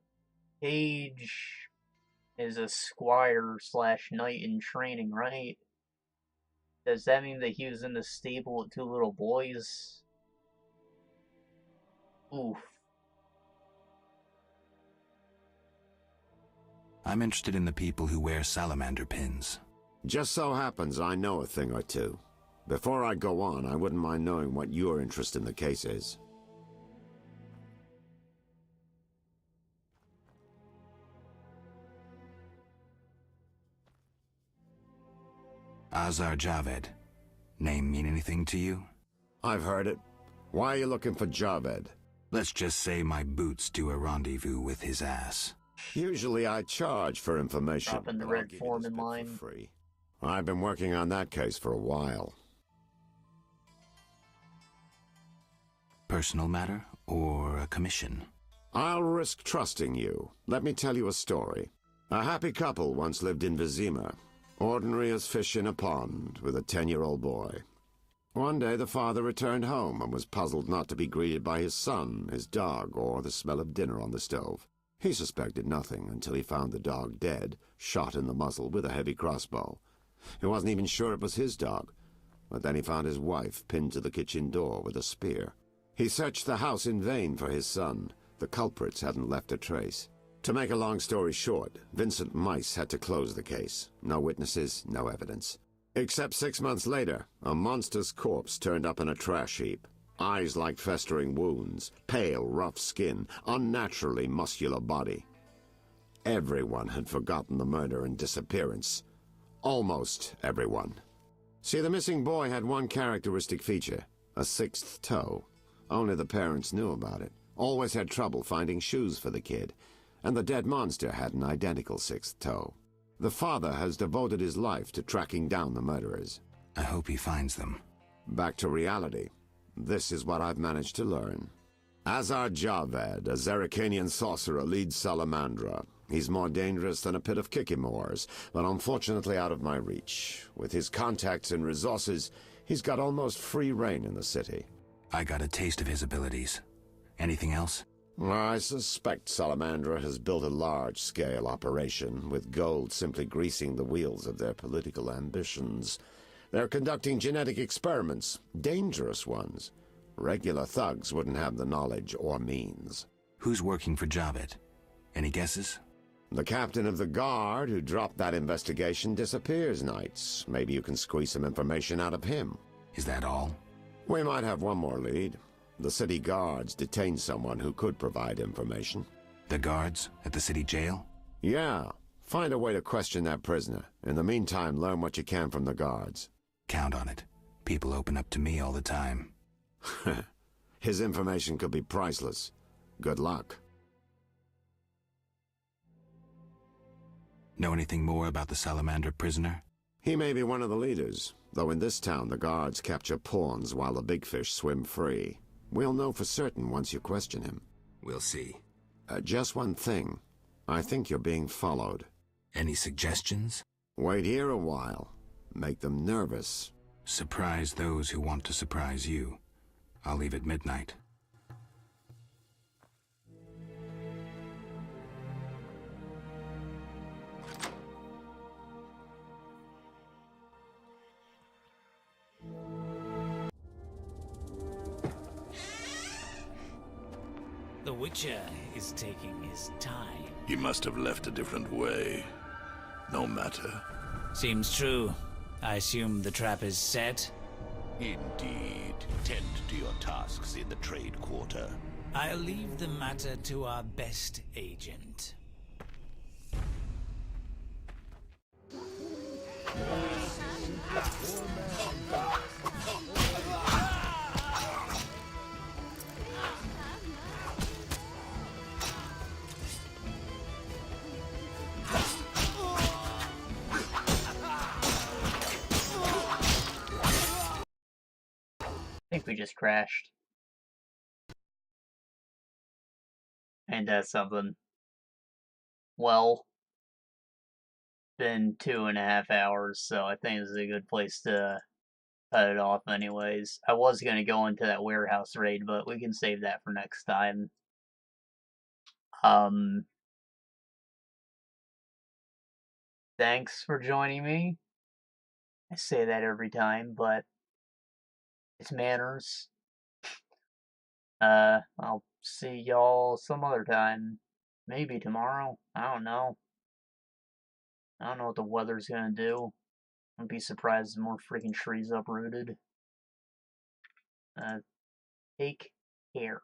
Speaker 1: page is a squire / knight in training, right? Does that mean that he was in the stable with 2 little boys? Oof.
Speaker 3: I'm interested in the people who wear salamander pins.
Speaker 23: Just so happens I know a thing or two. Before I go on, I wouldn't mind knowing what your interest in the case is.
Speaker 3: Azar Javed. Name mean anything to you?
Speaker 23: I've heard it. Why are you looking for Javed?
Speaker 3: Let's just say my boots do a rendezvous with his ass.
Speaker 23: Usually I charge for information.
Speaker 1: Dropping the red form in line.
Speaker 23: Free. I've been working on that case for a while.
Speaker 3: Personal matter or a commission?
Speaker 23: I'll risk trusting you. Let me tell you a story. A happy couple once lived in Vizima. Ordinary as fish in a pond, with a 10-year-old boy. One day the father returned home and was puzzled not to be greeted by his son, his dog, or the smell of dinner on the stove. He suspected nothing until he found the dog dead, shot in the muzzle with a heavy crossbow. He wasn't even sure it was his dog, but then he found his wife pinned to the kitchen door with a spear. He searched the house in vain for his son. The culprits hadn't left a trace. To make a long story short, Vincent Mice had to close the case. No witnesses, no evidence. Except 6 months later, a monster's corpse turned up in a trash heap. Eyes like festering wounds, pale, rough skin, unnaturally muscular body. Everyone had forgotten the murder and disappearance. Almost everyone. See, the missing boy had one characteristic feature, a 6th toe. Only the parents knew about it. Always had trouble finding shoes for the kid. And the dead monster had an identical 6th toe. The father has devoted his life to tracking down the murderers.
Speaker 3: I hope he finds them.
Speaker 23: Back to reality. This is what I've managed to learn. Azar Javed, a Zerrikanian sorcerer, leads Salamandra. He's more dangerous than a pit of Kikimores, but unfortunately out of my reach. With his contacts and resources, he's got almost free reign in the city.
Speaker 3: I got a taste of his abilities. Anything else?
Speaker 23: I suspect Salamandra has built a large-scale operation, with gold simply greasing the wheels of their political ambitions. They're conducting genetic experiments, dangerous ones. Regular thugs wouldn't have the knowledge or means.
Speaker 3: Who's working for Javed? Any guesses?
Speaker 23: The captain of the guard who dropped that investigation disappears nights. Maybe you can squeeze some information out of him.
Speaker 3: Is that all?
Speaker 23: We might have one more lead. The city guards detained someone who could provide information.
Speaker 3: The guards at the city jail?
Speaker 23: Yeah. Find a way to question that prisoner. In the meantime, learn what you can from the guards.
Speaker 3: Count on it. People open up to me all the time.
Speaker 23: His information could be priceless. Good luck.
Speaker 3: Know anything more about the Salamander prisoner?
Speaker 23: He may be one of the leaders, though in this town the guards capture pawns while the big fish swim free. We'll know for certain once you question him.
Speaker 3: We'll see.
Speaker 23: Just one thing. I think you're being followed.
Speaker 3: Any suggestions?
Speaker 23: Wait here a while. Make them nervous.
Speaker 3: Surprise those who want to surprise you. I'll leave at midnight.
Speaker 12: The Witcher is taking his time.
Speaker 14: He must have left a different way. No matter.
Speaker 12: Seems true. I assume the trap is set?
Speaker 14: Indeed. Tend to your tasks in the trade quarter.
Speaker 12: I'll leave the matter to our best agent.
Speaker 1: I think we just crashed. And that's something. Well, been 2.5 hours, so I think this is a good place to cut it off anyways. I was going to go into that warehouse raid, but we can save that for next time. Thanks for joining me. I say that every time, but it's manners. I'll see y'all some other time. Maybe tomorrow. I don't know. I don't know what the weather's gonna do. I'd be surprised if more freaking trees uprooted. Take care.